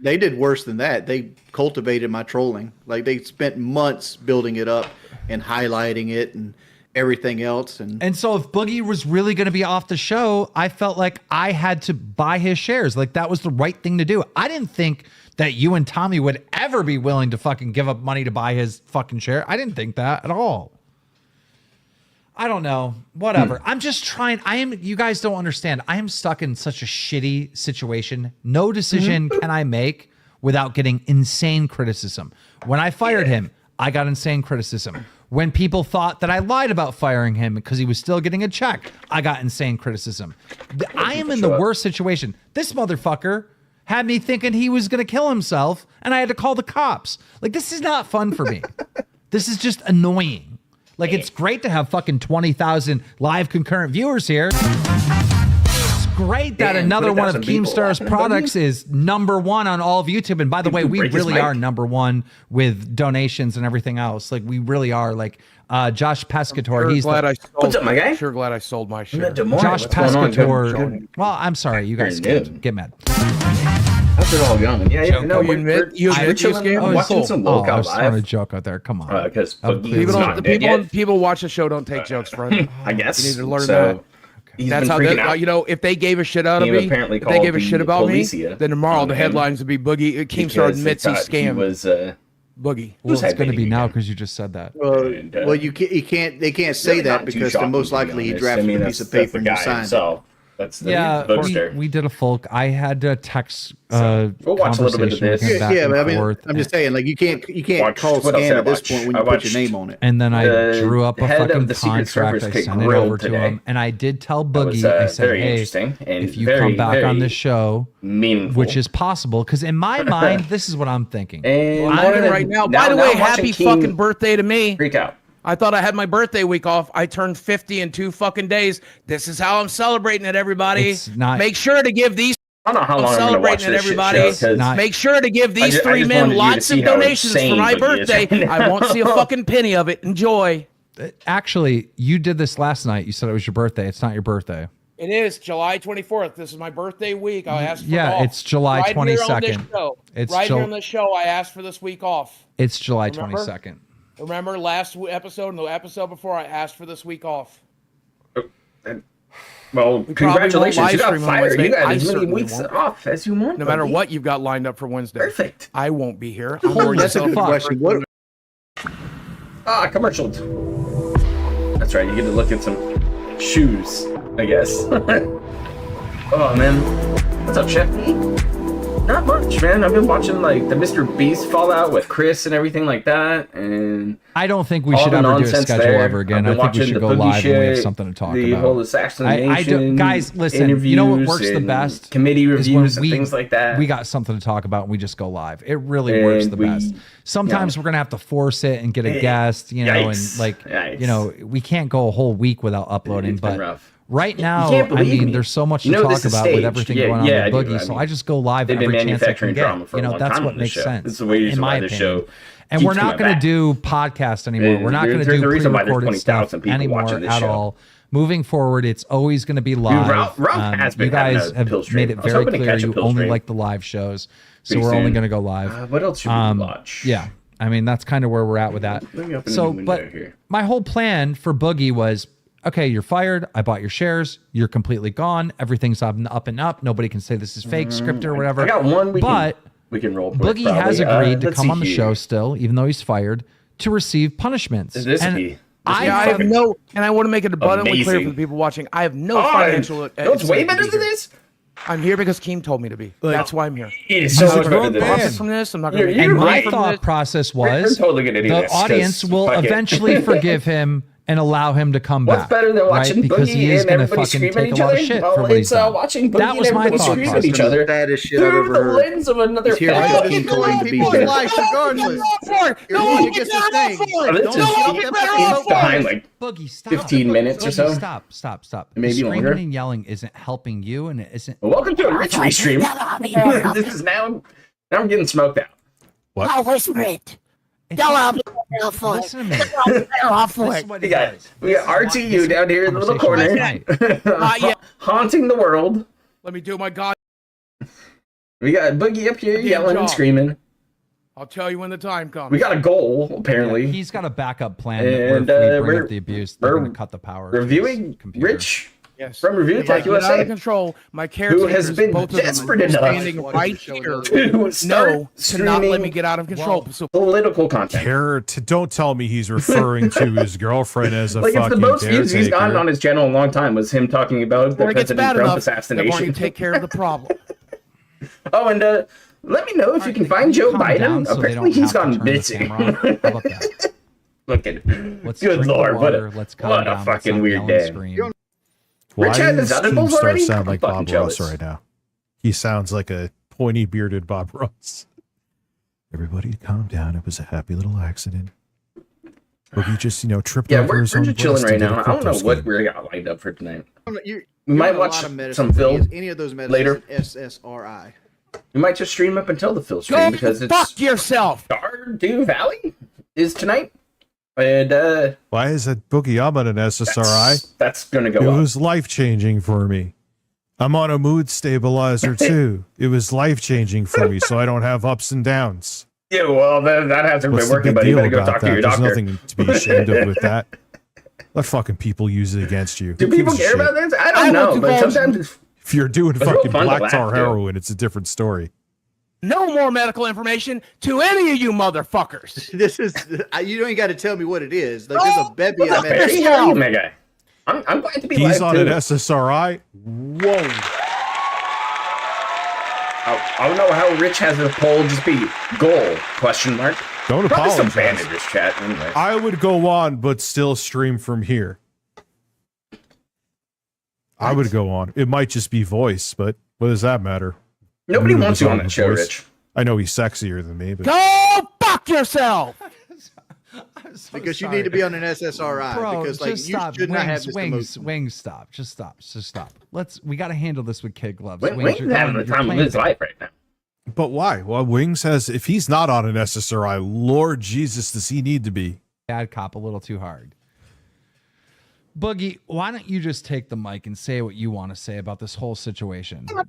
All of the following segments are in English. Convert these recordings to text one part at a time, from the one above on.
they did worse than that. They cultivated my trolling. Like they spent months building it up and highlighting it and everything else. And so if Boogie was really going to be off the show, I felt like I had to buy his shares. Like that was the right thing to do. I didn't think that you and Tommy would ever be willing to fucking give up money to buy his fucking share. I didn't think that at all. I don't know. Whatever. I'm just trying. You guys don't understand. I am stuck in such a shitty situation. No decision can I make without getting insane criticism. When I fired him, I got insane criticism. When people thought that I lied about firing him because he was still getting a check, I got insane criticism. I am in the worst situation. This motherfucker had me thinking he was going to kill himself, and I had to call the cops. Like, this is not fun for me. This is just annoying. Like, it's great to have fucking 20,000 live concurrent viewers here. It's great that another one of Keemstar's products is #1 on all of YouTube. And by the way, we really are #1 with donations and everything else. Like, we really are. Like, Josh Pescator, he's what's up, my guy? Sure glad I sold my share. Josh Pescator. Well, I'm sorry, you guys get mad. How's it all going? Yeah, yeah. No, you admit you I'm watching some local I was trying to live. joke out there. Come on. Because people watch the show don't take jokes, Fred. I guess. You need to learn so, that. That's how they, you know, if they gave a shit out of me, if they gave a shit about me, then tomorrow the headlines would be Boogie. Keemstar admits he scammed. Was Boogie. Well, it's going to be now because you just said that. Well, you can't. They can't say that because then most likely he drafted a piece of paper and you signed it. That's the we did a folk. I had to text. We'll watch a little bit of this. Yeah, but I mean, I'm just saying, like you can't call scam at this point when you put your name on it. And then I drew up a fucking contract. I sent it over to him, and I did tell Boogie. I said, "Hey, if you come back on this show, which is possible, because in my mind, this is what I'm thinking. I'm right now. By the way, happy fucking birthday to me. Freak out. I thought I had my birthday week off. I turned 50 in 2 fucking days. This is how I'm celebrating it, everybody. Make sure to give these. I don't know how long I'm celebrating it, everybody. Make sure to give these 3 men lots of donations for my birthday. I won't see a fucking penny of it. Enjoy. Actually, you did this last night. You said it was your birthday. It's not your birthday. It is July 24th. This is my birthday week. I asked for off. It's July 22nd. It's right here on the show. I asked for this week off. It's July 22nd. Remember last episode and the episode before, I asked for this week off. Well, congratulations. You got fired. You got as many weeks off as you want. No matter what you've got lined up for Wednesday. Perfect. I won't be here. That's a good question. What? Commercial. That's right. You get to look at some shoes, I guess. Oh, man. What's up, Chef? Not much, man. I've been watching like the Mr. Beast Fallout with Chris and everything like that, and I don't think we should ever do a schedule ever again. I think we should go live when we have something to talk about. The whole assassination, guys, listen. You know what works the best? Committee reviews and things like that. We got something to talk about, and we just go live. It really works the best. Sometimes we're gonna have to force it and get a guest, you know, and like, you know, we can't go a whole week without uploading. But right now, I mean, there's so much to talk about with everything going on with Boogie, so I just go live every chance I can get. You know, that's what makes sense, in my opinion. And we're not going to do podcast anymore. We're not going to do pre-recorded stuff anymore at all. Moving forward, it's always going to be live. You guys have made it very clear you only like the live shows, so we're only going to go live. What else should we watch? Yeah. I mean, that's kind of where we're at with that. So, but my whole plan for Boogie was, okay, you're fired. I bought your shares. You're completely gone. Everything's up and up. Nobody can say this is fake script or whatever. I got one we can roll with. Boogie has agreed to come on the show still, even though he's fired, to receive punishments. I have no, and I want to make it abundantly clear for the people watching, I have no financial. It's way better than this. I'm here because Keem told me to be. That's why I'm here. It is so much better than this. From this, I'm not going to. And my thought process was, the audience will eventually forgive him and allow him to come back. What's better than watching Boogie and everybody screaming at each other? Well, it's watching Boogie and everybody screaming at each other through the lens of another film. Life regardless. No, you get the thing. Behind like Boogie, stop. 15 minutes or so. Stop. Maybe longer. Screaming and yelling isn't helping you, and it isn't. Welcome to a rich restream. This is now I'm getting smoked out. What? I whisper it. Listen to me. We got RTU down here in the little corner, haunting the world. Let me do my god. We got Boogie up here yelling and screaming. I'll tell you when the time comes. We got a goal, apparently. Yeah, he's got a backup plan. And if we bring up the abuse, they're going to cut the power. Reviewing Rich from Review Tech USA. Out of control. My character who has been desperate enough standing right here to not let me get out of control. So political content. Don't tell me he's referring to his girlfriend as a like fucking it's the most views he's gotten on his channel in a long time was him talking about the President Trump assassination. To take care of the problem. Oh, and let me know if you can find Joe Biden. Apparently, he's gone missing. How about that? Look at good lord, what a fucking weird day. Why does Keemstar sound like Bob Ross right now? He sounds like a pointy bearded Bob Ross. Everybody calm down. It was a happy little accident. Boogie just, tripped over his own. We're chilling right now. I don't know what we got lined up for tonight. We might watch some film any of those later. SSRI. We might just stream up until the film stream because it's fuck yourself. Stardew Valley is tonight. And why is that Boogie? I'm on an SSRI. That's gonna go. It was life changing for me. I'm on a mood stabilizer too. It was life changing for me, so I don't have ups and downs. Yeah, well, that hasn't been working, but you better go talk to your doctor. There's nothing to be ashamed of with that. Let fucking people use it against you. Do people care about this? I don't know, but sometimes if you're doing fucking black tar heroin, it's a different story. No more medical information to any of you motherfuckers. This is you don't got to tell me what it is. Like there's a bevy of medication. I'm glad to be. He's on an SSRI. Whoa. I don't know how Rich has a poll just be goal ? Don't apologize. Some bandages, chat. Anyway. I would go on, but still stream from here. I would go on. It might just be voice, but what does that matter? Nobody wants you on that show, Rich. I know he's sexier than me, but go fuck yourself. Because you need to be on an SSRI. Bro, because like you should not have this Wings, stop. Just stop. We got to handle this with kid gloves. Wings is having the time of his life right now. But why? Well, Wings has, if he's not on an SSRI, Lord Jesus, does he need to be? Bad cop a little too hard. Boogie, why don't you just take the mic and say what you want to say about this whole situation? God,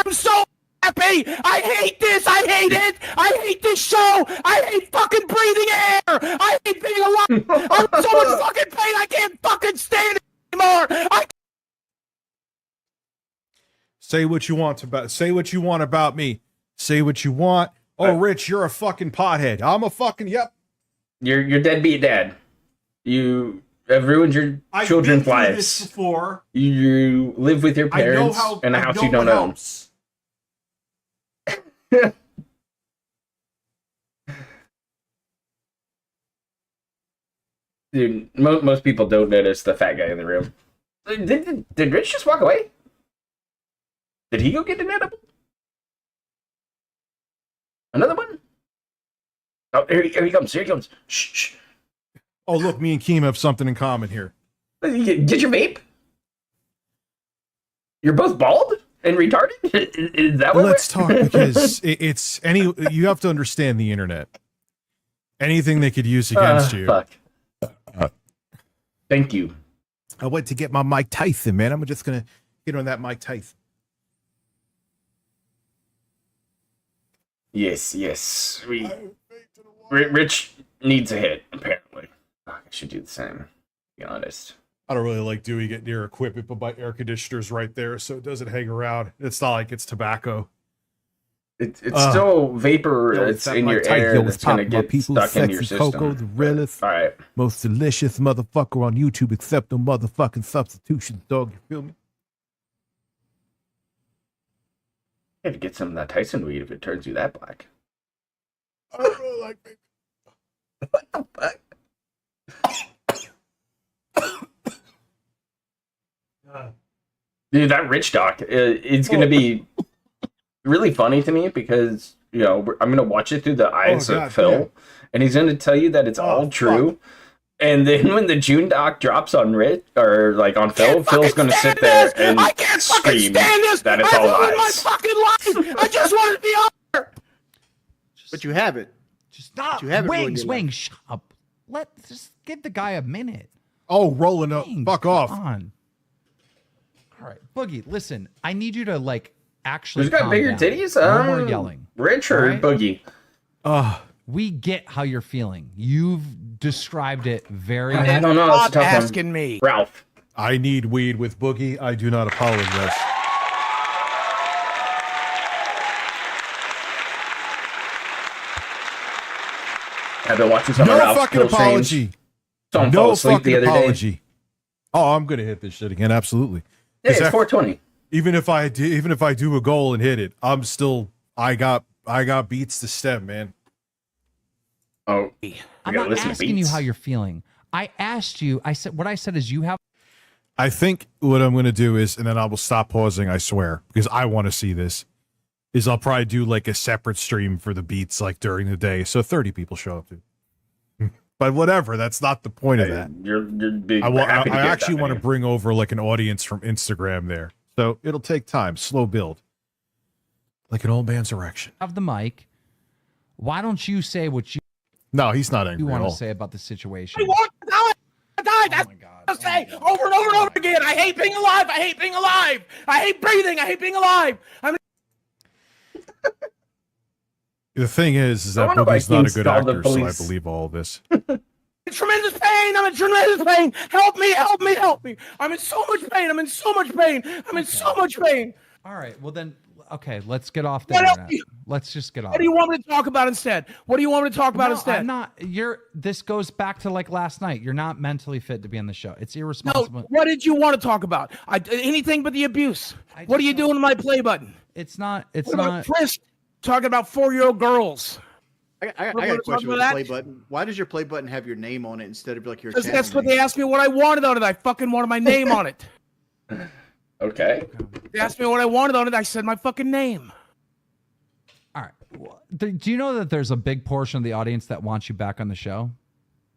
I'm so happy. I hate this. I hate it. I hate this show. I hate fucking breathing air. I hate being alive. I'm in so much fucking pain. I can't fucking stand it anymore. Say what you want about me. Say what you want. Oh, Rich, you're a fucking pothead. I'm a fucking You're deadbeat dad. You have ruined your children's lives. Before. You live with your parents in a house you don't own. Dude, most people don't notice the fat guy in the room. Did Rich just walk away? Did he go get an edible? Another one? Oh, here he comes. Here he comes. Shh. Oh, look, me and Keem have something in common here. Get your vape? You're both bald and retarded? Is that what Let's talk, because you have to understand the internet. Anything they could use against you. Fuck. Thank you. I went to get my Mike Tyson, man. I'm just going to get on that Mike Tyson. Yes. Rich needs a hit, apparently. I should do the same, to be honest. I don't really like Dewey getting near equipment, but my air conditioner's right there, so it doesn't hang around. It's not like it's tobacco. It's still vapor that's in your air that's going to get stuck in your system. Cocoa, the realest, all right. Most delicious motherfucker on YouTube, except no motherfucking substitutions, dog. You feel me? You have to get some of that Tyson weed if it turns you that black. I don't really like it. What the fuck? Dude, that Rich doc, it's going to be really funny to me because, I'm going to watch it through the eyes of Phil, and he's going to tell you that it's all true. Fuck. And then when the June doc drops on Rich, or like on Phil, Phil's going to sit there and scream that it's all lies. My fucking life. I just want to be on there. But you have it. Just stop. Wings, shut up. Just give the guy a minute. Oh, rolling up. Fuck off. On. All right, Boogie, listen, I need you to actually, Who's got calm bigger down. titties? No more yelling. Rich or Right? Boogie? We get how you're feeling. You've described it very. I don't know. It's a Stop tough one. asking me. Ralph. I need weed with Boogie. I do not apologize. I've been watching some of No Ralph's fucking kill streams. apology. Saw him fall No asleep the fucking other day. apology. Oh, I'm gonna hit this shit again. Absolutely. Hey, it's Is that- 420. Even if I do a goal and hit it, I'm still. I got beats to stem, man. Oh, I'm not asking you how you're feeling. I asked you. I said what I said is you have. I think what I'm gonna do is, and then I will stop pausing. I swear, because I want to see this. Is I'll probably do like a separate stream for the beats, like during the day, so 30 people show up. But whatever, that's not the point of that. You're big. I happy to get actually that want to many. bring over like an audience from Instagram there, so it'll take time, slow build, like an old man's erection. Have the mic. Why don't you say what you No, he's not angry at want to all. say about the situation? I want to die. That's my God. what I say over and over and over again. I hate being alive. I hate being alive. I hate breathing. I hate being alive. I'm The thing is I that wonder why Boogie's not a King's good called the actor, so I police. believe all of this. in tremendous pain. I'm in tremendous pain. Help me. Help me. Help me. I'm in so much pain. I'm in so much pain. I'm in so much pain. All right. Well then, okay. Let's get off the What else internet. do you- Let's just get off. What do you want me to talk about instead? What do you want me to talk about No, instead? I'm not. This goes back to like last night. You're not mentally fit to be on the show. It's No, irresponsible. what did you want to talk about? Anything but the abuse. I What are just you don't- doing to my play button? It's not. It's What about not. Chris talking about 4-year-old girls? I We're got a gonna question talk with about the play that? button. Why does your play button have your name on it instead of like your Because channel that's what name? they asked me what I wanted on it. I fucking wanted my name on it. Okay. They asked me what I wanted on it. I said my fucking name. All right. Well, do you know that there's a big portion of the audience that wants you back on the show?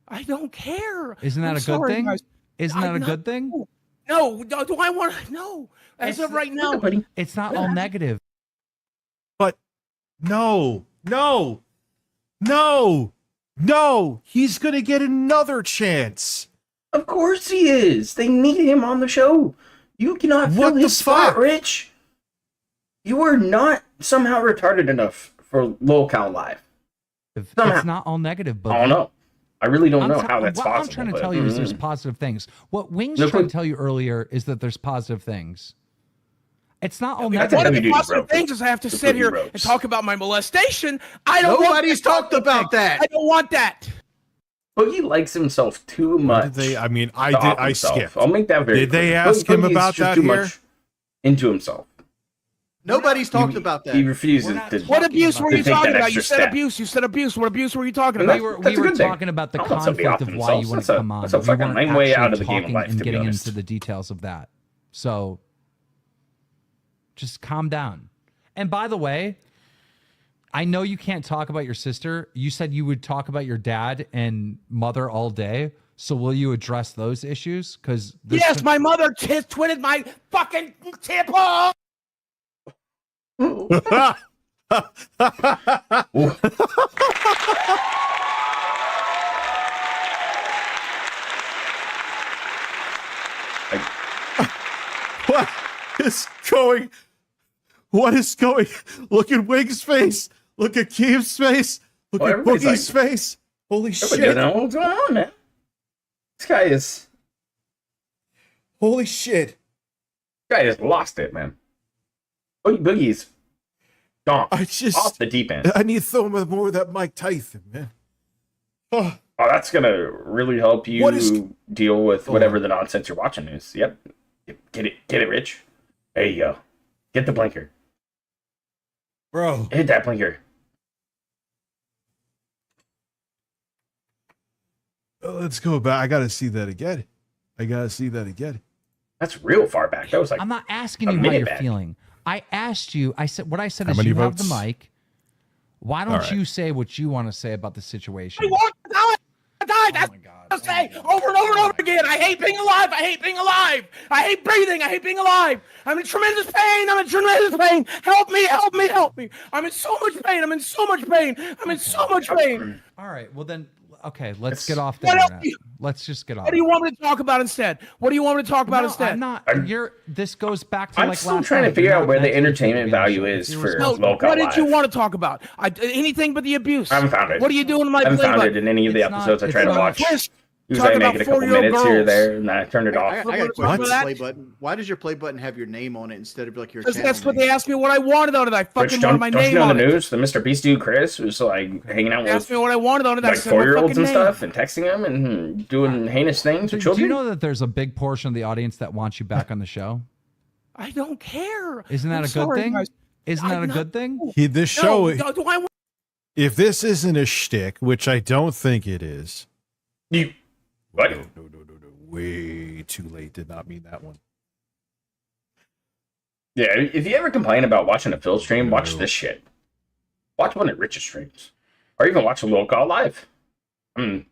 I don't care. Isn't that I'm a good sorry, thing? guys. Isn't that a I'm good not- thing? No, do I want to? No. As of right now, buddy. It's not all negative. But no, he's gonna get another chance. Of course he is. They need him on the show. You cannot fill What the his spot, fuck? Rich. You are not somehow retarded enough for Locale Live. Somehow. It's not all negative, but I don't know. I really don't know t- how that's what possible. I'm trying to but- tell you is there's positive things. What Wings No, tried to but- tell you earlier is that there's positive things. It's not all That's negative. a one of heavy the duty positive rope. things is I have to The sit boogie here ropes. and talk about my molestation. I don't want Nobody's that talked about that. I don't want that. Boogie likes himself too much. Did they? I mean, to off I himself. skipped. I'll make that very Did they clear. ask him Boogie's about just that too here? much into himself. Nobody's talked about that. He refuses We're not to. What abuse were to you take talking that about? You extra said step. abuse. You said abuse. What abuse were you talking And about? We were, That's we a were good thing. talking about the I don't want somebody conflict off of why themselves. you wouldn't That's a- come on. that's a We fucking weren't lame way actually out of the game of talking life, and to be getting honest. into the details of that. So just calm down. And by the way, I know you can't talk about your sister. You said you would talk about your dad and mother all day. So will you address those issues? Because Yes, my mother twitted my fucking tip off. What is going? What is going? Look at Wig's face. Look at Keem's face. Look Oh, at everybody's Boogie's like- face. Holy Everybody shit! doesn't know what's going on, man. This guy is lost it, man. Boogie's gone. I just, Off the deep end. I need to throw him more of that Mike Tyson, man. Oh, Oh, that's gonna really help you What is- deal with whatever the nonsense you're watching is. Yep. Get it, Rich. There you go. Get the blinker. bro. Hit that blinker. Let's go back. I gotta see that again. That's real far back. That was like I'm not asking a you how minute you're back. feeling. I asked you, I said, what I said How is many you have votes? the mic. Why don't All right. you say what you want to say about the situation? I want to die. That's my God. what I say over and over and over again. I hate being alive. I hate being alive. I hate breathing. I hate being alive. I'm in tremendous pain. I'm in tremendous pain. Help me. Help me. Help me. I'm in so much pain. I'm in so much pain. I'm in so much pain. All right. Well then, Okay, let's get off the What else internet. do you- Let's just get off. What do you want me to talk about instead? What do you want me to talk about instead? I'm not. This goes back to I'm like still last trying to night. figure You're out not where the meant to entertainment be on the value show. is It's for irresponsible. local What did you live. want to talk about? Anything but the abuse. I haven't found it. What are you doing to my I haven't play found it button? in any of the It's not- episodes I it's tried to not- watch. Chris, Usually I talking make about it a couple 4-year-old minutes here or girls. there, and then I turn it off. I got a What? question on the play button. Why does your play button have your name on it instead of like your Because channel that's what name? they asked me what I wanted on it. I Rich, fucking don't wanted my you name know on the it. news? The Mr. Beast dude Chris was like hanging out They asked with me what I wanted on it. I like said my 4-year-olds fucking and name. stuff, and texting them and doing heinous things So to do you children. know that there's a big portion of the audience that wants you back on the show? I don't care. Isn't that I'm a good sorry, thing? guys. Isn't that a I'm good thing? This show, No, do I want if this isn't a shtick, which I don't think it is. What? No. Way too late. Did not mean that one. Yeah, if you ever complain about watching a Phil stream, watch No. this shit. Watch one of Rich's streams, or even watch a Low Call live. I mean,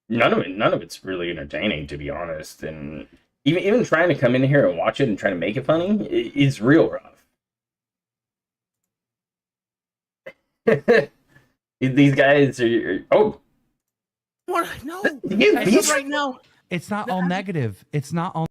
none of it's really entertaining, to be honest. And even trying to come in here and watch it and try to make it funny is real rough. These guys are No. You As beast? of right now. It's not all negative. It's not all.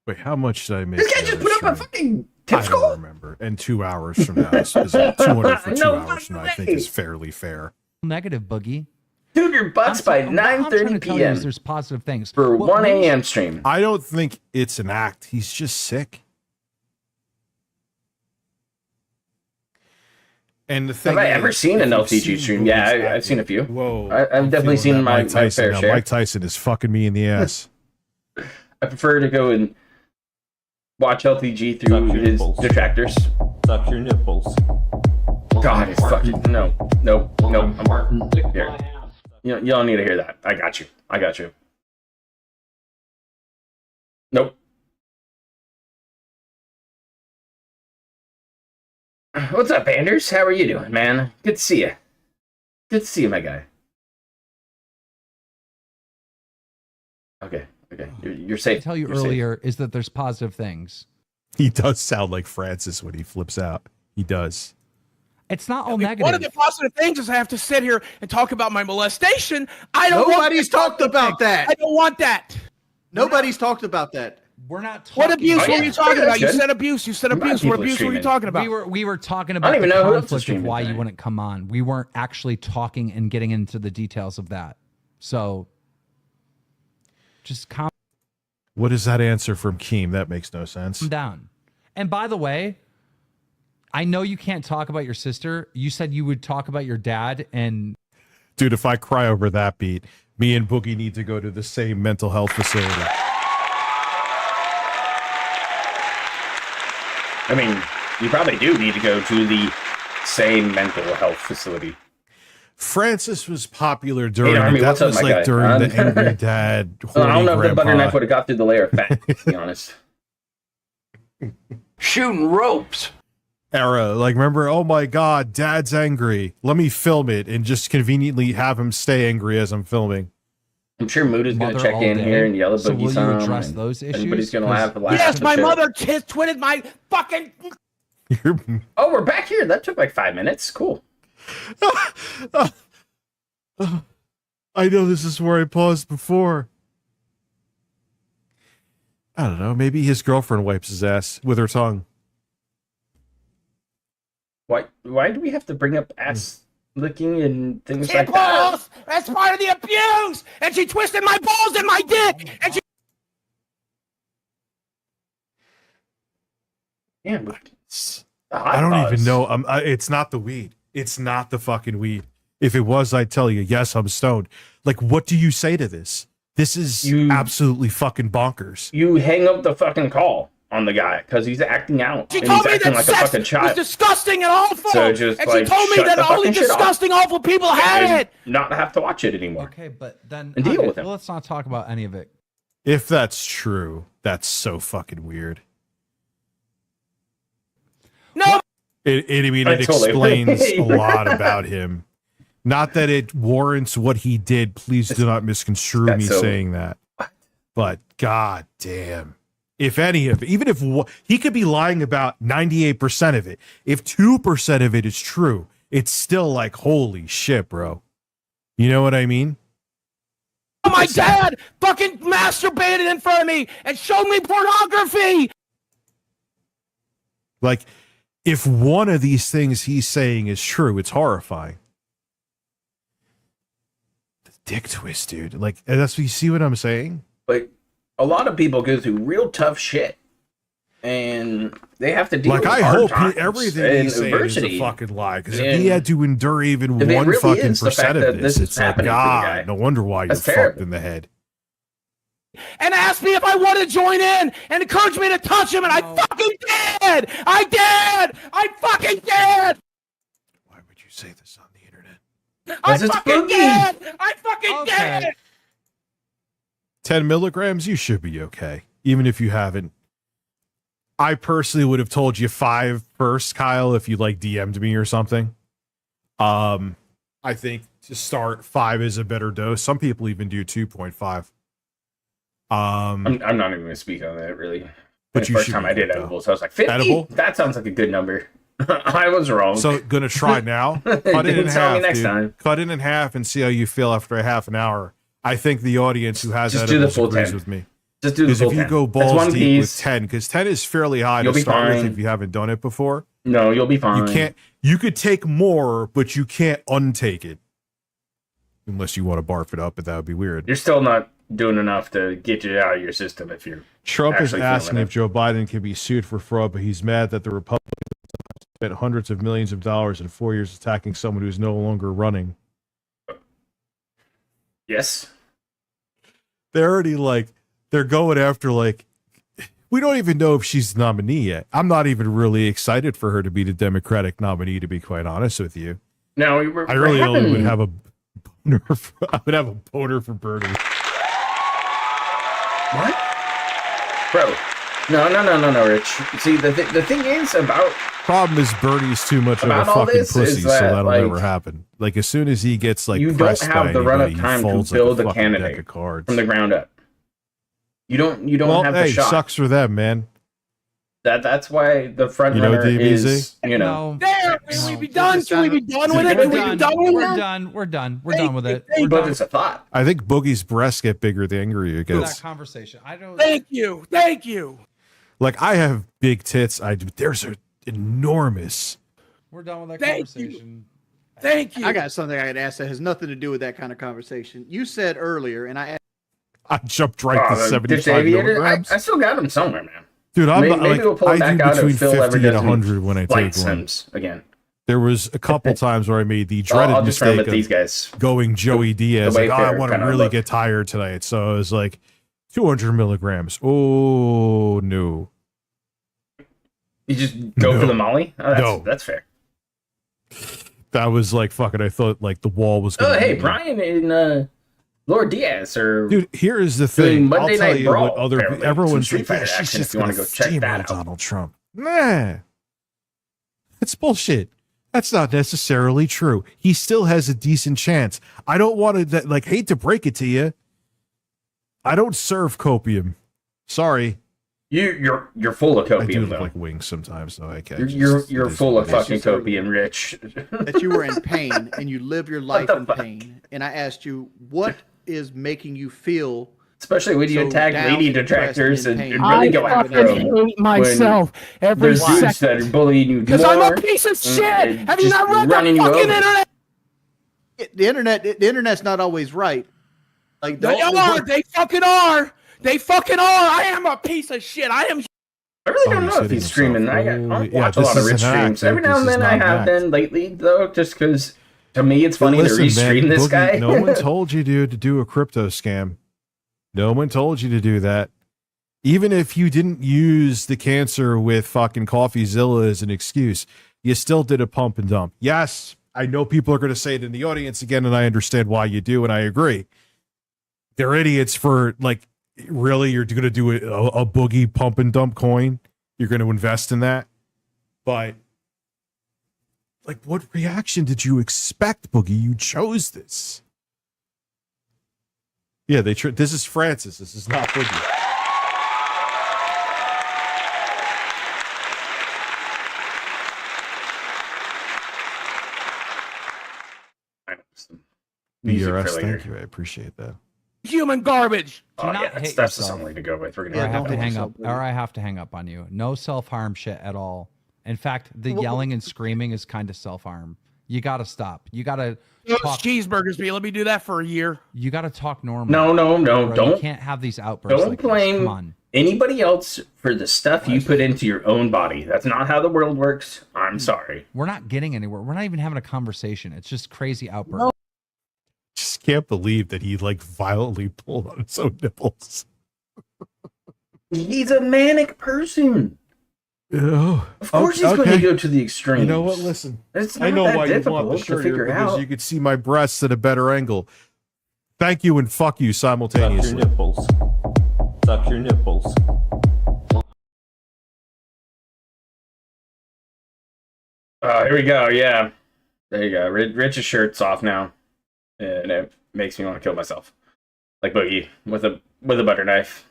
Wait, how much did I make? This guy the just other put up a stream? fucking I tip don't score. remember. And 2 hours from now, is 200 for 2 No hours from now, I fucking think way. is fairly fair. Negative, Boogie. Dude, your bucks by I'm trying 9:30 to tell you is p.m. There's positive things for What 1 makes- a.m. stream. I don't think it's an act. He's just sick. And the thing Have I ever is, seen an if you've LTG seen stream? Boogie's Yeah, I've acting- seen a few. Whoa, I've I'm definitely feeling seen that my Mike Tyson fair now. share. Mike Tyson is fucking me in the ass. I prefer to go and watch LTG through Suck your his nipples. detractors. Suck your nipples. God, it's fucking no. I'm Martin. here. You don't need to hear that. I got you. Nope. What's up, Anders? How are you doing, man? Good to see you. Good to see you, my guy. Okay. You're I safe. tell you You're safe. earlier is that there's positive things. He does sound like Francis when he flips out. He does. It's not all One of negative. the positive things is I have to sit here and talk about my molestation. I don't Nobody's want talked about that. I don't want that. Nobody's talked about that. We're not talking. What abuse Oh, were yeah. you talking Yeah, about? You that's good. said abuse. You said I'm glad abuse. people What are abuse were you streaming. talking about? We were talking don't about even the know who else is conflict of streaming why you tonight. wouldn't come on. We weren't actually talking and getting into the details of that. So just calm What is that answer from Keem? That makes no sense. down. And by the way, I know you can't talk about your sister. You said you would talk about your dad, and Dude, if I cry over that beat, me and Boogie need to go to the same mental health facility. I mean, you probably do need to go to the same mental health facility. Francis was popular during Army, that what's up, was my like guy? during the angry dad, Well, I horny don't know if the butter knife grandpa. would have got through the layer of fat, to be honest. Shooting ropes. Era. Like, remember, oh my God, dad's angry. Let me film it and just conveniently have him stay angry as I'm filming. I'm sure Mood is going to Mother check all in day. here and yell at So Boogie will you some. address and those issues? Everybody's going to 'Cause- laugh. Laugh Yes, and my shit. mother twitted my fucking. Oh, we're back here. That took like 5 minutes. Cool. I know this is where I paused before. I don't know. Maybe his girlfriend wipes his ass with her tongue. Why do we have to bring up ass licking and things like that? Balls! That's part of the abuse! And she twisted my balls and my dick! And she. Yeah, but I don't even know. It's not the weed. It's not the fucking weed. If it was, I'd tell you, yes, I'm stoned. Like, what do you say to this? This is absolutely fucking bonkers. You hang up the fucking call on the guy because he's acting out. She and told he's me acting that like a sex fucking was child. disgusting and awful. So just, and like, she told me shut that the only fucking shit off. disgusting, awful people had And it. not have to watch it anymore. Okay, but then And deal okay, with him. well, let's not talk about any of it. If that's true, that's so fucking weird. No, I I mean, it totally explains agree. a lot about him. Not that it warrants what he did. Please do not misconstrue That's me so- saying that. But god damn. If any of it, even if he could be lying about 98% of it, if 2% of it is true, it's still like, holy shit, bro. You know what I mean? My dad fucking masturbated in front of me and showed me pornography. Like, if one of these things he's saying is true, it's horrifying. The dick twist, dude. Like, that's what you see what I'm saying? But a lot of people go through real tough shit. And they have to deal with I hard hope times everything he's saying is a fucking lie. Because if he had to endure even 1% of this, it's like, God, no wonder why you're fucked in the head. And asked me if I wanted to join in and encouraged me to touch him, and I fucking did! I did! I fucking did! Why would you say this on the internet? I fucking did! I fucking did! 10 milligrams, you should be okay. Even if you haven't. I personally would have told you 5 first, Kyle, if you like DM'd me or something. I think to start 5 is a better dose. Some people even do 2.5. I'm not even going to speak on that, really. But the first time I did edibles, I was like, 50? Edible? That sounds like a good number. I was wrong. So, gonna try now? Cut it in half, next time. Cut it in half and see how you feel after a half an hour. I think the audience who has edibles agrees with me. Just do the full 10. Because if you go balls deep with 10, because 10 is fairly high to start with if you haven't done it before. No, you'll be fine. You could take more, but you can't untake it. Unless you want to barf it up, but that would be weird. You're still not doing enough to get you out of your system if you're Trump is asking if Joe Biden can be sued for fraud, but he's mad that the Republicans spent hundreds of millions of dollars in 4 years attacking someone who's no longer running. Yes. They're already they're going after we don't even know if she's the nominee yet. I'm not even really excited for her to be the Democratic nominee, to be quite honest with you. No, I really only would have a boner for Bernie. What? Bro. No, Rich. See, the thing is about... Problem is Bernie's too much of a fucking pussy, so that'll never happen. Like, as soon as he gets, you pressed don't have the run-up time to build a candidate from the ground up. You don't have the shot. Sucks for them, man. That's why the front runner is, There, can we be done? Can we be done with it? We're done with it. But it's a thought. I think Boogie's breasts get bigger the angrier he gets. That conversation. I don't. Thank you. Like, I have big tits. There's enormous. We're done with that conversation. Thank you. I got something I could ask that has nothing to do with that kind of conversation. You said earlier, and I jumped right to 75 milligrams. I still got them somewhere, man. Dude, maybe we'll pull it back out between if Phil 50 and 100 when I take one. Again. There was a couple times where I made the dreaded mistake of these guys. going Joey Diaz. I want to really get tired tonight. So I was like, 200 milligrams. Oh, no. You just go for the Molly? Oh, that's fair. That was fucking, I thought the wall was going to... Oh, hey, Brian and Lord Diaz are... Dude, here is the thing. Monday I'll tell Night you Brawl, what everyone's Street Fighter she's just if you want to go check that out. Donald Trump. Nah. That's bullshit. That's not necessarily true. He still has a decent chance. I don't want to, hate to break it to you. I don't serve copium. Sorry. You're full of copium. I do though. like wings sometimes, so I can't. You're full of fucking copium, Rich. That you were in pain and you live your life in pain. And I asked you, what is making you feel, especially when you attack lady detractors and really I go after them? I hate myself every second. Dudes that are bullying you because I'm a piece of shit. Have you not read the fucking internet? The internet's not always right. They fucking are. They fucking are. I am a piece of shit. I really don't know if he's streaming. I watch a lot of Rich streams. Every now and then I have been lately, though, just because to me it's funny to restream this guy. No one told you, dude, to do a crypto scam. No one told you to do that. Even if you didn't use the cancer with fucking CoffeeZilla as an excuse, you still did a pump and dump. Yes, I know people are going to say it in the audience again, and I understand why you do, and I agree. They're idiots for really, you're going to do a boogie pump and dump coin? You're going to invest in that? But, what reaction did you expect, Boogie? You chose this. Yeah, this is Francis. This is not Boogie. music BRS, for later. thank you. I appreciate that. Human garbage. Oh, not yeah, hate that's the yourself. song to go with. We're Or I gonna have to don't hang hate up. yourself, Or I have to hang up on you. No self-harm shit at all. In fact, the yelling and screaming is kind of self-harm. You got to stop. You got to Those talk. cheeseburgers, be. Let me do that for a year. You got to talk normal. No, Bro, don't. You can't have these outbursts. Don't like this. blame Come on. anybody else for the stuff you put into your own body. That's not how the world works. I'm sorry. We're not getting anywhere. We're not even having a conversation. It's just crazy outbursts. Just can't believe that he like violently pulled on his own nipples. He's a manic person. Oh, Of course he's going to go to the extremes. You know what? Listen, It's not I know that why you difficult want the to shirt here figure because out. you could see my breasts at a better angle. Thank you and fuck you simultaneously. Suck your nipples. Suck your nipples. Here we go. Yeah, there you go. Rich's shirt's off now, and it makes me want to kill myself, like Boogie with a butter knife.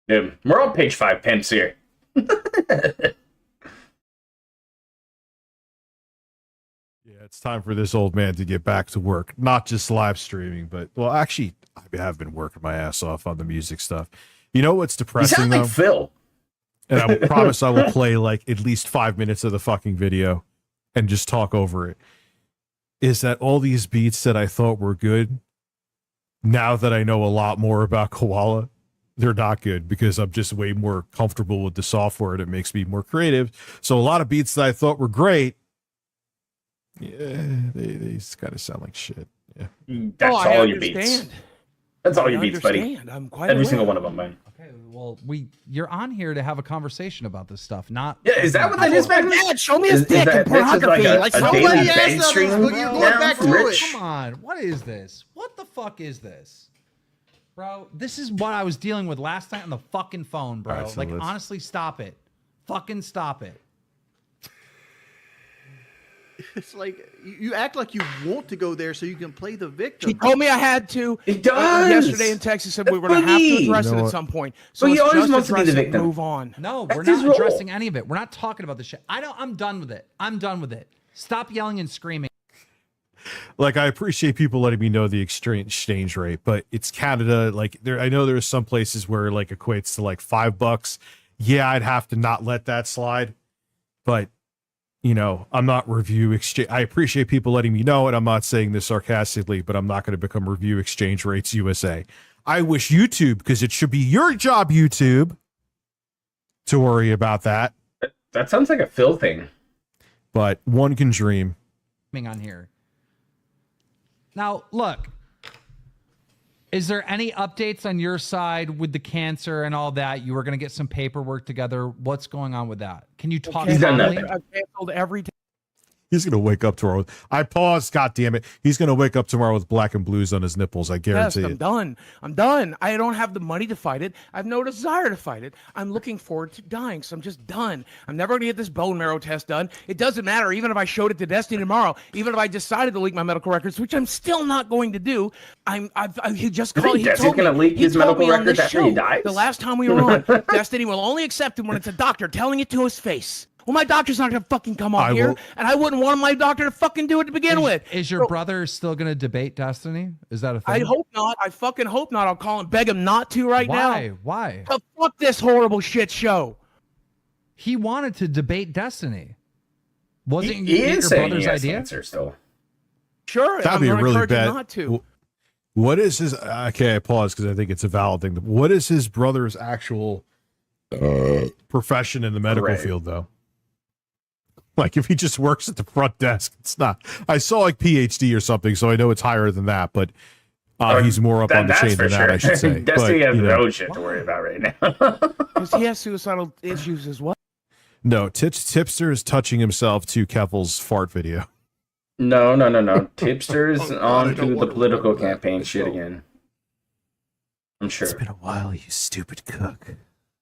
Dude, we're on page 5 pimps here. Yeah, it's time for this old man to get back to work. Not just live streaming, but well, actually, I have been working my ass off on the music stuff. You know what's You depressing sound though? like Phil. And I promise I will play like at least 5 minutes of the fucking video and just talk over it. Is that all these beats that I thought were good, now that I know a lot more about Koala, they're not good because I'm just way more comfortable with the software and it makes me more creative. So a lot of beats that I thought were great, yeah, they just kind of sound like shit. Yeah. That's I all your beats. understand. That's all I your beats, buddy. understand. I'm quite Every aware. single one of them, man. Okay, well, you're on here to have a conversation about this stuff, not. Yeah, is that what that is, man? Dad, show me his Is dick that- and this is like pornography. a Like, daily Nobody bang asked us, stream Boogie, you're going now back from to Rich? it. Come on, what is this? What the fuck is this? Bro, this is what I was dealing with last night on the fucking phone, bro. All right, so like, let's- honestly, stop it. Fucking stop it. It's like you act like you want to go there so you can play the victim. He told me I had to. It does. Yesterday in Texas, said we were going to have to Boogie. address You know it at what? some point. So Boogie let's always just wants to be address the it and victim. move on. No, That's we're his not role. addressing any of it. We're not talking about this shit. I'm done with it. I'm done with it. Stop yelling and screaming. Like, I appreciate people letting me know the exchange rate, but it's Canada. Like, there, I know there's some places where it like equates to like $5. Yeah, I'd have to not let that slide, but you know, I'm not review exchange. I appreciate people letting me know, and I'm not saying this sarcastically, but I'm not going to become review exchange rates USA. I wish YouTube, because it should be your job, YouTube, to worry about that. That sounds like a Phil thing. But one can dream. On here. Now, look, is there any updates on your side with the cancer and all that? You were going to get some paperwork together. What's going on with that? Can you talk? He's done calmly? nothing. I've canceled every day. He's going to wake up tomorrow. I paused. God damn it. He's going to wake up tomorrow with black and blues on his nipples. I guarantee I'm it. done. I'm done. I don't have the money to fight it. I have no desire to fight it. I'm looking forward to dying, so I'm just done. I'm never going to get this bone marrow test done. It doesn't matter, even if I showed it to Destiny tomorrow, even if I decided to leak my medical records, which I'm still not going to do. He just You called. think He Destiny's told me, gonna leak he his told medical me on this records after he show, dies? the last time we were on, Destiny will only accept it when it's a doctor telling it to his face. Well, my doctor's not going to fucking come on I here, will- and I wouldn't want my doctor to fucking do it to begin with. Is your brother still going to debate Destiny? Is that a thing? I hope not. I fucking hope not. I'll call him, beg him not to right now. Why? Why? But fuck this horrible shit show. He wanted to debate Destiny. Wasn't He your is saying he brother's has idea? cancer still. Sure, That'd I'm be a gonna really encourage him bad. not to. What is his? Okay, I pause because I think it's a valid thing. What is his brother's actual profession in the medical Right. field, though? Like, if he just works at the front desk, it's not. I saw like PhD or something, so I know it's higher than that. But he's more up on the That's chain for than that, I should say. Destiny But, has you their know, own shit to worry about right now. Because he has suicidal issues as well. no, Tipster is touching himself to Kevel's fart video. No. Tipster's Oh, God, I on don't to the want to political remember that. campaign shit No. again. I'm sure. a while, you stupid cook.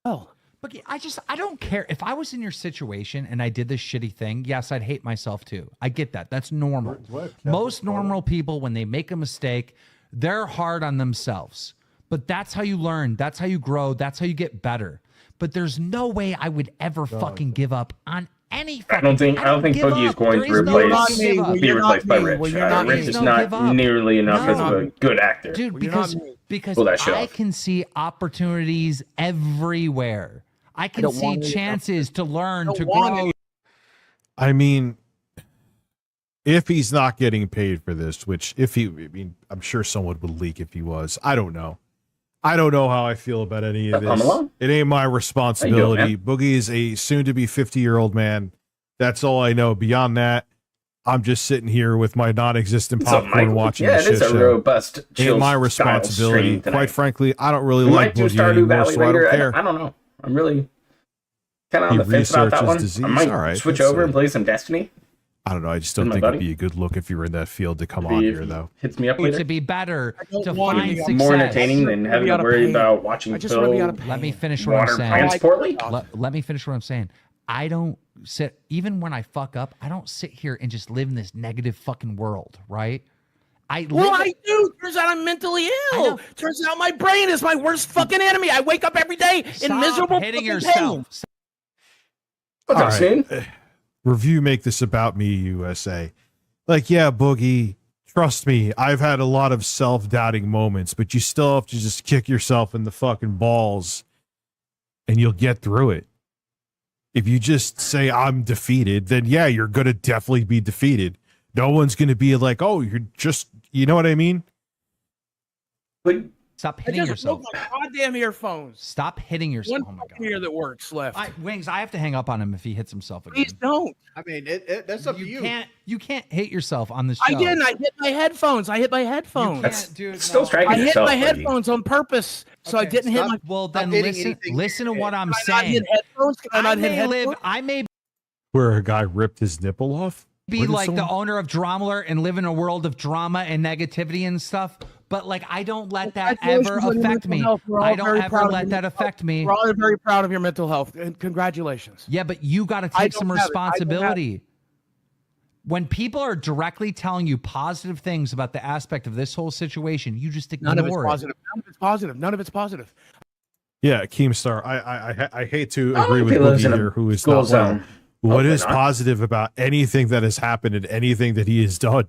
Oh, But I don't care. If I was in your situation and I did this shitty thing, yes, I'd hate myself too. I get that. That's normal. Most normal people, when they make a mistake, they're hard on themselves. But that's how you learn. That's how you grow. That's how you get better. But there's no way I would ever fucking give up on any I don't think give Boogie is up. going There to is no replace fucking give up. be replaced by Rich. Well, you're not Rich me. is No, not give up. nearly enough No. as a good actor. Dude, Well, you're not because Pull that shit I off. can see opportunities everywhere. I can don't see want any of that. chances to learn, don't to want grow. any- I mean, if he's not getting paid for this, which I'm sure someone would leak if he was. I don't know. I don't know how I feel about any of Come this. along. It ain't my responsibility. man? Boogie is a soon-to-be 50-year-old man. That's all I know. Beyond that, I'm just sitting here with my non-existent So, popcorn Mike, watching yeah, the it is shit a show. robust Ain't my chill responsibility. style stream tonight. Quite frankly, I don't really We like might do Boogie Stardew anymore, Valley so I later. don't care. I don't know. I'm really kind of He on the fence about that researches one. disease? I might All right, switch that's over it. and play some Destiny. I don't know. I just don't my think buddy. it'd be a good look if you were in that field to come Maybe on if here, he though. hits me up later. To be better, don't to want find any success. More entertaining than You're having to gonna be worry out of about pain. watching I just want to be out of Phil pain. Let me finish what I'm water saying. transportly. Let me finish what I'm saying. I don't sit, even when I fuck up, I don't sit here and just live in this negative fucking world, right? Well, I do. Turns out I'm mentally know. ill. Turns out my brain is my worst fucking enemy. I wake up every day in Stop miserable hitting fucking yourself. pain. What's up, All Shane? Review make this about me, USA. Like, yeah, Boogie, trust me, I've had a lot of self-doubting moments, but you still have to just kick yourself in the fucking balls and you'll get through it. If you just say I'm defeated, then yeah, you're going to definitely be defeated. No one's going to be like, oh, you're just, you know what I mean? But Stop I hitting just yourself. broke my goddamn earphones. Stop hitting yourself. One Oh my fucking god. ear that works left. Wings, I have to hang up on him if he hits himself again. Please don't. I mean, that's up to you. You can't hit yourself on this show. I didn't. I hit my headphones. I hit my You headphones. can't, dude. still no. striking I hit yourself. my buddy. headphones on purpose, so I Okay, didn't hit stop. my. Well, then hitting listen. anything Listen to what I'm Can I not saying. hit headphones? Can I not hit may headphones? live. I may Where a guy ripped his nipple off? be Where did like the someone- owner of Drama and live in a world of drama and negativity and stuff. But like, I don't let that ever Congratulations on your affect mental me. health. We're all I don't very ever proud of let your that mental affect me. We're all very proud of your mental health, and congratulations. Yeah, but you got to I take don't some have it. I don't have it. responsibility. When people are directly telling you positive things about the aspect of this whole situation, you just ignore None of it's it. positive. None of it's positive. None of it's positive. Yeah, Keemstar, I hate to I agree don't with think he lives Boogie in a here, who is school not well. zone. What Hopefully is not. positive about anything that has happened and anything that he has done?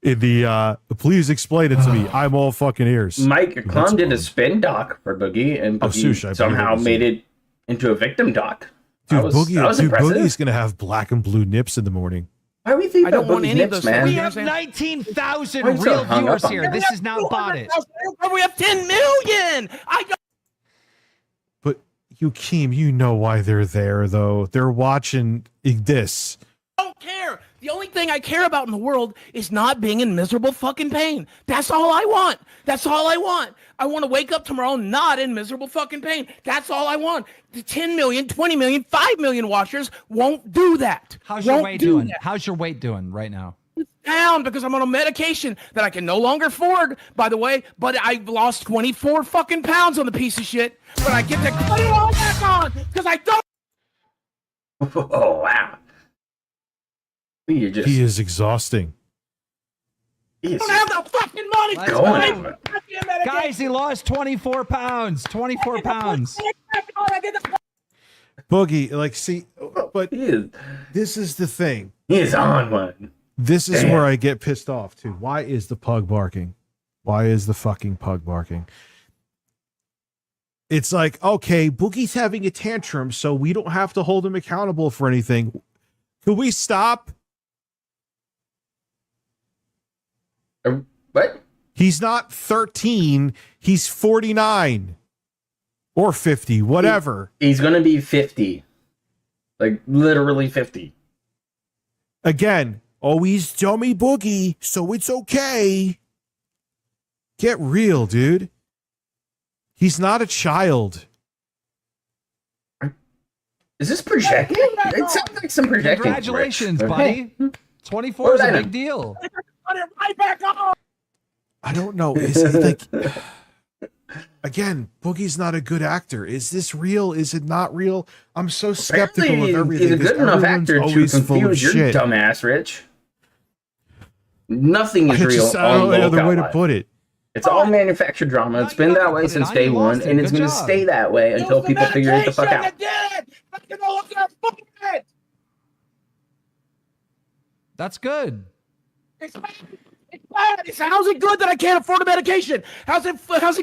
In the please explain it to me. I'm all fucking ears. Mike Klum did a spin doc for Boogie, and Oh, Boogie Sush, I believe somehow it was made you. it into a victim doc. Dude, That was Boogie's impressive. gonna have black and blue nips in the morning. Why do we think I don't about want Boogie's any of nips, those man? We things. have saying? 19,000 Why are you so real hung viewers up on here. that? This is not bought it. We have 10 million. I But you, Keem, you know why they're there, though. They're watching this. don't care. The only thing I care about in the world is not being in miserable fucking pain. That's all I want. That's all I want. I want to wake up tomorrow not in miserable fucking pain. That's all I want. The 10 million, 20 million, 5 million watchers won't do that. How's your Won't weight do doing? that. How's your weight doing right now? Down because I'm on a medication that I can no longer afford, by the way, but I've lost 24 fucking pounds on the piece of shit, but I get to put it all back on because I don't. Oh wow! You're just He is exhausting. he is have the fucking money. Let's going. buy Man. goddamn medication. Guys, he lost 24 pounds. 24 pounds. I get the Boogie, like, see, but He this is the thing. is on one. This is Damn. where I get pissed off too. Why is the pug barking? Why is the fucking pug barking? It's like, okay, Boogie's having a tantrum, so we don't have to hold him accountable for anything. Can we stop? What? He's not 13, he's 49 or 50, whatever. He's gonna be 50, like literally 50. Again, always dummy Boogie, so it's okay. Get real, dude. He's not a child. Is this projecting? It sounds like some projecting. Congratulations, Rich. buddy. Okay. 24 is a What was big that? deal. put it right back on. I don't know. Is it like, again, Boogie's not a good actor. Is this real? Is it not real? I'm so skeptical Apparently, of everything. he's a good 'cause enough everyone's actor to always full of confuse your shit. dumbass, Rich. Nothing is I real just, I don't know on the other way to Lockout put it. It's all manufactured drama. It's been that way since day one, and it's going to stay that way until people figure it the fuck out. That's good. It's bad. How's it good that I can't afford the medication? How's it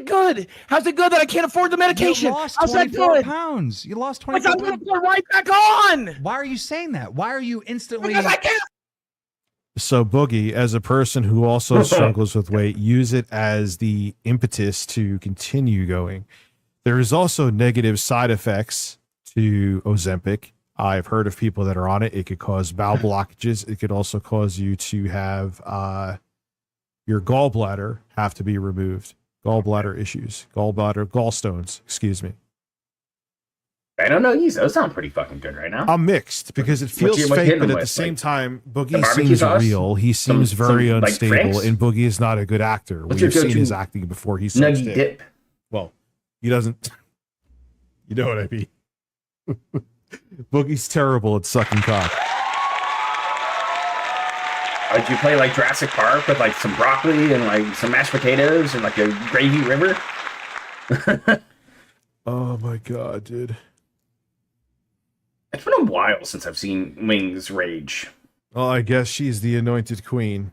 good? How's it good that I can't afford the medication? You lost How's that 24 good? pounds. You lost 24 I'm pounds. gonna put it right back on. Why are you saying that? Why are you instantly? Because I can't. So Boogie, as a person who also struggles with weight, use it as the impetus to continue going. There is also negative side effects to Ozempic. I've heard of people that are on it. It could cause bowel blockages. It could also cause you to have your gallbladder have to be removed. Gallbladder issues. Gallstones, excuse me. I don't know. Those sound pretty fucking good right now. I'm mixed because it feels fake, but at the same time, Boogie seems real. He seems very unstable, like and Boogie is not a good actor. We've seen his acting before. He's nuggy dip. Well, he doesn't. You know what I mean? Boogie's terrible at sucking cock. Like you play like Jurassic Park with like some broccoli and like some mashed potatoes and like a gravy river. Oh my god, dude. It's been a while since I've seen Wings rage. Well, I guess she's the anointed queen.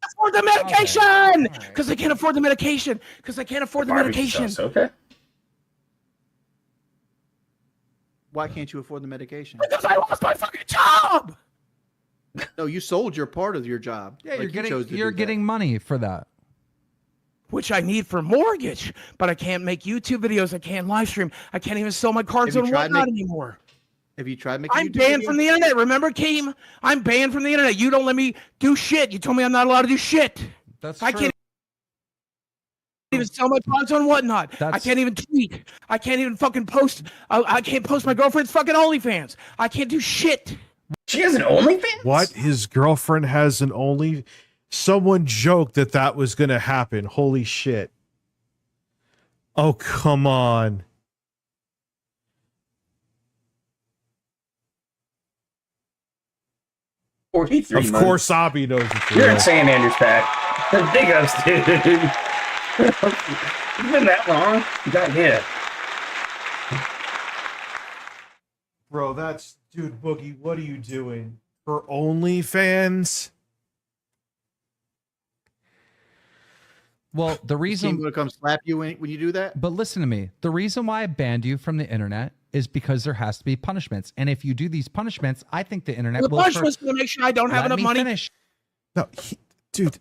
Afford the medication because I can't afford the medication because I can't afford the medication. Okay. Why can't you afford the medication? Because I lost my fucking job. No, you sold your part of your job. Yeah, Like, you're getting money for that. Which I need for mortgage, but I can't make YouTube videos. I can't live stream. I can't even sell my cards on whatnot anymore. Have you tried making? I'm banned from the internet. Remember, Keem? I'm banned from the internet. You don't let me do shit. You told me I'm not allowed to do shit. That's I true. can't even sell my cards on whatnot. I can't even tweet. I can't even fucking post. I can't post my girlfriend's fucking OnlyFans. I can't do shit. She has an OnlyFans? What? His girlfriend has an Only? Someone joked that was going to happen. Holy shit. Oh, come on. Of course, Abby knows it's You're real. insane, Andrew's pack. Big ups, dude. It's been that long? God, yeah. Bro, that's... Dude, Boogie, what are you doing? For OnlyFans? Well, the reason... Will come slap you when you do that? But listen to me. The reason why I banned you from the internet is because there has to be punishments. And if you do these punishments, I think the internet will... The punishment's going to make sure I don't have enough money. Finish. No, dude...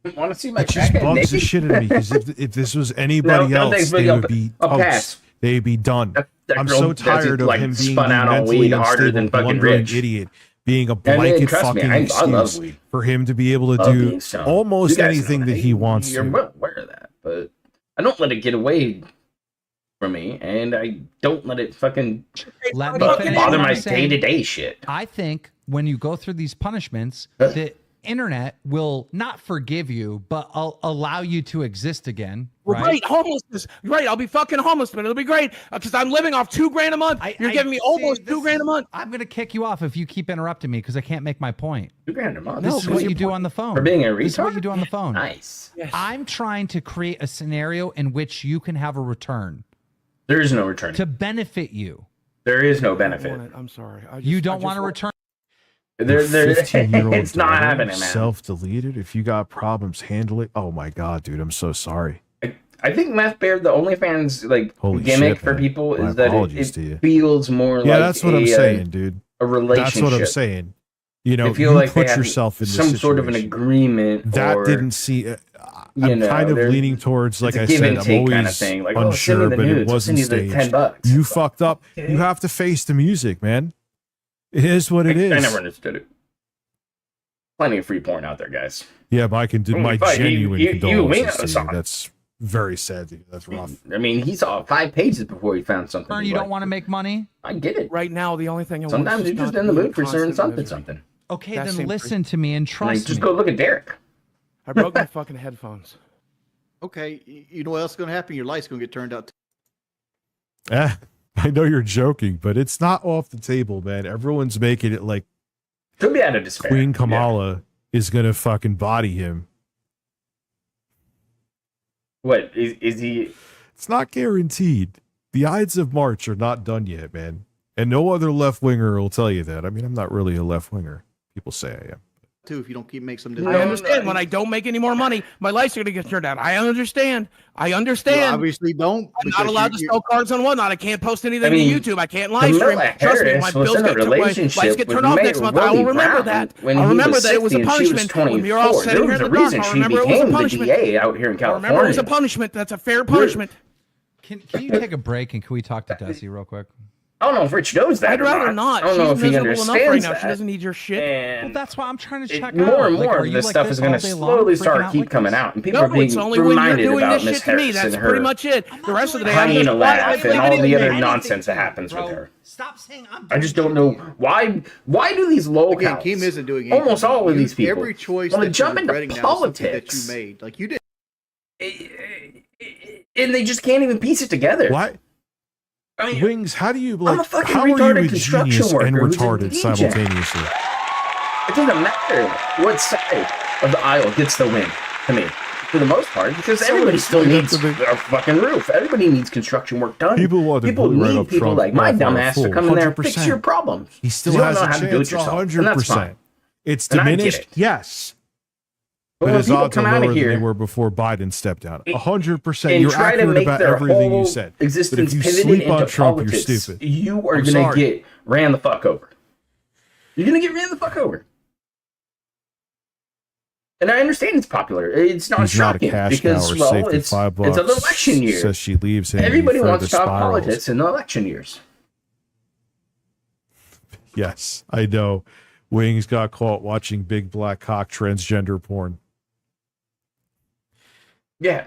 I want to see my it just bugs the shit out of me because if this was anybody else, they would be toast. They'd be done. I'm so tired of him being spun out on weed harder than fucking Rich. Idiot, being a blanket fucking excuse for him to be able to do almost anything that he wants to. You're well aware of that, but I don't let it get away from me, and I don't let it fucking bother my day-to-day shit. I think when you go through these punishments, the internet will not forgive you, but I'll allow you to exist again. Right? Homelessness. Right, I'll be fucking homeless, but it'll be great because I'm living off $2,000 a month. You're giving me almost $2,000 a month. I'm gonna kick you off if you keep interrupting me because I can't make my point. $2,000 a month. This is what you do on the phone. For being a retard? This is what you do on the phone. Nice. Yes. I'm trying to create a scenario in which you can have a return. There is no return. To benefit you. There is no benefit. I'm sorry. You don't want to return. It's not happening, man. Self-deleted. If you got problems, handle it. Oh my god, dude, I'm so sorry. I think Meth Bear, the OnlyFans gimmick for people is that it feels more like that's what I'm saying, dude. A relationship. That's what I'm saying. You know, feel like put yourself in this some sort of an agreement. That didn't see. I'm kind of leaning towards, like I said, I'm always kind of thing. Like, unsure, but it wasn't staged. $10. You fucked up. You have to face the music, man. It is what it is. I never understood it. Plenty of free porn out there, guys. Yeah, my genuine condolences to you. That's very sad. Dude. That's rough. I mean, he saw 5 pages before he found something. You don't want to make money? I get it. Right now, the only thing I want sometimes you're just in the mood for certain something. Okay, then listen to me and trust me. Just go look at Derek. I broke my fucking headphones. Okay, you know what else is going to happen? Your light's going to get turned out. I know you're joking, but it's not off the table, man. Everyone's making it like could be out of despair. Queen Kamala is going to fucking body him. What is he? It's not guaranteed. The Ides of March are not done yet, man. And no other left winger will tell you that. I mean, I'm not really a left winger. People say I am. Too, if you don't keep make some. I understand. When I don't make any more money, my life's going to get turned down. I understand. You obviously don't. I'm not allowed to sell cards on whatnot. I can't post anything I mean, to YouTube. I can't live stream. Trust me, my bills get lights get turned off next month. I will remember that. I'll remember that it was a punishment when we were all sitting here in the dark. I'll remember it was a punishment. Out here in California. I remember it was a punishment. That's a fair punishment. Can you take a break and can we talk to Desi real quick? I don't know if Rich knows that. I'd rather not. I don't know if he understands understands right now. that. She doesn't need your shit. Well, that's why I'm trying to check More out. and more are of this you stuff like is going to all day long, slowly freaking start out keep like coming this? out, and people No, are being it's only when you're reminded doing about this Miss shit to me. Harris That's and pretty her much it. The rest of the day, I'm hyena just laugh and all the other anything nonsense that to you, happens with bro. her. Stop saying I'm I just don't know why. Why do these locals? Again, Keem isn't doing anything. Almost all of these people Every choice want to that jump you're into regretting now is something politics, that you made. Like you did. And they just can't even piece it together. Why? I mean, Wings, how do you I'm a like? fucking How are you retarded a construction genius and worker who's a retarded DJ. simultaneously? It doesn't matter what side of the aisle gets the win to me, for the most part, because everybody still needs a fucking roof. Everybody needs construction work done. People want to People put right need up people Trump like my off dumb on a ass to fool, come in there and fix 100%. your problems. He still You don't has know a how to do it chance, yourself, and that's fine. 100%. It's And I get diminished, it. yes. But But when his people odds are come out lower of than they here were before Biden stepped down. 100%. and You're try to accurate make about their everything whole you said. But existence if you pivoted sleep into on Trump, politics, you're stupid. you are I'm going to sorry. get ran the fuck over. You're going to get ran the fuck over. And I understand it's popular. It's not He's not a shocking cash because, cow or well, safety it's $5. an election year. Says she leaves him. Everybody and he wants to further talk spirals. politics in the election years. Yes, I know. Wings got caught watching big black cock transgender porn. Yeah.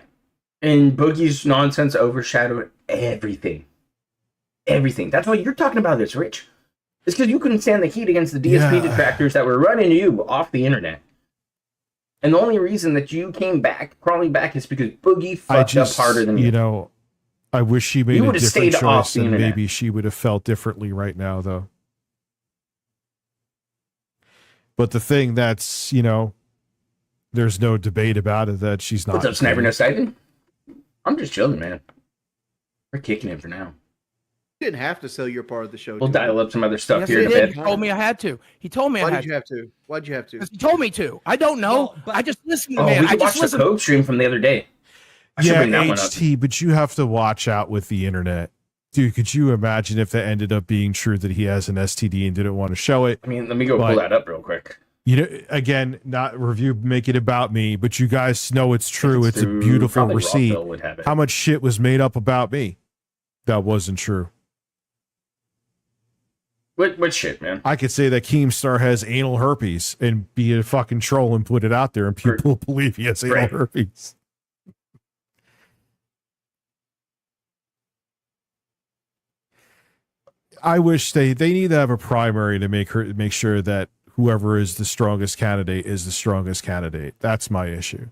And Boogie's nonsense overshadowed everything. Everything. That's why you're talking about this, Rich. It's because you couldn't stand the heat against the DSP detractors that were running you off the internet. And the only reason that you came back, crawling back, is because Boogie fucked up harder than you. You know, I wish she made You a would've different stayed off choice the and internet. maybe she would have felt differently right now, though. But the thing that's, there's no debate about it that she's not. What's up, Sniper No Siphon? I'm just chilling, man. We're kicking it for now. You didn't have to sell your part of the show. We'll to dial him. up some other stuff Yes, here he in a did. bit. He told me I had to. He told me I Why had did you have to? Why'd you have to? Because he told me to. I don't know. Well, but- I just listened, Oh, man. we I could watch just the listened. Code stream from the other day. I should Yeah, bring that one up. HT, but you have to watch out with the internet. Dude, could you imagine if that ended up being true that he has an STD and didn't want to show it? I mean, let me go But- pull that up real quick. Again, not review, make it about me, but you guys know it's true. It's a True. beautiful Probably receipt. Rockville would have it. How much shit was made up about me that wasn't true? What shit, man? I could say that Keemstar has anal herpes and be a fucking troll and put it out there, and people believe he has anal Right. herpes. I wish they need to have a primary to make sure that whoever is the strongest candidate is the strongest candidate. That's my issue.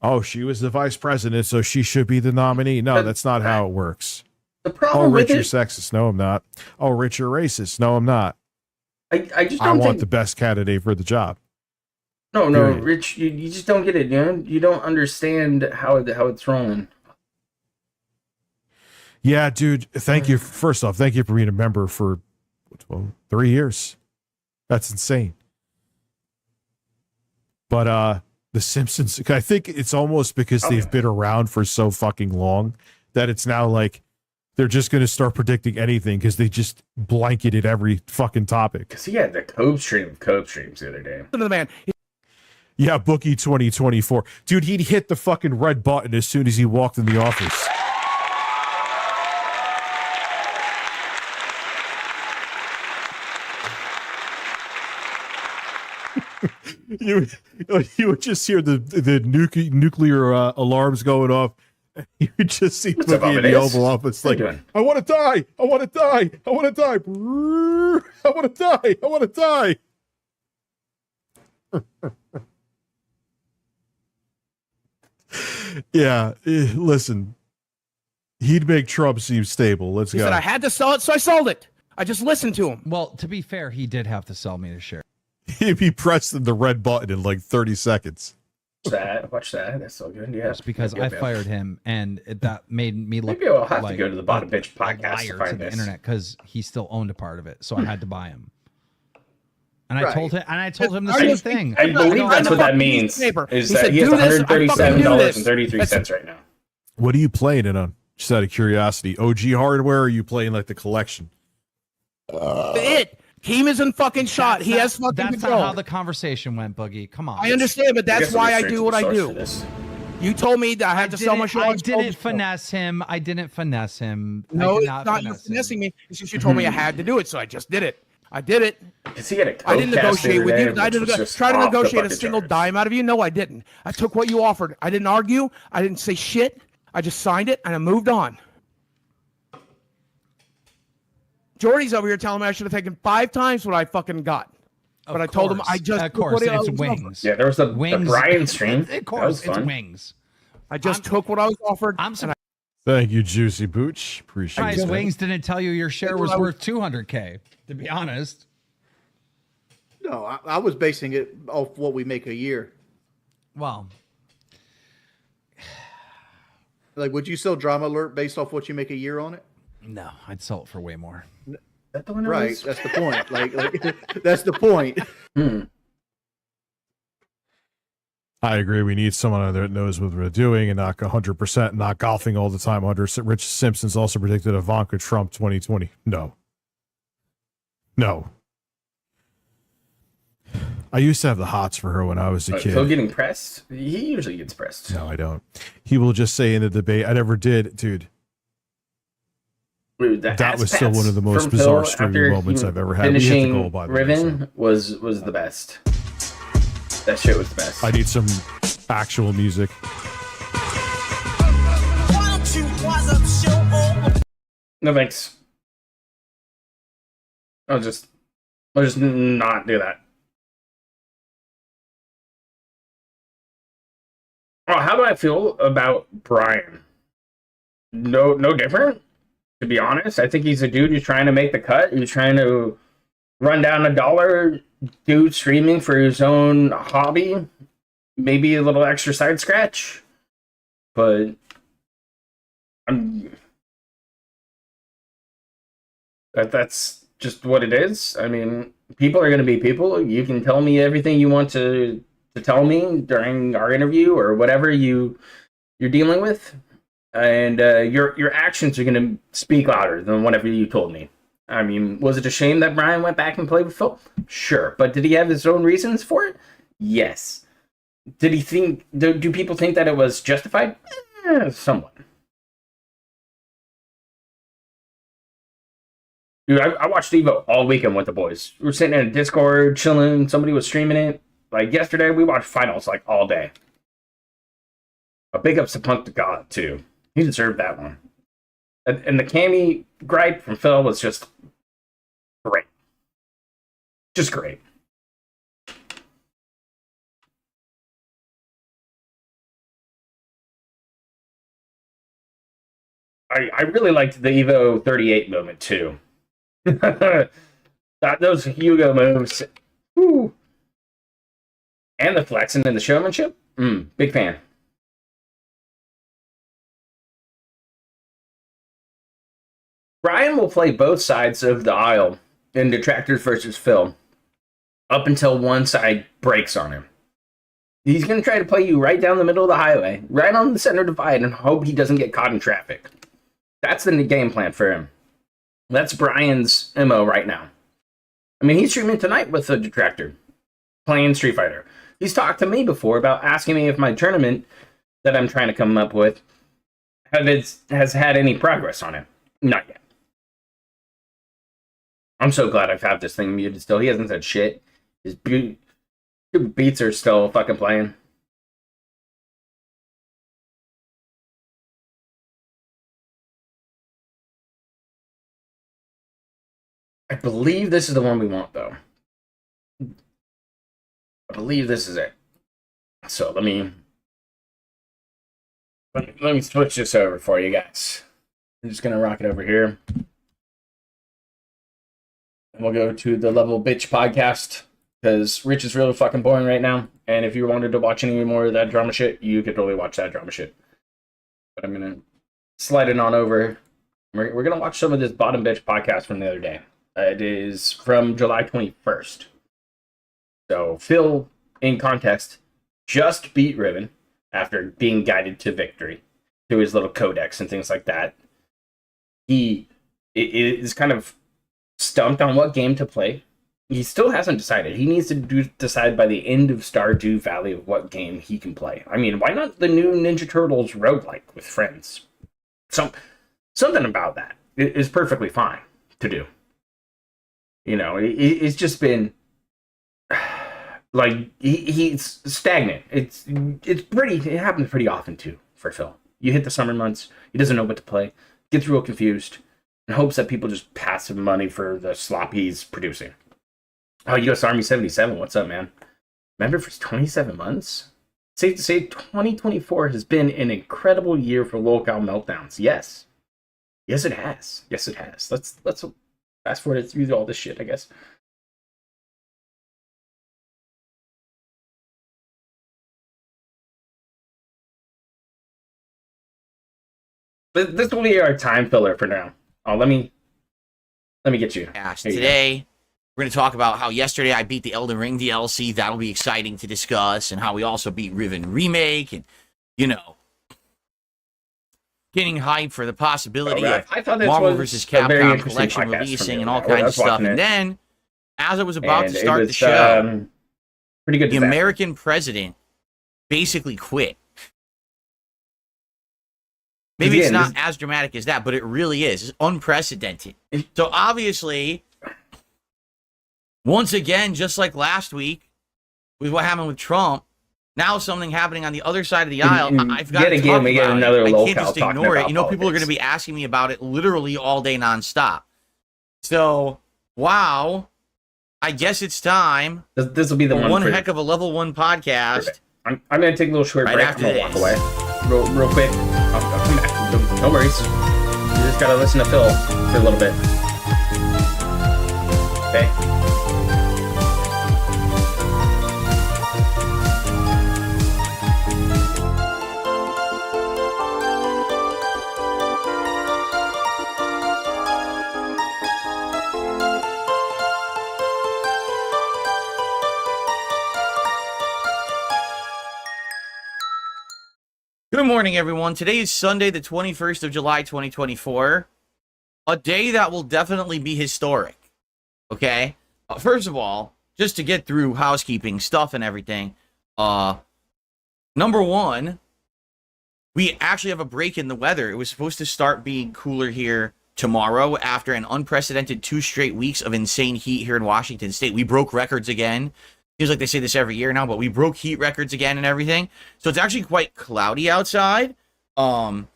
Oh, she was the vice president, so she should be the nominee. No, that's not how it works. The Oh, problem Rich, with you're it, sexist. No, I'm not. Oh, Rich, you're racist. No, I'm not. I just I don't want think. the best candidate for the job. No, period. Rich, you just don't get it, dude. You don't understand how it's rolling. Yeah, dude. Thank you. First off, thank you for being a member for 3 years. That's insane. But the Simpsons, I think it's almost because they've been around for so fucking long that it's now like they're just going to start predicting anything because they just blanketed every fucking topic. Because he had the Cope streams the other day. Listen to the man. Yeah, Bookie 2024. Dude, he'd hit the fucking red button as soon as he walked in the office. you would just hear the nuclear alarms going off. You would just see What's up, Boogie in the Amadeus? Oval Office How you like, doing? I want to die. I want to die. I want to die. I want to die. I want to die. Yeah, listen. He'd make Trump seem stable. Let's He go. said I had to sell it, so I sold it. I just listened to him. Well, to be fair, he did have to sell me the share. He'd be pressing the red button in like 30 seconds. Watch that. That's so good. Yeah. Just because I fired him, and that made me look. Maybe I'll have like to go to the Bottom Bitch a podcast to liar find to the this. internet because he still owned a part of it, so I had to buy him. And I Right. told him the I same just- thing. I believe that's what that means. Newspaper. Is He that said, he has "Do this, I fucking do this." $137.33 right now. What are you playing it on? Just out of curiosity. OG hardware, or are you playing like the collection? Team isn't fucking shot. He has fucking That's control. not how the conversation went, Boogie. Come on. I understand, but that's why I do what I do. This. You told me that I had to sell my show. I on didn't Exposed. finesse him. I didn't finesse him. No, I did it's not you finesse him. finessing me. It's just you told me I had to do it, so I just did it. I did it. Is he at a I didn't Codecast negotiate with today, you. I which didn't was just try to off the negotiate a fucking single charts. dime out of you. No, I didn't. I took what you offered. I didn't argue. I didn't say shit. I just signed it and I moved on. Jordy's over here telling me I should have taken 5 times what I fucking got. But I told him I just Of took course, what I it's was wings. Yeah, there was the Wings. Brian stream. Of That course, was it's fun. wings. I just took what I was offered. I'm and I- Thank you, Juicy Booch. Appreciate surprised that. Wings didn't tell you your share was worth 200K. To be honest. No, I was basing it off what we make a year. Well, Like, would you sell Drama Alert based off what you make a year on it? no, I'd sell it for way more. That the one it Right. was? That's the point. Like that's the point. I agree. We need someone that knows what we're doing and not 100% not golfing all the time. Rich Simpson's also predicted Ivanka Trump 2020. No. I used to have the hots for her when I was a kid. Phil getting pressed? He usually gets pressed. No, I don't. He will just say in the debate, I never did, dude. Dude, That was still one of the most bizarre streaming moments I've ever had. We hit the Finishing goal, by the way, Riven was the best. That shit was the best. I need some actual music. No thanks. I'll just not do that. Oh, how do I feel about Brian? No different. To be honest, I think he's a dude who's trying to make the cut. He's trying to run down $1. Dude streaming for his own hobby. Maybe a little extra side scratch. But that's just what it is. I mean, people are going to be people. You can tell me everything you want to tell me during our interview or whatever you're dealing with, and your actions are going to speak louder than whatever you told me. I mean, was it a shame that Brian went back and played with Phil? Sure, but did he have his own reasons for it? Yes. Did he think? Do people think that it was justified? Somewhat. Dude, I watched Evo all weekend with the boys. We were sitting in a Discord, chilling. Somebody was streaming it. Like yesterday, we watched finals like all day. A big ups to Punk to God, too. He deserved that one. And the Cammy gripe from Phil was just great. Just great. I really liked the Evo 38 moment, too. Those Hugo moves. Woo. And the flexing and the showmanship. Big fan. Brian will play both sides of the aisle in Detractors versus Phil up until one side breaks on him. He's going to try to play you right down the middle of the highway, right on the center divide, and hope he doesn't get caught in traffic. That's the game plan for him. That's Brian's MO right now. I mean, he's streaming tonight with a Detractor, playing Street Fighter. He's talked to me before about asking me if my tournament that I'm trying to come up with has had any progress on it. Not yet. I'm so glad I've had this thing muted still. He hasn't said shit. His beats are still fucking playing. I believe this is the one we want, though. I believe this is it. So let me switch this over for you guys. I'm just gonna rock it over here. And we'll go to the Level Bitch podcast. because Rich is really fucking boring right now. And if you wanted to watch any more of that drama shit, you could totally watch that drama shit. But I'm gonna slide it on over. We're gonna watch some of this Bottom Bitch podcast from the other day. It is from July 21st. So Phil, in context, just beat Riven after being guided to victory through his little codex and things like that. He is kind of stumped on what game to play. He still hasn't decided. He needs to decide by the end of Stardew Valley of what game he can play. I mean, why not the new Ninja Turtles roguelike with friends? Something about that is perfectly fine to do. You know, it's just been like he's stagnant. It happens pretty often too for Phil. You hit the summer months, he doesn't know what to play, gets real confused, and hopes that people just pass him money for the slop he's producing. Oh, U.S. Army 77, what's up, man? Member for 27 months? Safe to say 2024 has been an incredible year for local meltdowns. Yes. Yes, it has. Yes, it has. Let's fast forward through all this shit, I guess. This will be our time filler for now. Oh, let me get you. Today, we're going to talk about how yesterday I beat the Elden Ring DLC. That'll be exciting to discuss. And how we also beat Riven Remake. And, you know, getting hyped for the possibility of Marvel vs. Capcom Collection releasing and all kinds of stuff. And then, as I was about to start the show, pretty good. The American president basically quit. Maybe it's not as dramatic as that, but it really is. It's unprecedented. So obviously, once again, just like last week, with what happened with Trump, now something happening on the other side of the aisle. I've got to talk about it. I can't just ignore it. You know, people are going to be asking me about it literally all day nonstop. So, wow. I guess it's time. This will be the one heck of a level 1 podcast. I'm going to take a little short break. I'm going to walk away real quick. I'll come back. No worries. You just got to listen to Phil for a little bit. Okay? Good morning, everyone. Today is Sunday, the 21st of July, 2024. A day that will definitely be historic. Okay? First of all, just to get through housekeeping stuff and everything, number one, we actually have a break in the weather. It was supposed to start being cooler here tomorrow after an unprecedented 2 straight weeks of insane heat here in Washington State. We broke records again. Seems like they say this every year now, but we broke heat records again and everything. So it's actually quite cloudy outside. And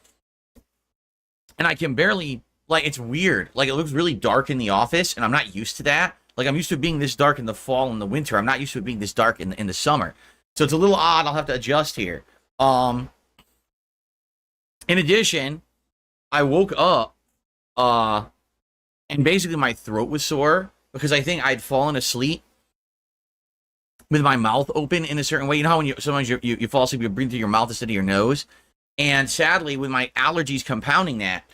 I can barely, like, it's weird. Like, it looks really dark in the office, and I'm not used to that. Like, I'm used to it being this dark in the fall and the winter. I'm not used to it being this dark in the summer. So it's a little odd. I'll have to adjust here. In addition, I woke up, and basically my throat was sore because I think I'd fallen asleep with my mouth open in a certain way. You know how when sometimes you fall asleep, you breathe through your mouth instead of your nose? And sadly, with my allergies compounding that,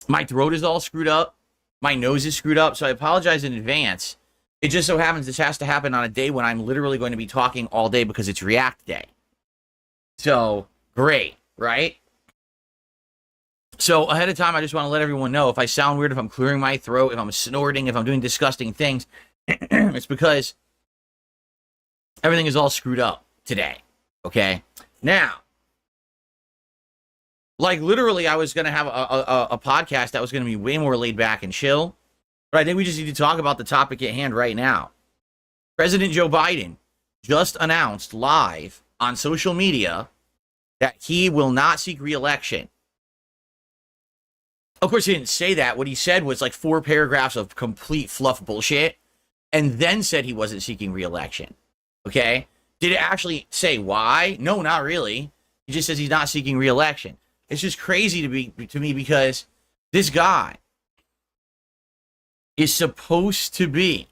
my throat is all screwed up. My nose is screwed up. So I apologize in advance. It just so happens this has to happen on a day when I'm literally going to be talking all day because it's React Day. So, great, right? So ahead of time, I just want to let everyone know if I sound weird, if I'm clearing my throat, if I'm snorting, if I'm doing disgusting things, it's because everything is all screwed up today, okay? Now, like literally I was going to have a podcast that was going to be way more laid back and chill, but I think we just need to talk about the topic at hand right now. President Joe Biden just announced live on social media that he will not seek re-election. Of course, he didn't say that. What he said was like 4 paragraphs of complete fluff bullshit, and then said he wasn't seeking re-election. Okay? Did it actually say why? No, not really. He just says he's not seeking re-election. It's just crazy to me because this guy is supposed to be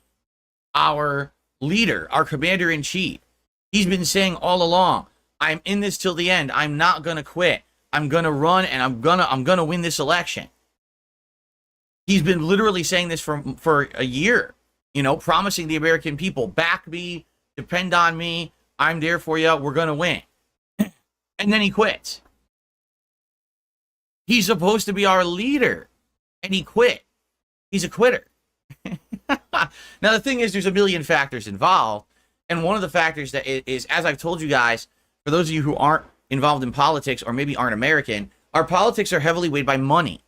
our leader, our commander-in-chief. He's been saying all along, I'm in this till the end. I'm not going to quit. I'm going to run, and I'm going to win this election. He's been literally saying this for a year, you know, promising the American people, back me, depend on me, I'm there for you, we're going to win. And then he quits. He's supposed to be our leader, and he quit. He's a quitter. Now, the thing is, there's a million factors involved, and one of the factors that is, as I've told you guys, for those of you who aren't involved in politics or maybe aren't American, our politics are heavily weighed by money,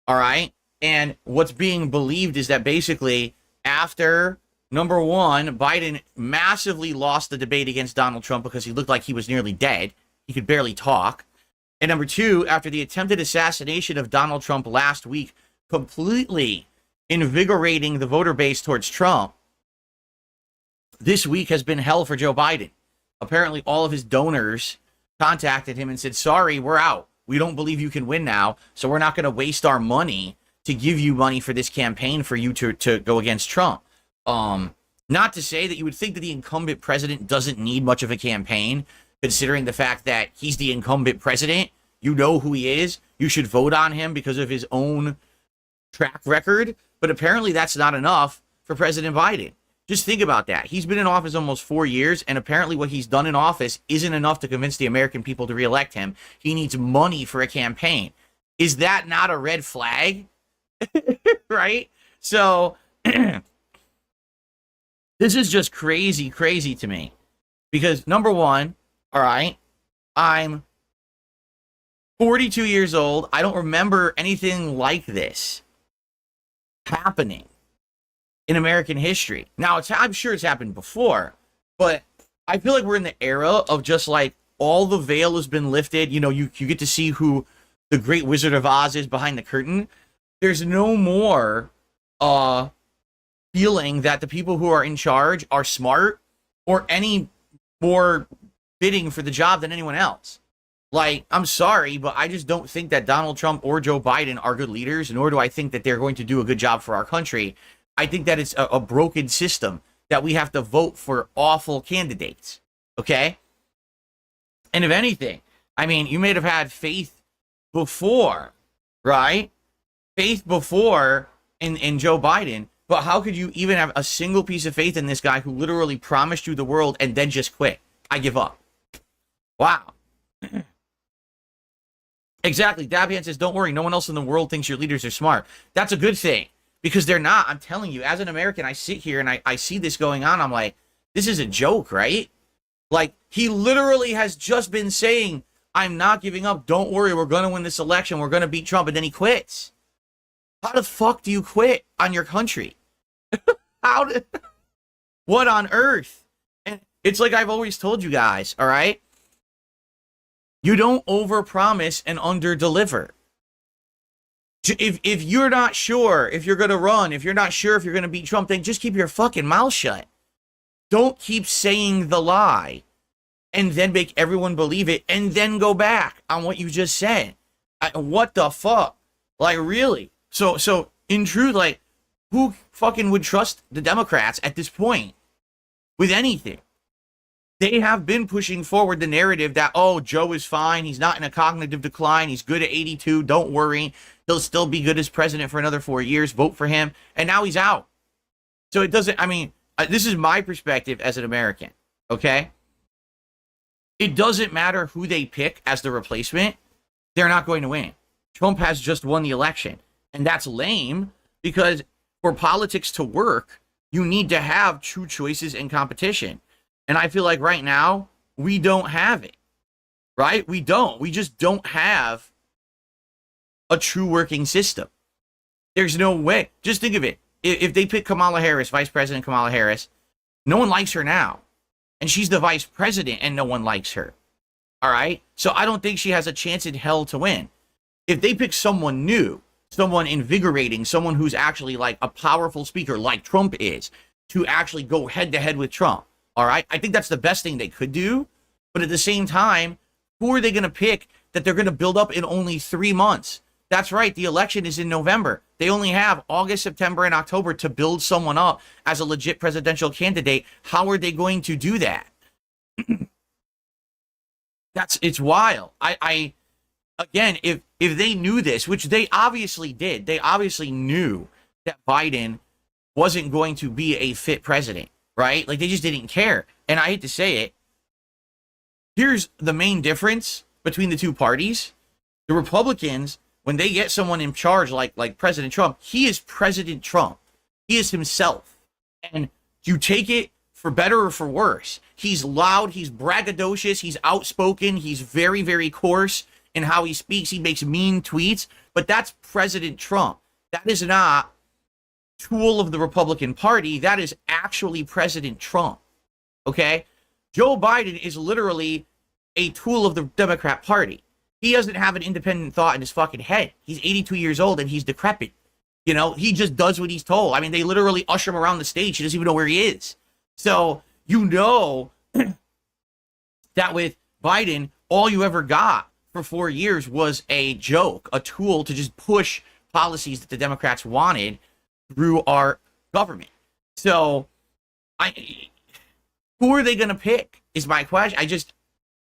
all right? And what's being believed is that basically after, number one, Biden massively lost the debate against Donald Trump because he looked like he was nearly dead. He could barely talk. And number two, after the attempted assassination of Donald Trump last week, completely invigorating the voter base towards Trump, this week has been hell for Joe Biden. Apparently, all of his donors contacted him and said, sorry, we're out. We don't believe you can win now, so we're not going to waste our money to give you money for this campaign for you to go against Trump. Not to say that you would think that the incumbent president doesn't need much of a campaign, considering the fact that he's the incumbent president. You know who he is. You should vote on him because of his own track record. But apparently that's not enough for President Biden. Just think about that. He's been in office almost 4 years, and apparently what he's done in office isn't enough to convince the American people to reelect him. He needs money for a campaign. Is that not a red flag? Right? So this is just crazy to me. Because number one, all right, I'm 42 years old. I don't remember anything like this happening in American history. Now, I'm sure it's happened before, but I feel like we're in the era of just like all the veil has been lifted. You know, you get to see who the great Wizard of Oz is behind the curtain. There's no more feeling that the people who are in charge are smart or any more fitting for the job than anyone else. Like, I'm sorry, but I just don't think that Donald Trump or Joe Biden are good leaders, nor do I think that they're going to do a good job for our country. I think that it's a broken system, that we have to vote for awful candidates, okay? And if anything, I mean, you may have had faith before, right? Faith before in Joe Biden, but how could you even have a single piece of faith in this guy who literally promised you the world and then just quit? I give up. Wow. Exactly. Dabian says, don't worry, no one else in the world thinks your leaders are smart. That's a good thing, because they're not. I'm telling you, as an American, I sit here and I see this going on. I'm like, this is a joke, right? Like, he literally has just been saying, I'm not giving up. Don't worry, we're going to win this election. We're going to beat Trump. And then he quits. How the fuck do you quit on your country? What on earth? And it's like I've always told you guys, all right? You don't overpromise and underdeliver. If you're not sure if you're going to run, if you're not sure if you're going to beat Trump, then just keep your fucking mouth shut. Don't keep saying the lie and then make everyone believe it and then go back on what you just said. What the fuck? Like, really? So in truth, like, who fucking would trust the Democrats at this point with anything? They have been pushing forward the narrative that, oh, Joe is fine. He's not in a cognitive decline. He's good at 82. Don't worry. He'll still be good as president for another 4 years. Vote for him. And now he's out. So it doesn't, I mean, this is my perspective as an American, okay? It doesn't matter who they pick as the replacement. They're not going to win. Trump has just won the election. And that's lame, because for politics to work, you need to have true choices and competition. And I feel like right now, we don't have it, right? We don't. We just don't have a true working system. There's no way. Just think of it. If they pick Kamala Harris, Vice President Kamala Harris, no one likes her now. And she's the vice president and no one likes her. All right? So I don't think she has a chance in hell to win. If they pick someone new, someone invigorating, someone who's actually like a powerful speaker like Trump is, to actually go head to head with Trump, all right? I think that's the best thing they could do. But at the same time, who are they going to pick that they're going to build up in only 3 months? That's right. The election is in November. They only have August, September, and October to build someone up as a legit presidential candidate. How are they going to do that? It's wild. I again, if they knew this, which they obviously did, they obviously knew that Biden wasn't going to be a fit president, right? Like, they just didn't care. And I hate to say it, here's the main difference between the two parties. The Republicans, when they get someone in charge like President Trump, he is President Trump. He is himself. And you take it for better or for worse. He's loud, he's braggadocious, he's outspoken, he's very, very coarse in how he speaks. He makes mean tweets, but that's President Trump. That is not tool of the Republican Party. That is actually President Trump. Okay? Joe Biden is literally a tool of the Democrat Party. He doesn't have an independent thought in his fucking head. He's 82 years old and he's decrepit. You know, he just does what he's told. I mean, they literally usher him around the stage. He doesn't even know where he is. So, you know that with Biden, all you ever got for 4 years was a joke, a tool to just push policies that the Democrats wanted through our government. So, who are they going to pick is my question.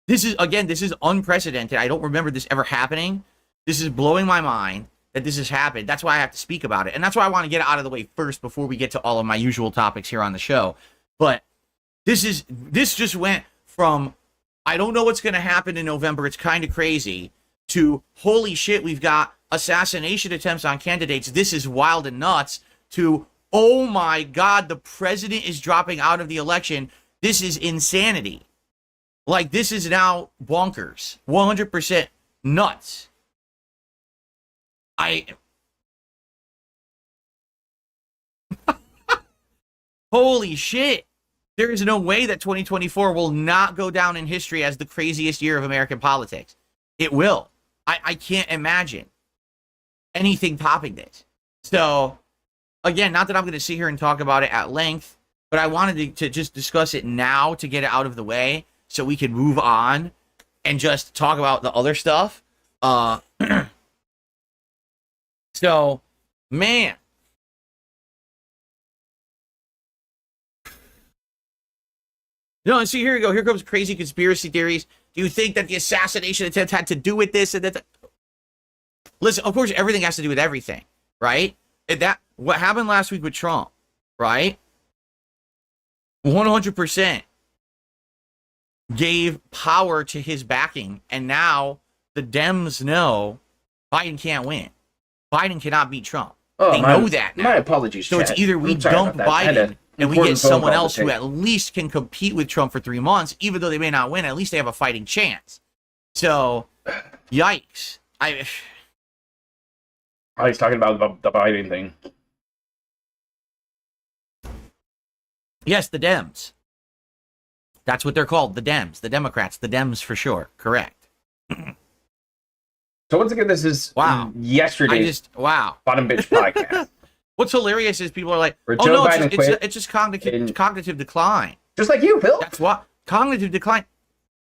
This is unprecedented. I don't remember this ever happening. This is blowing my mind that this has happened. That's why I have to speak about it. And that's why I want to get it out of the way first before we get to all of my usual topics here on the show. But this just went from, I don't know what's going to happen in November, it's kind of crazy, to holy shit, we've got assassination attempts on candidates, this is wild and nuts, to, oh my God, the president is dropping out of the election. This is insanity. Like, this is now bonkers. 100% nuts. Holy shit. There is no way that 2024 will not go down in history as the craziest year of American politics. It will. I can't imagine anything topping this. So, again, not that I'm going to sit here and talk about it at length, but I wanted to just discuss it now to get it out of the way so we can move on and just talk about the other stuff. So, man. No, and see, here you go. Here comes crazy conspiracy theories. Do you think that the assassination attempt had to do with this and that? Listen, of course, everything has to do with everything, right? What happened last week with Trump, right? 100% gave power to his backing, and now the Dems know Biden can't win. Biden cannot beat Trump. They know that now. My apologies, So Chad. it's either we dump Biden and we get someone else who at least can compete with Trump for 3 months, even though they may not win, at least they have a fighting chance. So, yikes. He's talking about the Biden thing. Yes, the Dems. That's what they're called, the Dems. The Democrats, the Dems for sure. Correct. So once again, this is yesterday's Bottom Bitch podcast. What's hilarious is people are like, Or oh Joe no, Biden it's just cognitive decline. Just like you, Phil. That's what cognitive decline.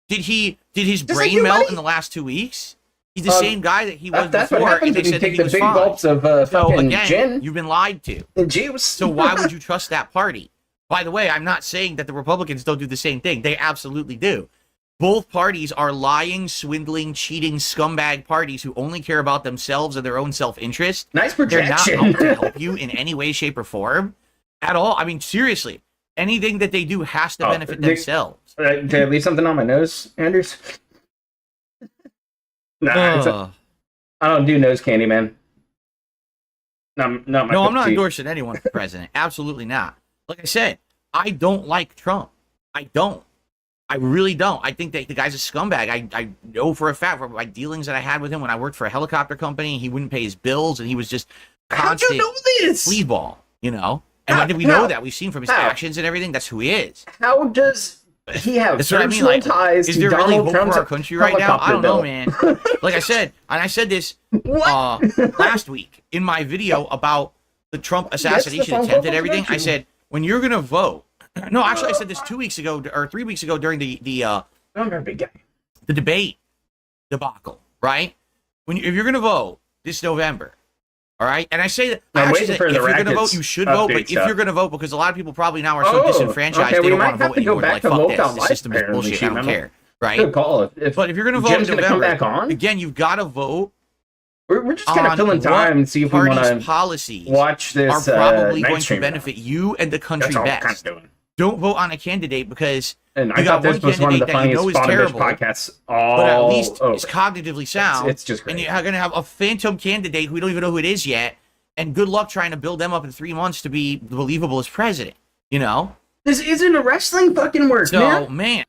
Did his Just like brain you, melt buddy. in the last 2 weeks? He's the same guy that he was That's before. what happens and they when you said that take he the was big fine. gulps of So fucking again, gin you've been lied to. and juice. So why would you trust that party? By the way, I'm not saying that the Republicans don't do the same thing. They absolutely do. Both parties are lying, swindling, cheating, scumbag parties who only care about themselves and their own self-interest. Nice They're projection. not out to help you in any way, shape, or form at all. I mean, seriously, anything that they do has to benefit themselves. Did I leave something on my nose, Anders? Nah, I don't do nose candy, man. No, I'm not endorsing anyone for president. Absolutely not. Like I said, I don't like Trump. I don't. I really don't. I think that the guy's a scumbag. I know for a fact from my dealings that I had with him when I worked for a helicopter company, he wouldn't pay his bills and he was just constant How'd you know this? sleazeball, you know? And when did we know that? We've seen from his actions and everything, that's who he is. How does he have That's what I mean. personal Like, ties is to there really Donald hope for Trump's our country right now? I don't know, man. bill? Like I said, and I said this last week in my video about the Trump assassination attempt and everything. I said, when you're going to vote, no, actually I said this 2 weeks ago or 3 weeks ago during the I'm a big guy. debate debacle, right? If you're going to vote, this November. All right, and I say that I'm actually, waiting for if the you're going to Rackets vote, you should vote. But if update you're going to vote, because a lot of people probably now are so disenfranchised, okay, they don't we want might to vote have to go anymore. They're back like, to fuck this. Lockout The Live, system is apparently, bullshit. I don't Shimano. care. Right? Good call. But if you're going to vote Jim's in gonna come November, back on, again, you've got to vote. We're just kind of filling time and see if we want to policies watch this. are probably night going to stream benefit you and the country That's all we're best. kind of doing. Don't vote on a candidate because And you I got thought this one was one of the candidate that you know funniest is Spot and Bitch terrible, podcasts all but at least over. is cognitively sound. It's just great. And you're going to have a phantom candidate who we don't even know who it is yet. And good luck trying to build them up in 3 months to be believable as president. You know? This isn't a wrestling fucking work, So, man.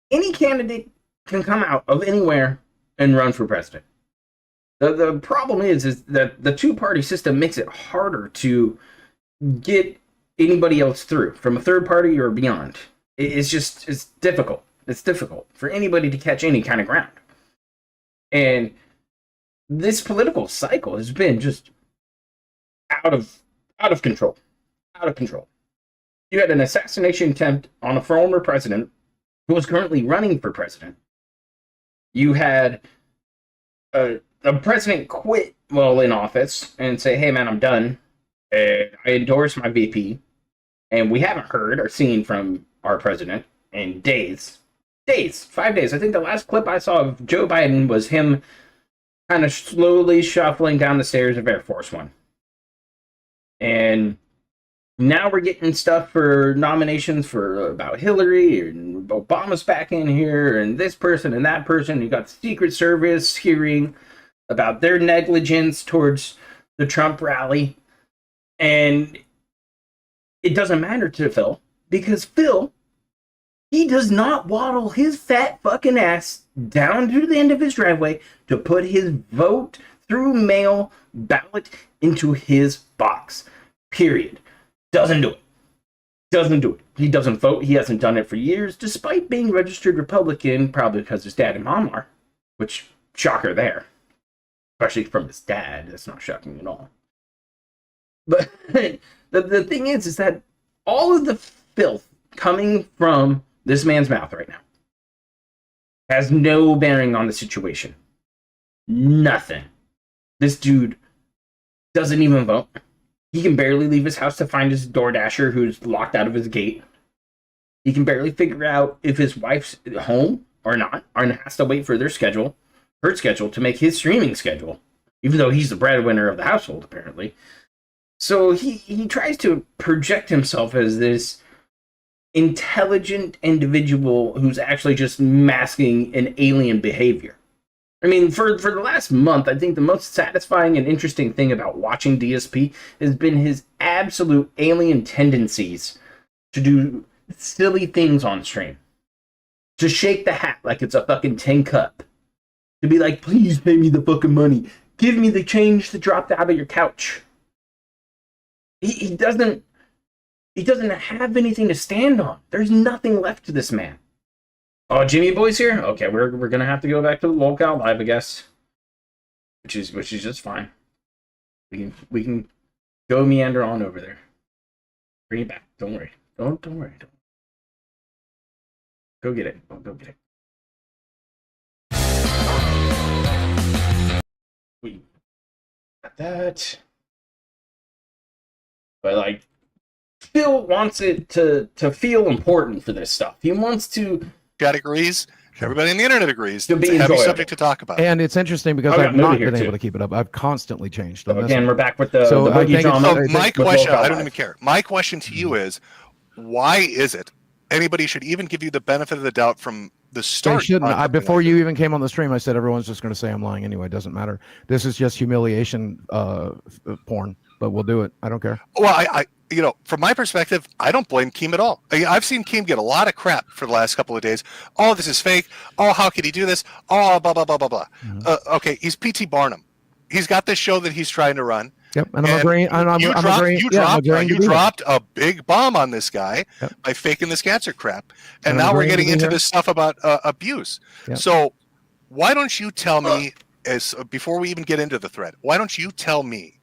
Any candidate can come out of anywhere and run for president. The problem is that the two-party system makes it harder to get anybody else through from a third party or beyond. It's difficult. It's difficult for anybody to catch any kind of ground. And this political cycle has been just out of control. Out of control. You had an assassination attempt on a former president who was currently running for president. You had a president quit while in office and say, hey man, I'm done. I endorse my VP. And we haven't heard or seen from our president in days. 5 days. I think the last clip I saw of Joe Biden was him kind of slowly shuffling down the stairs of Air Force One. And now we're getting stuff for nominations for about Hillary, and Obama's back in here, and this person and that person. You got the Secret Service hearing about their negligence towards the Trump rally. And it doesn't matter to Phil, because Phil, he does not waddle his fat fucking ass down to the end of his driveway to put his vote through mail ballot into his box. Period. Doesn't do it. Doesn't do it. He doesn't vote. He hasn't done it for years, despite being registered Republican, probably because his dad and mom are, which, shocker there. Especially from his dad. That's not shocking at all. But the thing is that all of the filth coming from this man's mouth right now has no bearing on the situation. Nothing. This dude doesn't even vote. He can barely leave his house to find his DoorDasher who's locked out of his gate. He can barely figure out if his wife's home or not, and has to wait for her schedule to make his streaming schedule, even though he's the breadwinner of the household, apparently. So he tries to project himself as this intelligent individual who's actually just masking an alien behavior. I mean, for the last month, I think the most satisfying and interesting thing about watching DSP has been his absolute alien tendencies to do silly things on stream. To shake the hat like it's a fucking tin cup. To be like, please pay me the fucking money. Give me the change that dropped out of your couch. He doesn't have anything to stand on. There's nothing left to this man. Oh, Jimmy Boy's here? Okay, we're gonna have to go back to the Lockout Live, I guess. Which is just fine. We can go meander on over there. Bring it back. Don't worry. Don't worry. Go get it. Go get it. We got that. But like, Phil wants it to feel important for this stuff. He wants to. Chat agrees. Everybody on the internet agrees. To be it's a heavy enjoyable. subject to talk about. And it's interesting because I've got I've not Moody here, been too. able to keep it up. I've constantly changed. So again, we're back with the So I boogie think drama. So my with question, Lockout I don't Live. even care. My question to you is, why is it anybody should even give you the benefit of the doubt from the They start? shouldn't. on something Before like you this? even came on the stream, I said everyone's just going to say I'm lying anyway. It doesn't matter. This is just humiliation porn, but we'll do it. I don't care. Well, I from my perspective, I don't blame Keem at all. I've seen Keem get a lot of crap for the last couple of days. Oh, this is fake. Oh, how could he do this? Oh, blah, blah, blah, blah, blah. Mm-hmm. Okay, he's P.T. Barnum. He's got this show that he's trying to run. Yep, and I'm agreeing. I'm agreeing. You Yeah, I'm agreeing to be here. dropped a big bomb on this guy Yep. by faking this cancer crap. And And I'm now we're agreeing to getting be into here. this stuff about abuse. Yep. So why don't you tell me, before we even get into the thread, why don't you tell me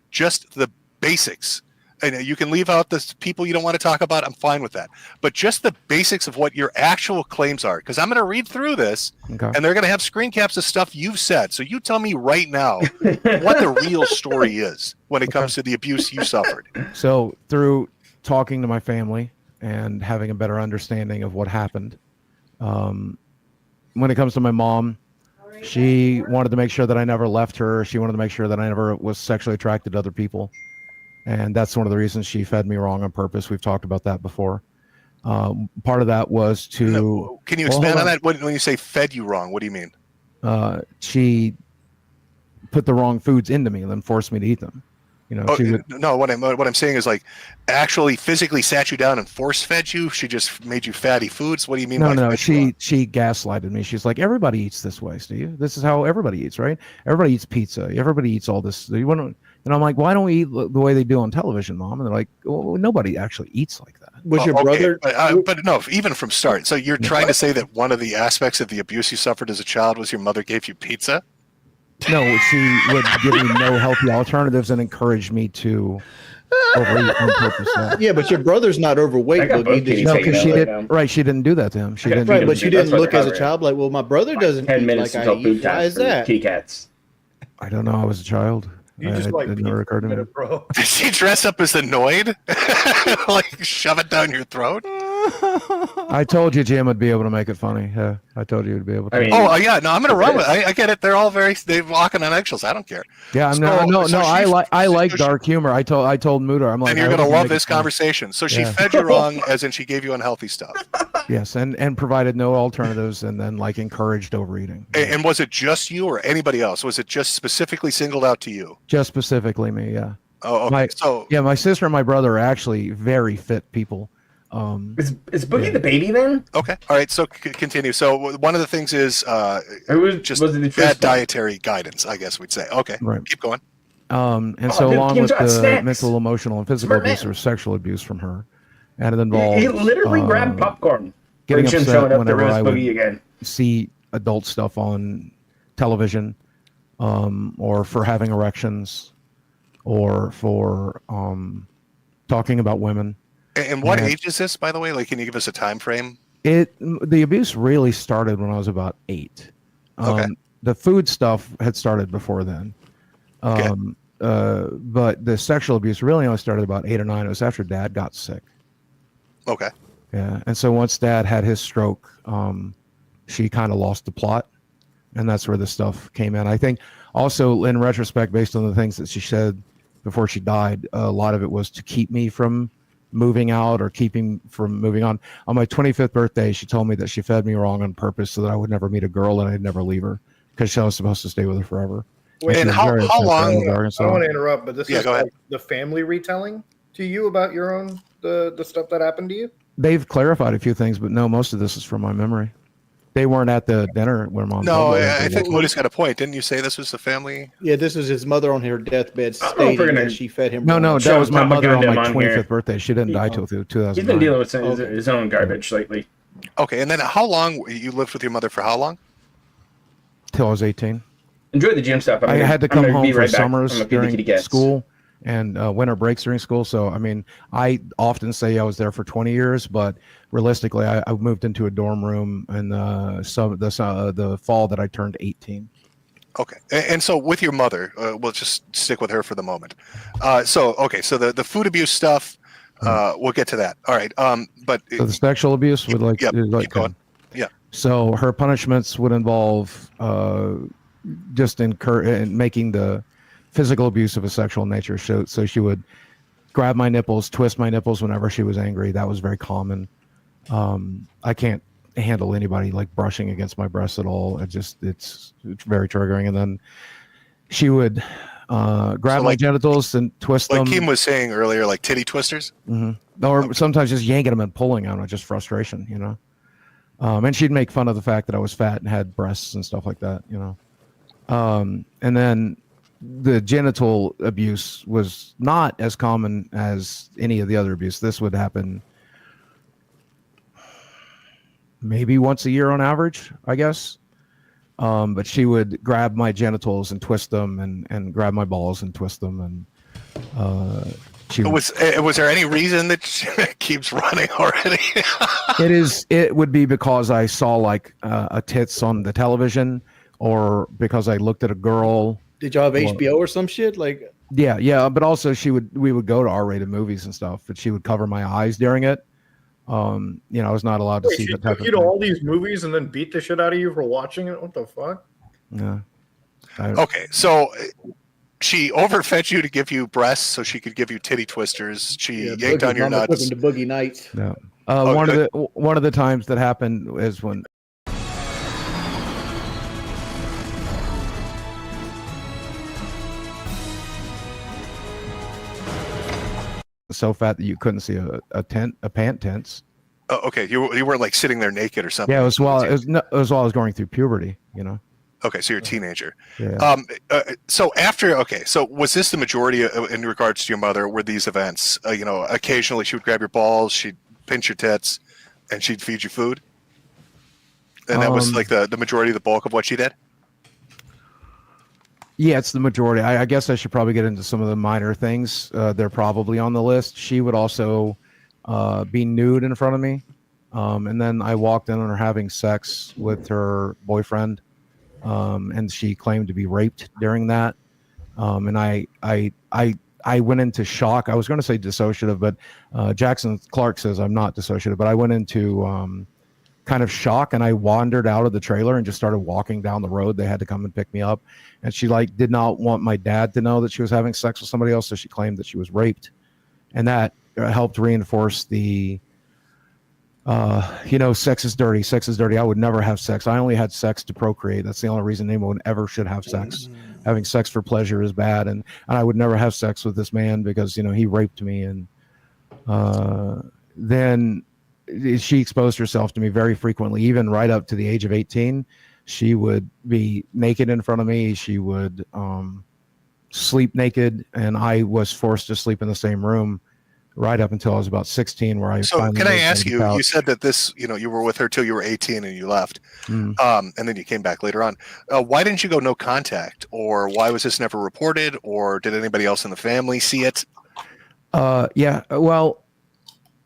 just the basics And you can leave out the people you don't want to talk about. I'm fine with that. But just the basics of what your actual claims are, because I'm going to read through this, and they're going to have screen caps of stuff you've said. So you tell me right now what the real story is when it comes to the abuse you suffered. So through talking to my family and having a better understanding of what happened, when it comes to my mom, she wanted to make sure that I never left her. She wanted to make sure that I never was sexually attracted to other people. And that's one of the reasons she fed me wrong on purpose. We've talked about that before. Part of that was to... Can you expand on that? When you say fed you wrong, what do you mean? She put the wrong foods into me and then forced me to eat them. You know, no, what I'm saying is like actually physically sat you down and force fed you. She just made you fatty foods. What do you mean? No, she gaslighted me. She's like, everybody eats this way, Steve. This is how everybody eats, right? Everybody eats pizza. Everybody eats all this. You want to, and I'm like, why don't we eat the way they do on television, Mom? And they're like, well, nobody actually eats like that. Was your brother? But no, even from start. So you're trying to say that one of the aspects of the abuse you suffered as a child was your mother gave you pizza? No, she would give me no healthy alternatives and encourage me to overeat on purpose. Yeah, but your brother's not overweight. No, because she did. Right, she didn't do that to him. She didn't. Right, but you didn't look as a child like, well, my brother doesn't 10 eat minutes like I until food eat. Why time is that? kitty cats. I don't know. I was a child. You just like it never occurred to me. bro. Did she dress up as annoyed? Like shove it down your throat? I told you Jim would be able to make it funny. Yeah, I told you he'd be able to. I mean, yeah, no, I'm gonna run with it. I get it. They're all they're walking on eggshells. I don't care. Yeah, I like dark humor. I told Muda, I'm like, and you're gonna love this conversation. So she fed you wrong, as in she gave you unhealthy stuff. Yes, and provided no alternatives, and then like encouraged overeating. And was it just you or anybody else? Was it just specifically singled out to you? Just specifically me. Yeah. Oh, okay. My sister and my brother are actually very fit people. Is Boogie the baby then? Okay. All right. So continue. So one of the things is was it bad dietary guidance, I guess we'd say. Okay. Right. Keep going. Along with the mental, emotional, and physical abuse or sexual abuse from her, and it involved he literally grabbed popcorn. Getting upset whenever I would again. see adult stuff on television, or for having erections, or for talking about women. And what age is this, by the way? Like, can you give us a time frame? The abuse really started when I was about 8. Okay. The food stuff had started before then. But the sexual abuse really only started about 8 or 9. It was after Dad got sick. Okay. Yeah. And so once Dad had his stroke, she kind of lost the plot. And that's where the stuff came in. I think also in retrospect, based on the things that she said before she died, a lot of it was to keep me from moving out or keeping from moving on. On my 25th birthday, she told me that she fed me wrong on purpose so that I would never meet a girl and I'd never leave her because I was supposed to stay with her forever. Wait, and how long? I don't want to interrupt, but this is go ahead. like the family retelling to you about your own the stuff that happened to you. They've clarified a few things, but no, most of this is from my memory. They weren't at the dinner where Mom. No, I think Moody's got a point. Didn't you say this was the family? Yeah, this was his mother on her deathbed stating that she fed him. No, that was my mother on my 25th birthday. She didn't die till 2009. He's been dealing with his own garbage lately. Okay, and then how long you lived with your mother for? How long? Till I was 18. Enjoy the gym stuff. I had to come home for summers during school and winter breaks during school. So, I mean, I often say I was there for 20 years, but realistically, I moved into a dorm room in the fall that I turned 18. Okay. And so with your mother, we'll just stick with her for the moment. So the food abuse stuff, we'll get to that. All right. But so the sexual abuse would keep going. Yeah. So her punishments would involve just making the physical abuse of a sexual nature. So she would grab my nipples, twist my nipples whenever she was angry. That was very common. I can't handle anybody like brushing against my breasts at all. It's very triggering. And then she would grab my genitals and twist them. Like Kim was saying earlier, like titty twisters? Mm-hmm. Or sometimes just yanking them and pulling on it, just frustration, you know. And she'd make fun of the fact that I was fat and had breasts and stuff like that, you know. And then the genital abuse was not as common as any of the other abuse. This would happen maybe once a year on average, I guess. But she would grab my genitals and twist them and grab my balls and twist them. And Was there any reason that she keeps running already? It would be because I saw like a tits on the television, or because I looked at a girl. Did y'all have HBO or some shit? Like, yeah, but also we would go to R-rated movies and stuff, but she would cover my eyes during it. I was not allowed to see she the type took of you to thing. all these movies and then beat the shit out of you for watching it? What the fuck? Yeah. Okay, so she overfed you to give you breasts so she could give you titty twisters. She yanked on your nuts. The boogie nights. No. One of the times that happened is when so fat that you couldn't see a pant tents. Oh, okay, you weren't like sitting there naked or something. Yeah, it was while I was going through puberty. Okay, so you're a teenager. Yeah. So was this the majority in regards to your mother? Were these events? Occasionally she would grab your balls, she'd pinch your tits, and she'd feed you food. And that was like the majority, the bulk of what she did. Yeah, it's the majority. I guess I should probably get into some of the minor things. They're probably on the list. She would also be nude in front of me, and then I walked in on her having sex with her boyfriend. And she claimed to be raped during that. And I went into shock. I was going to say dissociative, but Jackson Clark says I'm not dissociative, but I went into kind of shock, and I wandered out of the trailer and just started walking down the road. They had to come and pick me up, and she did not want my dad to know that she was having sex with somebody else. So she claimed that she was raped, and that helped reinforce the sex is dirty. Sex is dirty. I would never have sex. I only had sex to procreate. That's the only reason anyone ever should have sex. Having sex for pleasure is bad. And I would never have sex with this man because, he raped me. And then she exposed herself to me very frequently, even right up to the age of 18. She would be naked in front of me. She would sleep naked. And I was forced to sleep in the same room right up until I was about 16, where I. So can I ask you? You said that this, you were with her till you were 18 and you left, and then you came back later on. Why didn't you go no contact, or why was this never reported, or did anybody else in the family see it? Yeah, well,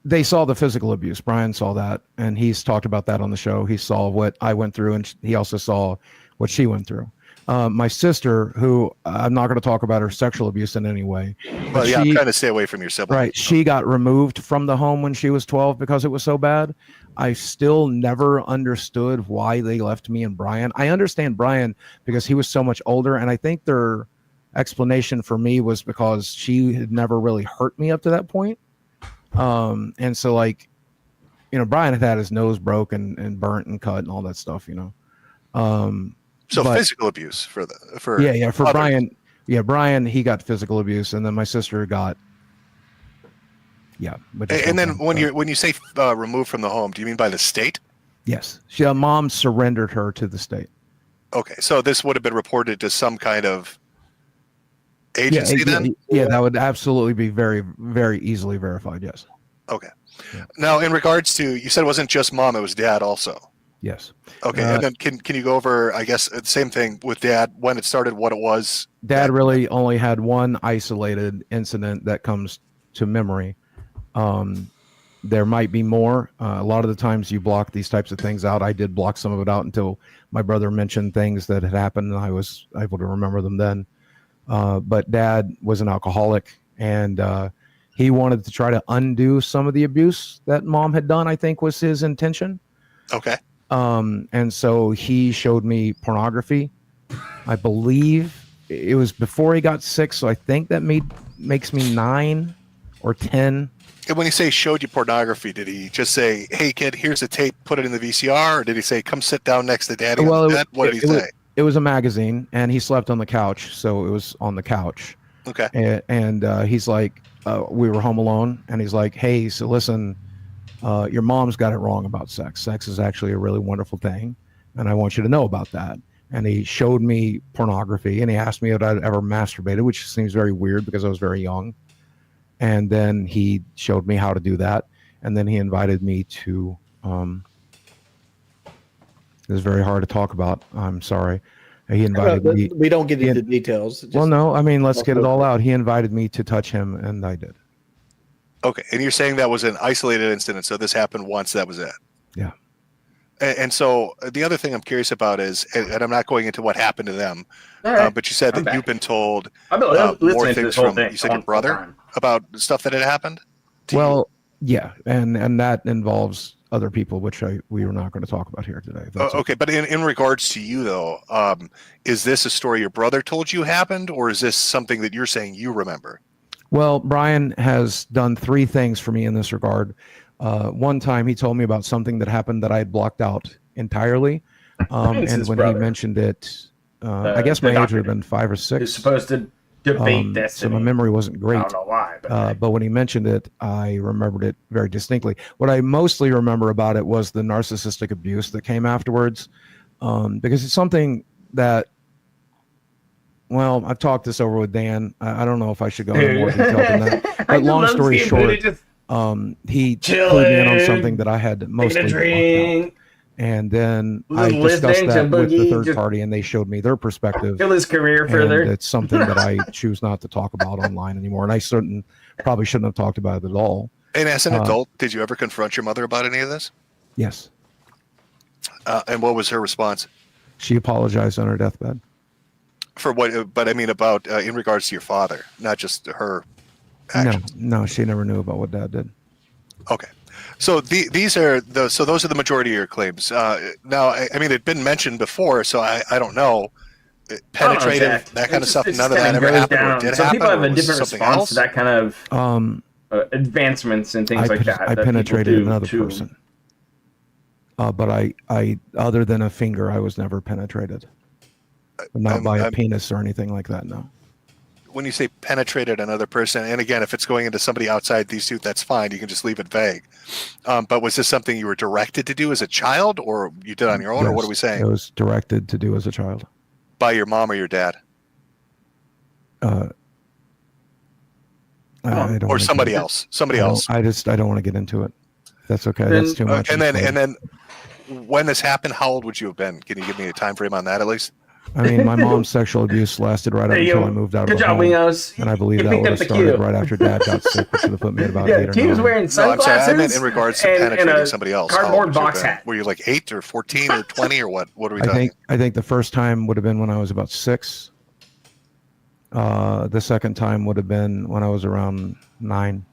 they saw the physical abuse. Brian saw that, and he's talked about that on the show. He saw what I went through, and he also saw what she went through. My sister, who I'm not going to talk about her sexual abuse in any way. Well, yeah, I'm trying to stay away from your sibling. Right. She got removed from the home when she was 12 because it was so bad. I still never understood why they left me and Brian. I understand Brian because he was so much older, and I think their explanation for me was because she had never really hurt me up to that point. And so, Brian had his nose broken and burnt and cut and all that stuff, So physical abuse for Brian. Yeah, Brian, he got physical abuse, and then my sister got. Yeah. And then when you say removed from the home, do you mean by the state? Yes. Mom surrendered her to the state. Okay, so this would have been reported to some kind of agency then? Yeah, that would absolutely be very, very easily verified, yes. Okay. Yeah. Now, in regards to, you said it wasn't just mom, it was dad also. Yes. Okay, and then can you go over, I guess, the same thing with dad, when it started, what it was? Dad really only had one isolated incident that comes to memory. There might be more. A lot of the times you block these types of things out. I did block some of it out until my brother mentioned things that had happened, and I was able to remember them then. But Dad was an alcoholic, and he wanted to try to undo some of the abuse that Mom had done, I think was his intention. Okay. And so he showed me pornography. I believe it was before he got sick, so I think that makes me 9 or 10. And when you say showed you pornography, did he just say, "Hey kid, here's a tape, put it in the VCR," or did he say, "Come sit down next to daddy on the bed"? What did he say? It was a magazine, and he slept on the couch, so it was on the couch. Okay. And he's like, we were home alone, and he's like, "Hey, so listen, your mom's got it wrong about sex. Sex is actually a really wonderful thing, and I want you to know about that." And he showed me pornography, and he asked me if I'd ever masturbated, which seems very weird because I was very young. And then he showed me how to do that, and then he invited me to. It was very hard to talk about. I'm sorry. He invited me. We don't get into details. Well, no, I mean, let's get it all out. He invited me to touch him, and I did. Okay, and you're saying that was an isolated incident, so this happened once, that was it. Yeah. And so the other thing I'm curious about is, and I'm not going into what happened to them, Right. but you said I'm that back. you've been told I've been more listening to things this whole from, thing. you said your brother, about stuff that had happened to you? Well, yeah, and that involves other people, which we were not going to talk about here today. Okay, but in regards to you though, is this a story your brother told you happened, or is this something that you're saying you remember? Well, Brian has done 3 things for me in this regard. One time he told me about something that happened that I had blocked out entirely. And when he mentioned it, I guess my age would have been 5 or 6. He's supposed to debate Destiny. So my memory wasn't great. I don't know why. But when he mentioned it, I remembered it very distinctly. What I mostly remember about it was the narcissistic abuse that came afterwards. Because it's something that, well, I've talked this over with Dan. I don't know if I should go into more detail than that. But long story short, he clued me in on something that I had mostly blocked out. And then I discussed that with the third party, and they showed me their perspective. Kill his career further. And it's something that I choose not to talk about online anymore. And I probably shouldn't have talked about it at all. And as an adult, did you ever confront your mother about any of this? Yes. And what was her response? She apologized on her deathbed. For what? But I mean, about in regards to your father, not just her actions. No, she never knew about what Dad did. Okay. So these are those are the majority of your claims. Now, I mean, it'd been mentioned before, so I don't know. Penetrative, that kind of stuff. None of that ever happened. Or did Some happen, people have a or different something response else? to that kind of advancements and things like that. I that penetrated people do another too. person. But I, other than a finger, I was never penetrated. Not by a penis or anything like that, no. When you say penetrated another person, and again, if it's going into somebody outside these two, that's fine. You can just leave it vague. But was this something you were directed to do as a child, or you did on your own, or what are we saying? It was directed to do as a child. By your mom or your dad? I don't or somebody else. Somebody else. I don't want to get into it. That's okay. That's too much. And then when this happened, how old would you have been? Can you give me a time frame on that at least? I mean, my mom's sexual abuse lasted right up until I moved out of the home. And I believe that would have started right after Dad got sick, which would have put me at about 8 or 9. He was wearing sunglasses. No, I'm sorry, I meant in regards to penetrating somebody else. Cardboard box hat. Were you like 8 or 14 or 20 or what? What are we talking? I think the first time would have been when I was about 6. The second time would have been when I was around 9.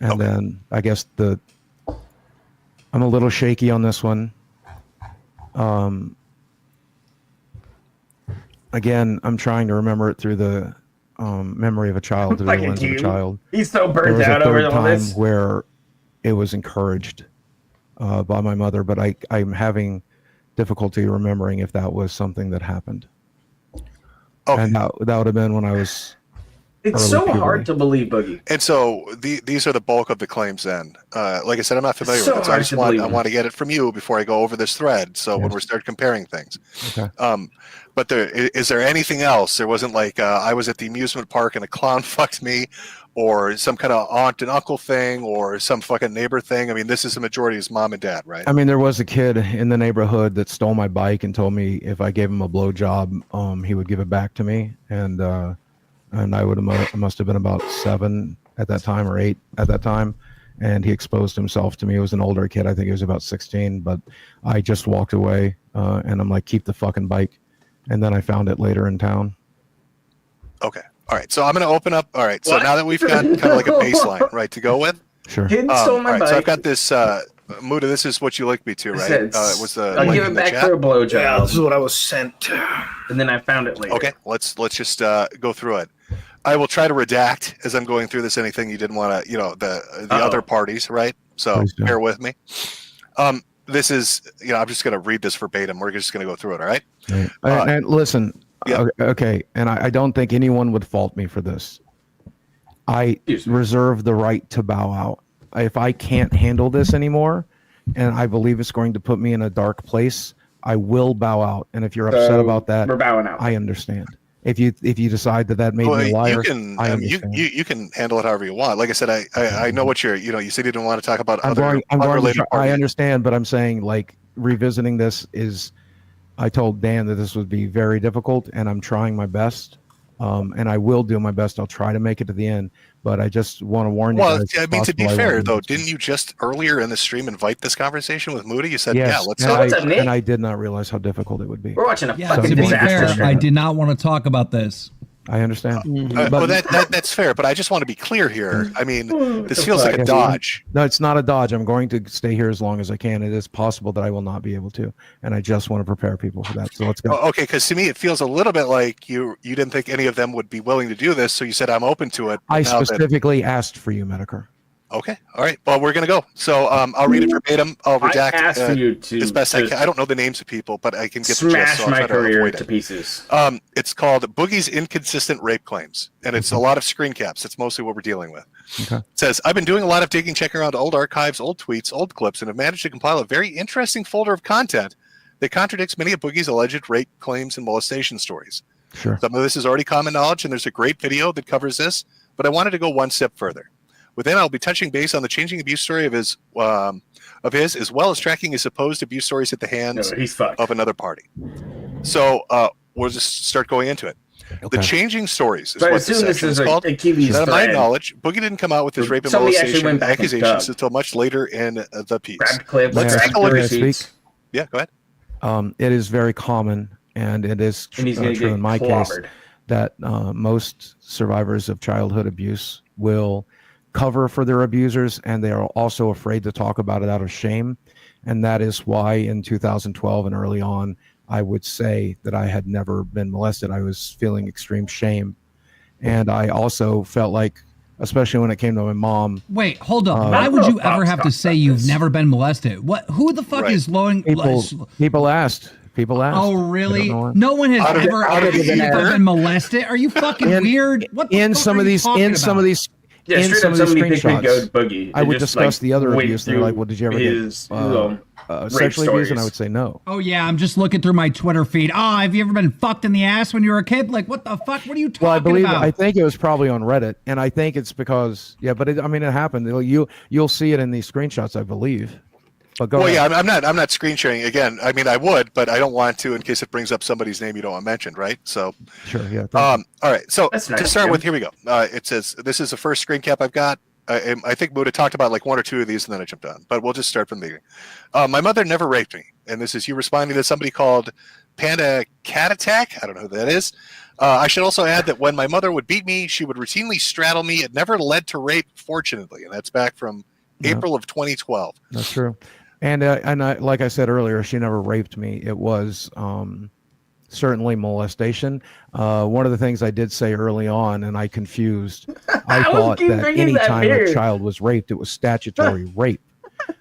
And then I guess I'm a little shaky on this one. Again, I'm trying to remember it through the memory of a child, through the lens of a child. He's so burnt there out over all this. There was a third time where it was encouraged by my mother, but I'm having difficulty remembering if that was something that happened. Okay. And that would have been when I was It's so hard to believe, Boogie. And so these are the bulk of the claims then. Like I said, I'm not familiar with it, so I want to get it from you before I go over this thread. So when we start comparing things. Okay. But is there anything else? There wasn't like I was at the amusement park and a clown fucked me, or some kind of aunt and uncle thing, or some fucking neighbor thing. I mean, this is the majority is mom and dad, right? I mean, there was a kid in the neighborhood that stole my bike and told me if I gave him a blowjob, he would give it back to me. And I must have been about 7 at that time or 8 at that time. And he exposed himself to me. He was an older kid. I think he was about 16, but I just walked away and I'm like, keep the fucking bike. And then I found it later in town. Okay. All right. So I'm going to open up. All right. So now that we've got kind of like a baseline, right, to go with. Sure. Kid stole my bike. So I've got this, Muda, this is what you linked me to, right? Was the I'll give it back for a blowjob. Yeah, this is what I was sent. And then I found it later. Okay. Let's just go through it. I will try to redact as I'm going through this anything you didn't want to, the other parties, right? So bear with me. This is, I'm just going to read this verbatim. We're just going to go through it, all right? And listen, okay, and I don't think anyone would fault me for this. I reserve the right to bow out. If I can't handle this anymore, and I believe it's going to put me in a dark place, I will bow out. And if you're upset about that, we're bowing out. I understand. If you decide that made me a liar, I understand. You can handle it however you want. Like I said, I know what you said you didn't want to talk about I understand, but I'm saying like revisiting this is, I told Dan that this would be very difficult and I'm trying my best. And I will do my best. I'll try to make it to the end, but I just want to warn you Well, guys. I mean, to be fair, though, didn't you just earlier in the stream invite this conversation with Moody? You said, yes, yeah, let's and, talk. and I did not realize how difficult it would be. We're watching a Yeah, fucking to be disaster. fair, I did not want to talk about this. I understand. Well, that's fair, but I just want to be clear here. I mean, this feels like a dodge. No, it's not a dodge. I'm going to stay here as long as I can. It is possible that I will not be able to, and I just want to prepare people for that. So let's go. Okay, because to me it feels a little bit like you didn't think any of them would be willing to do this, so you said I'm open to it. I specifically asked for you, Medicare. Okay, all right. Well, we're gonna go. So I'll read it verbatim. I'll redact I asked you to as best I can. I don't know the names of people, but I can get the smash gist, so I'll my try to career avoid to it. pieces. It's called Boogie's Inconsistent Rape Claims, and it's a lot of screen caps. That's mostly what we're dealing with. Okay. It says, I've been doing a lot of digging, checking around old archives, old tweets, old clips, and have managed to compile a very interesting folder of content that contradicts many of Boogie's alleged rape claims and molestation stories. Sure. Some of this is already common knowledge, and there's a great video that covers this, but I wanted to go one step further. Within, I'll be touching base on the changing abuse story of his, as well as tracking his supposed abuse stories at the hands of another party. So we'll just start going into it. Okay. The changing stories is But I what this assume this section is is called. a Kiwi's Out of my thread. knowledge, Boogie didn't come out with his rape and Somebody actually molestation went back and accusations dug. until much later in the piece. Grabbed clips, Let's grabbed take a look at receipts. speak? Yeah, go ahead. It is very common, and it is And he's gonna true get in my case clobbered. that most survivors of childhood abuse will cover for their abusers, and they are also afraid to talk about it out of shame. And that is why in 2012 and early on, I would say that I had never been molested. I was feeling extreme shame. And I also felt like, especially when it came to my mom. Wait, hold up. Why would you ever have to say you've never been molested? What? Who the fuck is blowing? People asked. People asked. Oh, really? I don't know why. No one has How did- ever how did it ever- been molested. Are you fucking weird? What the in fuck some are of you these talking in some of about? these Yeah, in straight some up of these somebody could go screenshots, Boogie. I would Just, discuss the other went abuse. They're like, through "Well, did you ever his, get rape sexually abused?" And I stories. would say no. Oh yeah, I'm just looking through my Twitter feed. Oh, have you ever been fucked in the ass when you were a kid? Like, what the fuck? What are you talking Well, I believe about? I think it was probably on Reddit, and I think it's because but it happened. You'll see it in these screenshots, I believe. But go ahead. Yeah, I'm not screen sharing again. I mean, I would, but I don't want to in case it brings up somebody's name you don't want mentioned, right? So Sure, yeah. All right. So That's to nice, start Jim. with, here we go. It says this is the first screen cap I've got. I think Muda talked about like one or two of these, and then I jumped on. But we'll just start from the beginning. My mother never raped me, and this is you responding to somebody called Panda Cat Attack. I don't know who that is. I should also add that when my mother would beat me, she would routinely straddle me. It never led to rape, fortunately, and that's back from April of 2012. That's true. And like I said earlier, she never raped me. It was certainly molestation. One of the things I did say early on, and I confused, I thought keep that bringing any that time a here. child was raped, it was statutory rape.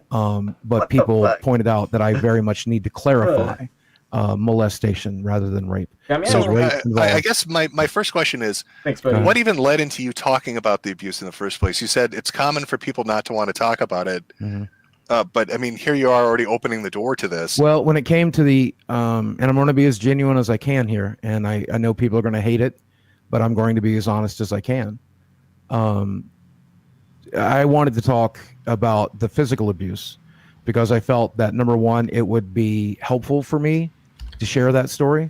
But people pointed out that I very much need to clarify molestation rather than rape. So rape I involves- guess my first question is, Thanks, buddy. what even led into you talking about the abuse in the first place? You said it's common for people not to want to talk about it. But I mean, here you are already opening the door to this. Well, when it came to the, and I'm going to be as genuine as I can here, and I know people are going to hate it, but I'm going to be as honest as I can. I wanted to talk about the physical abuse because I felt that, number one, it would be helpful for me to share that story.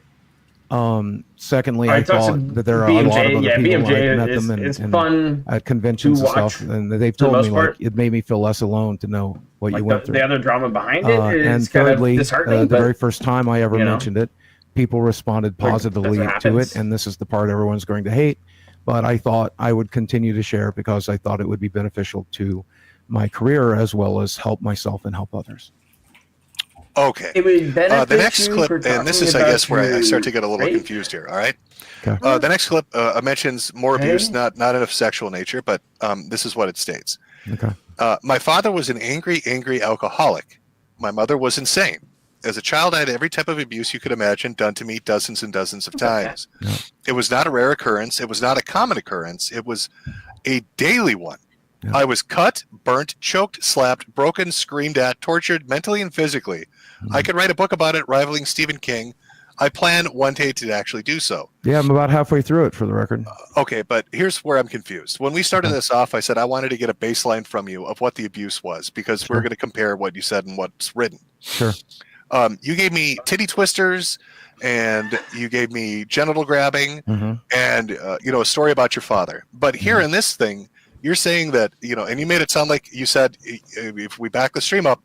Secondly, I thought that there are a lot of other people when I met them and fun at conventions to and stuff, watch and they've for the told me most like part. it made me feel less alone to know what you went through. the other drama behind it is And kind thirdly, of disheartening. the but very first time I ever you know. mentioned it, people responded Like, positively that's what to happens. it, and this is the part everyone's going to hate. But I thought I would continue to share because I thought it would be beneficial to my career as well as help myself and help others. Okay. It would benefit The next you clip, for and this is, I talking guess, where I about start to get a little rape. confused here. All right. Okay. The next clip mentions more abuse, Okay. not of sexual nature, but this is what it states. Okay. My father was an angry alcoholic. My mother was insane. As a child, I had every type of abuse you could imagine done to me dozens and dozens of times. Yeah. It was not a rare occurrence. It was not a common occurrence. It was a daily one. Yeah. I was cut, burnt, choked, slapped, broken, screamed at, tortured mentally and physically. I could write a book about it, rivaling Stephen King. I plan one day to actually do so. Yeah, I'm about halfway through it for the record. Okay, but here's where I'm confused. When we started this off, I said I wanted to get a baseline from you of what the abuse was because we're going to compare what you said and what's written. Sure. You gave me titty twisters. and you gave me genital grabbing Mm-hmm. and a story about your father. But here in this thing, you're saying that and you made it sound like you said, if we back the stream up,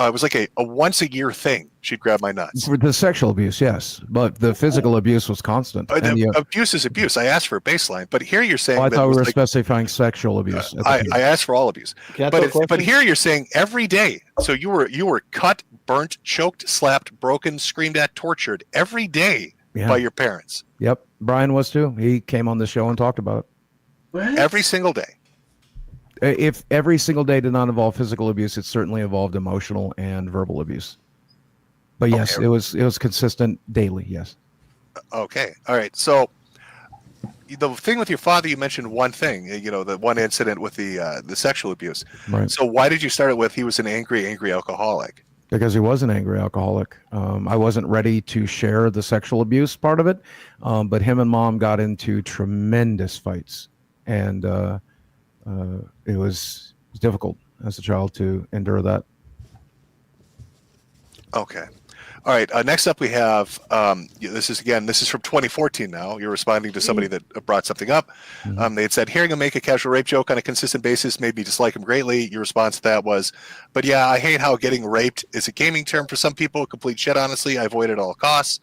it was like a once a year thing. She'd grab my nuts. For the sexual abuse, yes, but the physical abuse was constant. Abuse is abuse. I asked for a baseline, but here you're saying I that thought it we was were like, specifying sexual abuse. I asked for all abuse, but here you're saying every day. So you were cut, burnt, choked, slapped, broken, screamed at, tortured every day by your parents. Yep, Brian was too. He came on the show and talked about it. What? Every single day. If every single day did not involve physical abuse, it certainly involved emotional and verbal abuse. But yes, Okay. it was consistent daily. Yes. Okay. All right. So the thing with your father, you mentioned one thing, the one incident with the sexual abuse. Right. So why did you start it with he was an angry alcoholic? Because he was an angry alcoholic. I wasn't ready to share the sexual abuse part of it, but him and mom got into tremendous fights, and it was difficult as a child to endure that. Okay. All right. Next up, we have this is from 2014 now. You're responding to somebody that brought something up. They had said, hearing him make a casual rape joke on a consistent basis made me dislike him greatly. Your response to that was, but yeah, I hate how getting raped is a gaming term for some people. Complete shit, honestly. I avoid it at all costs.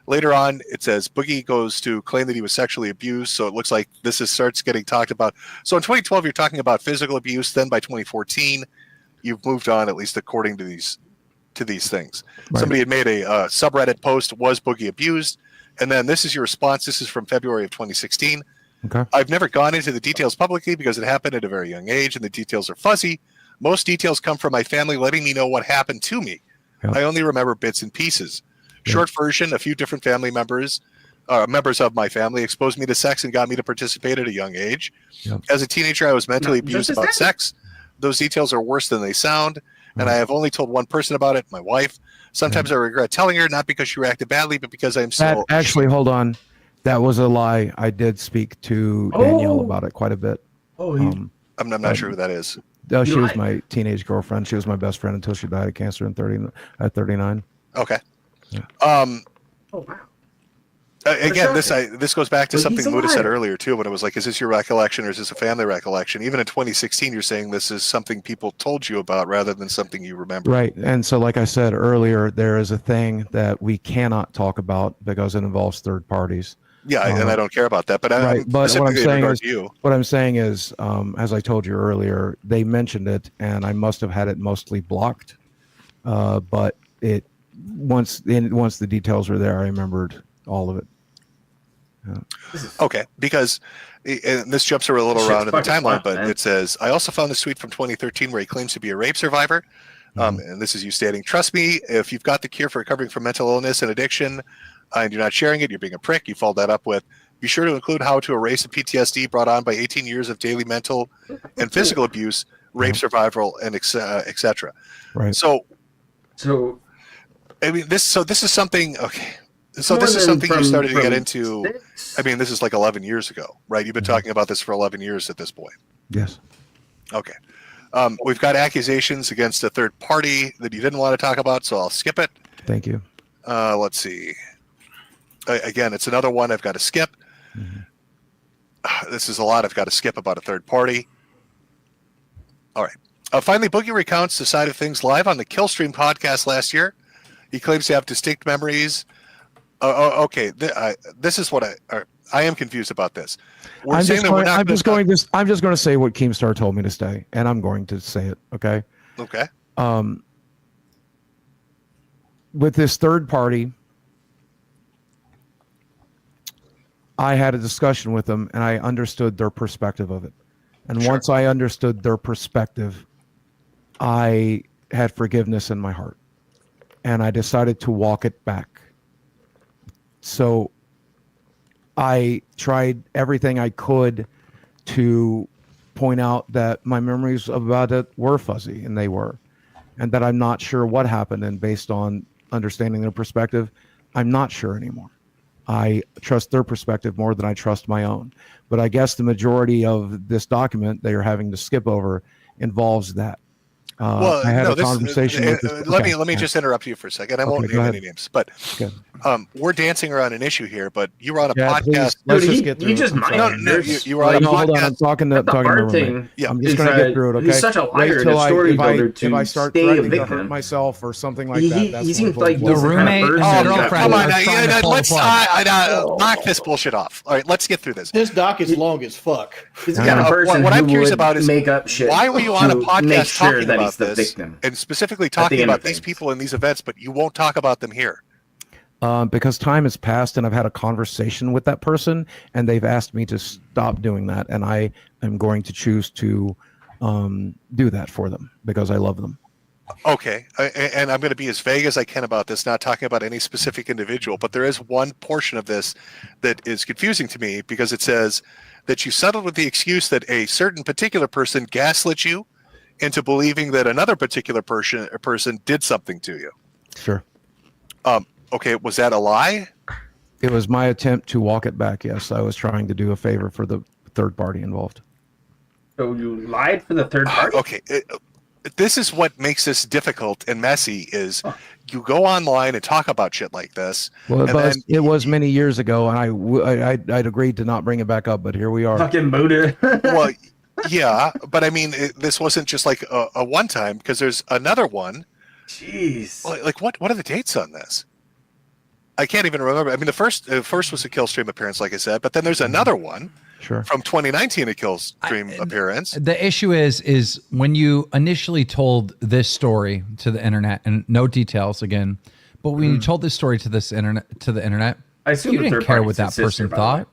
Later on, it says Boogie goes to claim that he was sexually abused. So it looks like starts getting talked about. So in 2012, you're talking about physical abuse. Then by 2014, you've moved on, at least according to these things. Right. Somebody had made a subreddit post, was Boogie abused? And then this is your response. This is from February of 2016. Okay. I've never gone into the details publicly because it happened at a very young age and the details are fuzzy. Most details come from my family letting me know what happened to me. Yep. I only remember bits and pieces. Yep. Short version, a few different family members of my family exposed me to sex and got me to participate at a young age. Yep. As a teenager, I was mentally abused about sex. Those details are worse than they sound. And I have only told one person about it, my wife. Sometimes I regret telling her, not because she reacted badly, but because I'm so... Actually, hold on. That was a lie. I did speak to Danielle about it quite a bit. I'm not sure who that is. She was my teenage girlfriend. She was my best friend until she died of cancer at 39. Okay. Yeah. Oh, wow. Again, this goes back to something Muda said earlier too, when it was like, is this your recollection or is this a family recollection? Even in 2016, you're saying this is something people told you about rather than something you remember. Right. And so, like I said earlier, there is a thing that we cannot talk about because it involves third parties. Yeah, and I don't care about that. But what I'm saying is, as I told you earlier, they mentioned it, and I must have had it mostly blocked. But once the details were there, I remembered all of it. Yeah. Okay, because and this jumps a little around in the timeline, but it says, I also found this tweet from 2013 where he claims to be a rape survivor. And this is you stating, trust me, if you've got the cure for recovering from mental illness and addiction and you're not sharing it, you're being a prick. You followed that up with, be sure to include how to erase the PTSD brought on by 18 years of daily mental and physical abuse, rape survival, and etc. Right. So I mean, this is something, okay. So this is something you started to get into. 6? I mean, this is like 11 years ago, right? You've been talking about this for 11 years at this point. Yes. Okay. We've got accusations against a third party that you didn't want to talk about, so I'll skip it. Thank you. Let's see. Again, it's another one I've got to skip. This is a lot I've got to skip about a third party. All right. Finally, Boogie recounts the side of things live on the Killstream podcast last year. He claims to have distinct memories. Okay. This is what I am confused about this. I'm just going to say what Keemstar told me to say, and I'm going to say it. Okay. Okay. With this third party, I had a discussion with them, and I understood their perspective of it. And once I understood their perspective, I had forgiveness in my heart, and I decided to walk it back. So I tried everything I could to point out that my memories about it were fuzzy, and they were, and that I'm not sure what happened. And based on understanding their perspective, I'm not sure anymore. I trust their perspective more than I trust my own. But I guess the majority of this document that you're having to skip over involves that. I had a conversation with this, let me just interrupt you for a second. I won't name any names, but we're dancing around an issue here. But you were on a podcast. Let's just get through you just you were on a podcast. Hold on, I'm talking to my roommate. Yeah, I'm just going to get through it. Okay. He's such a liar and a story builder if I start threatening to hurt myself or something like that, that's he seems like the roommate and the girlfriend. Come on, let's knock this bullshit off. All right, let's get through this. This doc is long as fuck. He's the kind of person what I'm who curious would about is make up shit. why were you on a make podcast sure talking that about he's the this victim and specifically talking end about of these things. people in these events, but you won't talk about them here? Because time has passed and I've had a conversation with that person and they've asked me to stop doing that, and I am going to choose to do that for them because I love them. Okay, and I'm going to be as vague as I can about this, not talking about any specific individual, but there is one portion of this that is confusing to me because it says that you settled with the excuse that a certain particular person gaslit you into believing that another particular person did something to you. Sure. Okay, was that a lie? It was my attempt to walk it back. Yes, I was trying to do a favor for the third party involved. So you lied for the third party? Okay. This is what makes this difficult and messy is you go online and talk about shit like this. Well, it was many years ago, and I'd agreed to not bring it back up, but here we are. Fucking Buddha. Well, yeah, but I mean, this wasn't just like a one time because there's another one. Jeez. Like what are the dates on this? I can't even remember. I mean, the first was a Killstream appearance, like I said, but then there's another one. Sure. From 2019, a Killstream appearance. The issue is when you initially told this story to the internet, and no details again, but when you told this story to the internet, I assume you didn't care what that person thought.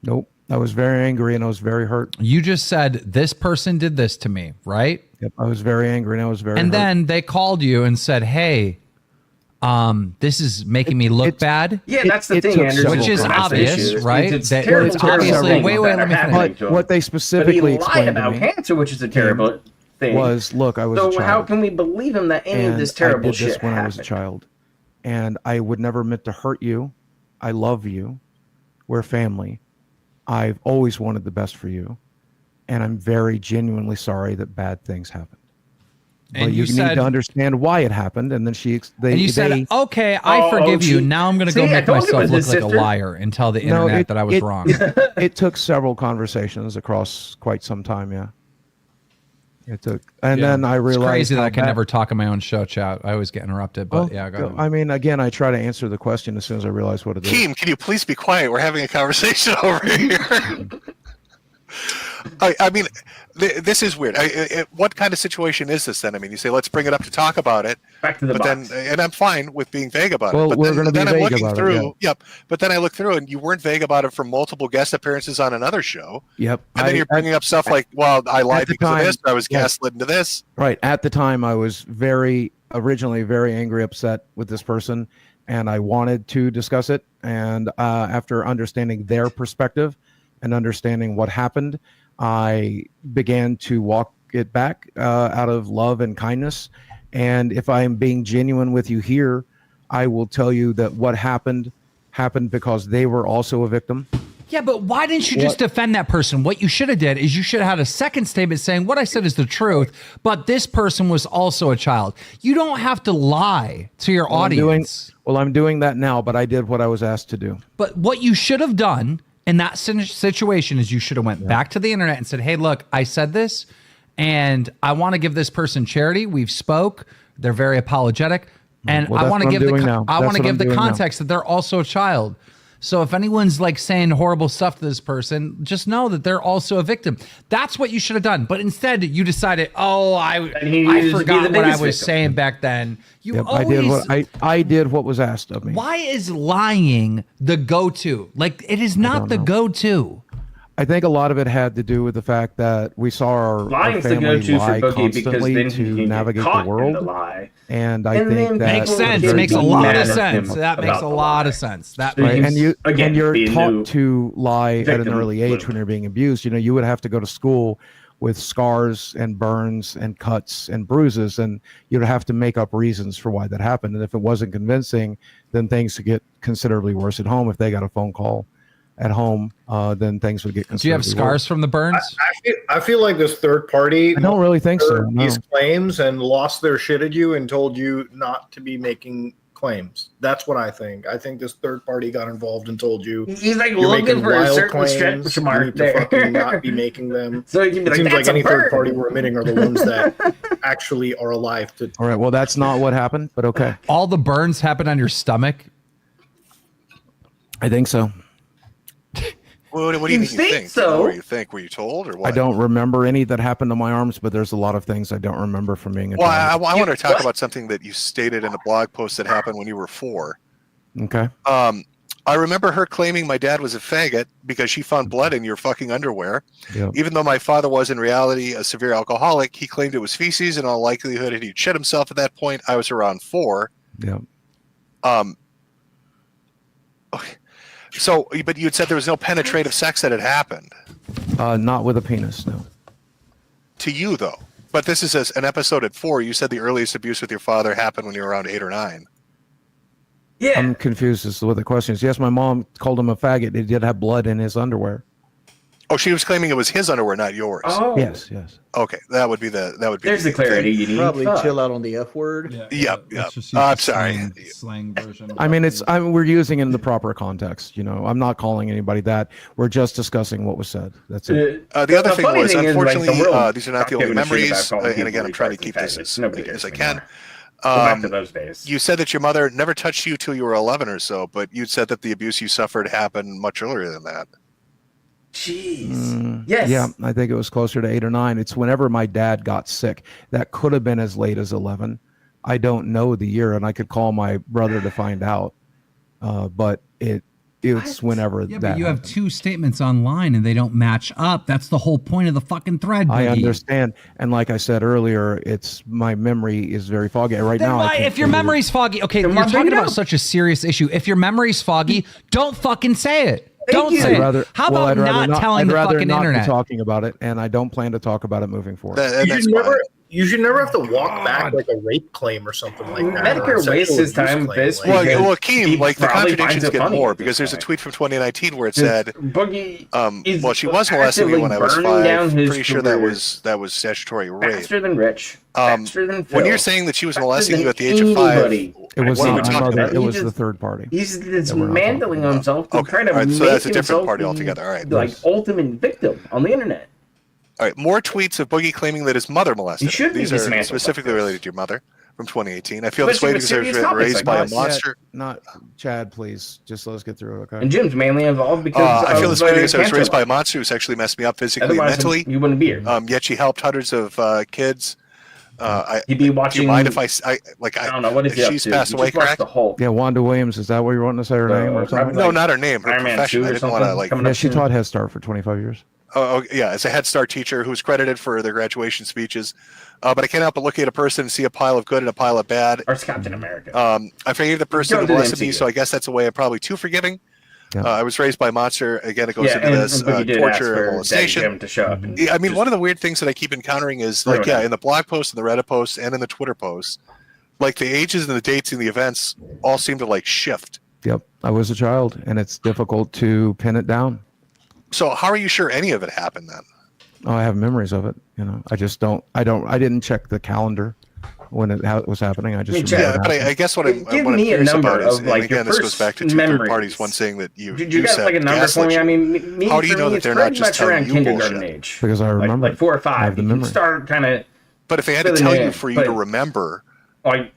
Nope. I was very angry and I was very hurt. You just said this person did this to me, right? Yep. I was very angry and I was very And hurt. then they called you and said, "Hey, this is making me look bad." Yeah, that's the thing, Andrew. Which is obvious, right? It's That terrible, it's obviously. Wait, let me finish. What they specifically explained about to me cancer, which is a terrible thing, was, look, I was a so child. how can we believe him that any of this terrible I did this shit when happened? I was a child, and I would never admit to hurt you. I love you. We're family. I've always wanted the best for you, and I'm very genuinely sorry that bad things happened. And but you said, need to understand why it happened, and then you said, "Okay, I forgive you." Now I'm going to go make myself look like a liar and tell the internet that I was wrong. It took several conversations across quite some time. Yeah, it took, and then I realized it's crazy that I can never talk on my own show chat. I always get interrupted, but go ahead. I mean, again, I try to answer the question as soon as I realize what it is. Keem, can you please be quiet? We're having a conversation over here. I mean, this is weird. What kind of situation is this then? I mean, you say, let's bring it up to talk about it. Back to the box. And I'm fine with being vague about Well, it. But we're going to be vague about it. Yeah. Yep. But then I look through and you weren't vague about it for multiple guest appearances on another show. Yep. And then you're bringing up stuff like, well, I lied because of this, or I was gaslit into this. Right. At the time, I was originally very angry, upset with this person, and I wanted to discuss it. And after understanding their perspective and understanding what happened, I began to walk it back out of love and kindness. And if I am being genuine with you here, I will tell you that what happened because they were also a victim. Yeah, but why didn't you just defend that person? What you should have did is you should have had a second statement saying what I said is the truth, but this person was also a child. You don't have to lie to your audience. I'm doing that now, but I did what I was asked to do. But what you should have done in that situation is you should have went back to the internet and said, "Hey, look, I said this, and I want to give this person charity. We've spoke. They're very apologetic, and I want to give the context that they're also a child. So if anyone's like saying horrible stuff to this person, just know that they're also a victim." That's what you should have done. But instead, you decided, I forgot what I was saying back then. I did what was asked of me. Why is lying the go-to? Like, it is not the go-to. I think a lot of it had to do with the fact that we saw our family lie constantly to navigate the world. And I think that makes sense. It makes a lot of sense. That makes a lot of sense. That right. And you're taught to lie at an early age when you're being abused. You know, you would have to go to school with scars and burns and cuts and bruises, and you'd have to make up reasons for why that happened. And if it wasn't convincing, then things could get considerably worse at home if they got a phone call at home, then things would get. Do you have scars from the burns? I feel like this third party. I don't really think so. No. These claims and lost their shit at you and told you not to be making claims. That's what I think. I think this third party got involved and told you He's like you're looking making for a wild certain claims. stretch You mark need to there. fucking not be making them. So you can be It like, seems that's like any a bird. third party we're admitting are the ones that actually are alive to. All right. Well, that's not what happened, but okay. All the burns happened on your stomach? I think so. What do you mean? You think? so? Or you think? Were you told, or what? I don't remember any that happened to my arms, but there's a lot of things I don't remember from being a Well, child. I want to talk about something that you stated in a blog post that happened when you were 4. Okay. I remember her claiming my dad was a faggot because she found blood in your fucking underwear. Yep. Even though my father was in reality a severe alcoholic, he claimed it was feces, and in all likelihood he'd shit himself at that point. I was around 4. Yeah. Okay. So, but you had said there was no penetrative sex that had happened Not with a penis, no. to you, though. But this is an episode at 4. You said the earliest abuse with your father happened when you were around 8 or 9. Yeah. I'm confused as to what the question is. Yes, my mom called him a faggot. He did have blood in his underwear. Oh, she was claiming it was his underwear, not yours. Oh. Yes. Okay, that would be There's the clarity you need. Probably Fuck. chill out on the F word. Yep. Let's just use I'm the sorry. Slang version. I mean, we're using it in the proper context. You know, I'm not calling anybody that. We're just discussing what was said. That's it. The other thing funny was, thing is, like, unfortunately, the world these are not the only giving a shit about memories. calling And people again, I'm trying to retards keep and this faggots. Nobody cares as I anymore. can. Go back to those days. You said that your mother never touched you till you were 11 or so, but you said that the abuse you suffered happened much earlier than that. Jeez. Yes. Yeah, I think it was closer to 8 or 9. It's whenever my dad got sick. That could have been as late as 11. I don't know the year, and I could call my brother to find out. But it's whenever Yeah, that but you have happened. 2 statements online and they don't match up. That's the whole point of the fucking thread. I Boogie. understand, and like I said earlier, it's my memory is very foggy right Then now. why, if your memory's foggy, okay, you're talking about such a serious issue. If your memory's foggy, don't fucking say it. Don't say it. How about not telling the fucking internet? Be talking about it, and I don't plan to talk about it moving forward. You should never have to walk back like a rape claim or something like that. Medicare wastes his time with this. Well, because Keem, he like the probably contradictions finds it get funny more at this because there's a point. tweet from 2019 where it said, Boogie well, she was molesting me when I was burning down 5. his Pretty sure career. that was statutory rape. Faster than Rich. Faster than Phil. When you're saying that she was faster molesting than you at the age of 5, anybody. It was what are we not my talking mother. about? It was He the just- third party. He's dismantling himself to try to all right, so make that's a different himself party the, altogether. All right. like ultimate victim on the internet. All right, more tweets of Boogie claiming that his mother molested He should him. be These are dismantled specifically like this. related to your mother from 2018. I feel Especially this with way because I serious was topics raised like by a this. monster. Not Chad, please. Just let us get through it, okay? And Jim's mainly involved because I feel this way because I was cancer raised by a life. monster who sexually messed me up physically and Otherwise, mentally. you wouldn't be here. Yet she helped hundreds of kids. You'd be watching. Do you mind if I don't know what is he up she's to? passed You away, just watched correct? the Hulk. Yeah, Wanda Williams. Is that what you wanting to say her name or something? No, not her name. Her Iron Man profession. 2 I or didn't want to something like. coming Yeah, up she soon. taught Head Start for 25 years. Oh, yeah, as a Head Start teacher who was credited for their graduation speeches. But I can't help but look at a person and see a pile of good and a pile of bad. Or it's Captain America. I forgave the person Don't who do the molested me, MCU. so I guess that's a way I'm probably too forgiving. Yeah. I was raised by a monster. Again, it goes into and this but you did ask torture and for Daddy molestation. Jim to show up. And Yeah, I mean, just- one of the weird things that I keep encountering is like, Ruin it. in the blog posts and the Reddit posts and in the Twitter posts, like the ages and the dates and the events all seem to like shift. Yep, I was a child, and it's difficult to pin it down. So how are you sure any of it happened then? Oh, I have memories of it. You know, I just don't. I didn't check the calendar when it was happening. I just I mean, remember Yeah, it but happened. I guess what I'm Give what I'm me a curious number about is, of, like, and again, your this goes first back to two third memories. parties. One saying that you Did you guys said like a number gaslit for me? you. I mean, me How do you for know me, that it's they're not pretty just much telling around you kindergarten bullshit? age. Because I remember like 4 or I have 5. the You can memory. start kind of. But if they had to filling tell it you in, for you but- to remember, Like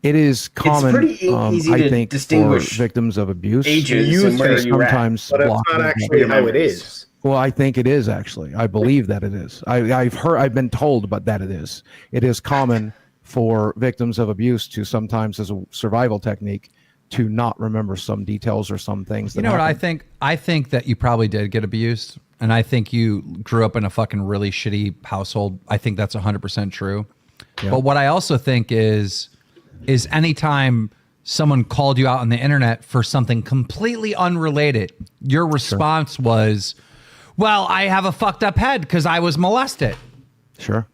It is common. pretty easy I to think distinguish for victims of abuse, ages and where you're at. sometimes But that's block not them. actually how it is. Well, I think it is actually. I believe that it is. I've been told, but that it is. It is common for victims of abuse to sometimes, as a survival technique, to not remember some details or some things. That You know what I happened. think? I think that you probably did get abused, and I think you grew up in a fucking really shitty household. I think that's 100% true. Yeah. But what I also think is anytime someone called you out on the internet for something completely unrelated, your response was, "Well, I have a fucked up head because I was molested." Sure.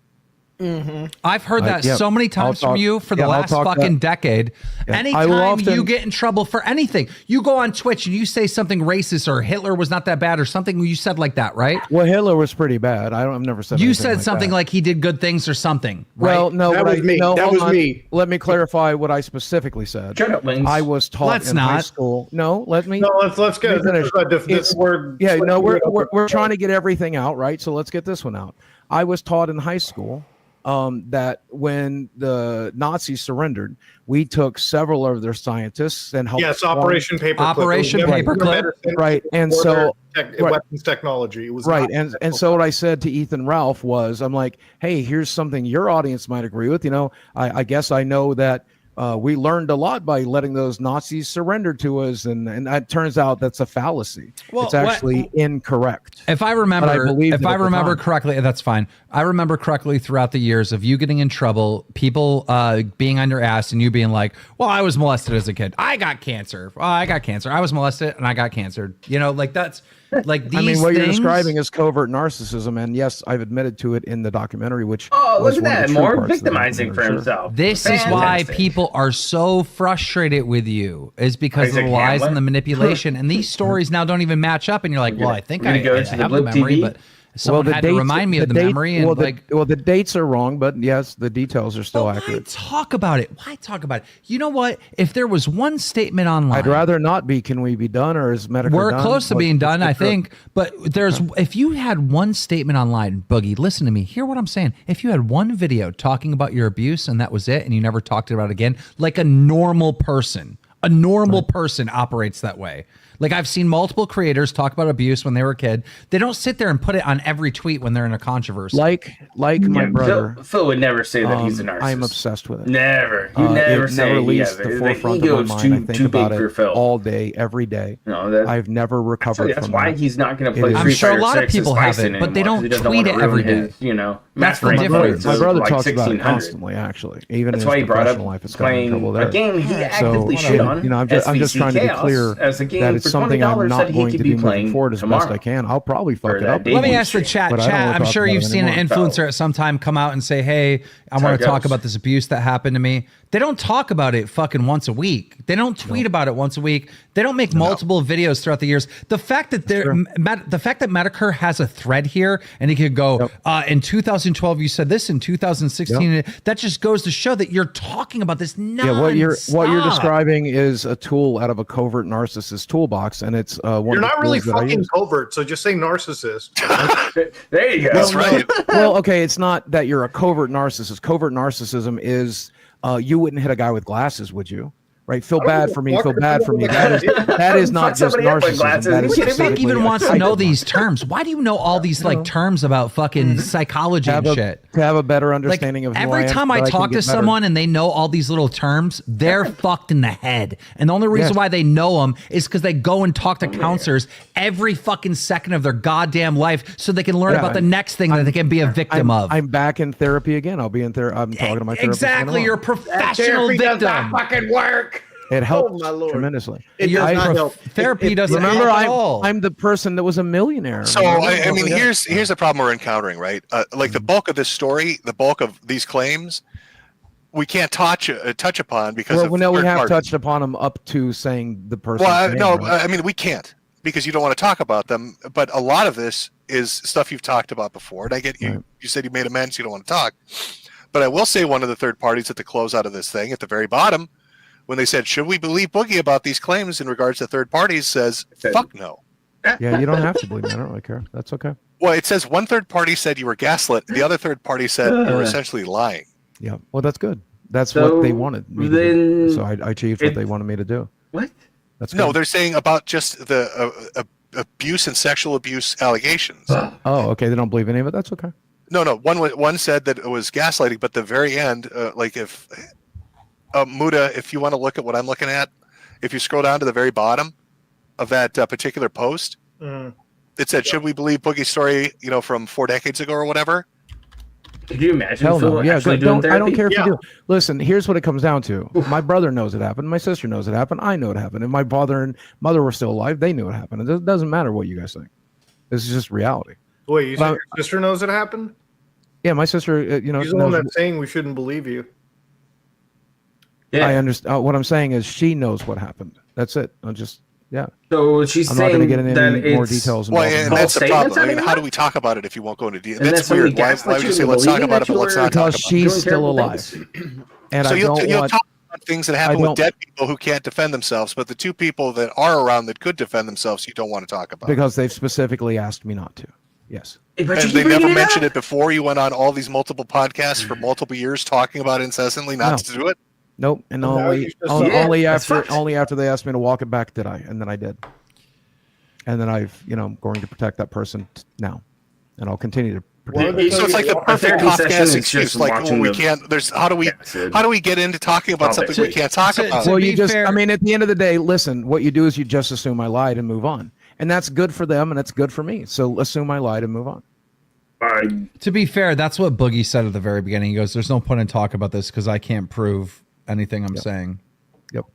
I've heard that so many times from you for the last fucking decade. Yeah. Anytime you get in trouble for anything, you go on Twitch and you say something racist or Hitler was not that bad or something you said like that, right? Well, Hitler was pretty bad. I've never said. You said something like he did good things or something. Right? Well, no, that was me. No, that was me. Let me clarify what I specifically said. Shut up, Wings. I was taught in high school. No, let me. No, let's get this word. Yeah, no, we're trying to get everything out, right? So let's get this one out. I was taught in high school that when the Nazis surrendered, we took several of their scientists and helped. Yes, Operation Paperclip. Operation Paperclip. Right, and so weapons technology. It was right, and so what I said to Ethan Ralph was, I'm like, hey, here's something your audience might agree with. You know, I guess I know that. We learned a lot by letting those Nazis surrender to us, and it turns out that's a fallacy. Well, it's actually incorrect. If I remember correctly, that's fine. I remember correctly throughout the years of you getting in trouble, people being on your ass, and you being like, "Well, I was molested as a kid. I got cancer. Oh, I got cancer. I was molested and I got cancer." You know, like that's like these. I mean, what things, you're describing is covert narcissism, and yes, I've admitted to it in the documentary. Which look at that, more victimizing for himself. This is why people are so frustrated with you, is because of the lies and the manipulation, and these stories now don't even match up. And you're like, well, I think I have the memory, but someone had to remind me of the memory. And the dates are wrong, but yes, the details are still accurate. Why talk about it? You know what? If there was one statement online, I'd rather not be. Can we be done, or is medical? We're close to being done, I think. But if you had one statement online, Boogie, listen to me. Hear what I'm saying. If you had one video talking about your abuse and that was it, and you never talked about it again, like a normal person operates that way. Like I've seen multiple creators talk about abuse when they were a kid. They don't sit there and put it on every tweet when they're in a controversy. Like my brother. Phil would never say that he's a narcissist. I'm obsessed with it. Never. He never say never leaves the forefront of my mind. I think about it all day, every day. No, I've never recovered that's from why that. he's not going to play I'm sure a lot of people have it, but they don't tweet it every day. That's the difference. My brother talks about it constantly, actually. Even that's in why his he brought up professional life, it's gotten in trouble there. a game he actively shit on. You know, I'm just trying to be clear that it's something I'm not going to be moving forward as best I can. I'll probably fuck it up. Let me ask the chat. I'm sure you've seen an influencer at some time come out and say, hey, I want to talk about this abuse that happened to me. They don't talk about it fucking once a week. They don't tweet about it once a week. They don't make multiple videos throughout the years. The fact that Medicare has a thread here and he could go, in 2012 you said this, in 2016 that just goes to show that you're talking about this nonstop. Yeah, what you're describing is a tool out of a covert narcissist toolbox, and it's one. You're not really fucking covert, so just say narcissist. There you go. That's right. Well, okay, it's not that you're a covert narcissist. Covert narcissism is you wouldn't hit a guy with glasses, would you? Right? Feel bad for me. Feel bad for me. That is not just narcissism. Nick even wants to know these terms. Why do you know all these like terms about fucking psychology and shit? To have a better understanding of who every time I talk to someone and they know all these little terms, they're fucked in the head. And the only reason why they know them is because they go and talk to counselors every fucking second of their goddamn life so they can learn about the next thing that they can be a victim of. I'm back in therapy again. I'll be in therapy. I'm talking to my therapist. Exactly. You're a professional victim. Does not fucking work. It helped tremendously. Therapy doesn't remember. Help at all. I'm the person that was a millionaire. So I mean, here's the problem we're encountering, right? Like the bulk of this story, the bulk of these claims, we can't touch upon because we have touched upon them up to saying the person. Well, I mean we can't because you don't want to talk about them. But a lot of this is stuff you've talked about before, and I get you. Right. You said you made amends. You don't want to talk, but I will say one of the third parties at the close out of this thing at the very bottom, when they said, should we believe Boogie about these claims in regards to third parties, says, fuck no. Yeah, you don't have to believe me. I don't really care. That's okay. Well, it says one third party said you were gaslit. The other third party said you were essentially lying. Yeah. Well, that's good. That's what they wanted me to do. So I achieved what they wanted me to do. What? That's good. No, they're saying about just the abuse and sexual abuse allegations. Oh, okay. They don't believe any of it. That's okay. No. One said that it was gaslighting, but the very end, like if... Muda, if you want to look at what I'm looking at, if you scroll down to the very bottom of that particular post, it said, should we believe Boogie's story, from 4 decades ago or whatever? Could you imagine? Hell no. Yeah, I don't care if you do. Listen, here's what it comes down to. My brother knows it happened. My sister knows it happened. I know it happened. If my father and mother were still alive, they knew it happened. It doesn't matter what you guys think. This is just reality. Wait, you said your sister knows it happened? Yeah, my sister, She's the one that's saying we shouldn't believe you. Yeah. I understand. What I'm saying is she knows what happened. That's it. Yeah. So she's I'm saying not going to get into that any more it's details. Well, and that's the problem. I mean, statements how do we talk about it if you won't go into detail? And That's then weird. somebody Why would you gaslights say you let's talk believing about that it, but let's you're- not talk Because about it? she's Doing still terrible alive. things. And So I don't you'll want. talk about things that happen I with don't- dead people who can't defend themselves, but the two people that are around that could defend themselves, you don't want to talk about. Because they've specifically asked me not to. Yes. But you And keep they bringing never it mentioned up. it before. You went on all these multiple podcasts for multiple years talking about it incessantly, not to do it. Nope. And now only you just only that's after fucked. only after they asked me to walk it back did I, and then I did. And then I've going to protect that person now, and I'll continue to protect. So it's like the A perfect therapy session Kafka's is excuse. just Like, watching we the- can't. There's how do we get into talking about Topic. something we can't talk about? Well, be you just, fair- I mean, at the end of the day, listen, what you do is you just assume I lied and move on. And that's good for them and it's good for me. So assume I lied and move on. To be fair, that's what Boogie said at the very beginning. He goes, "There's no point in talking about this because I can't prove anything I'm saying." Yep.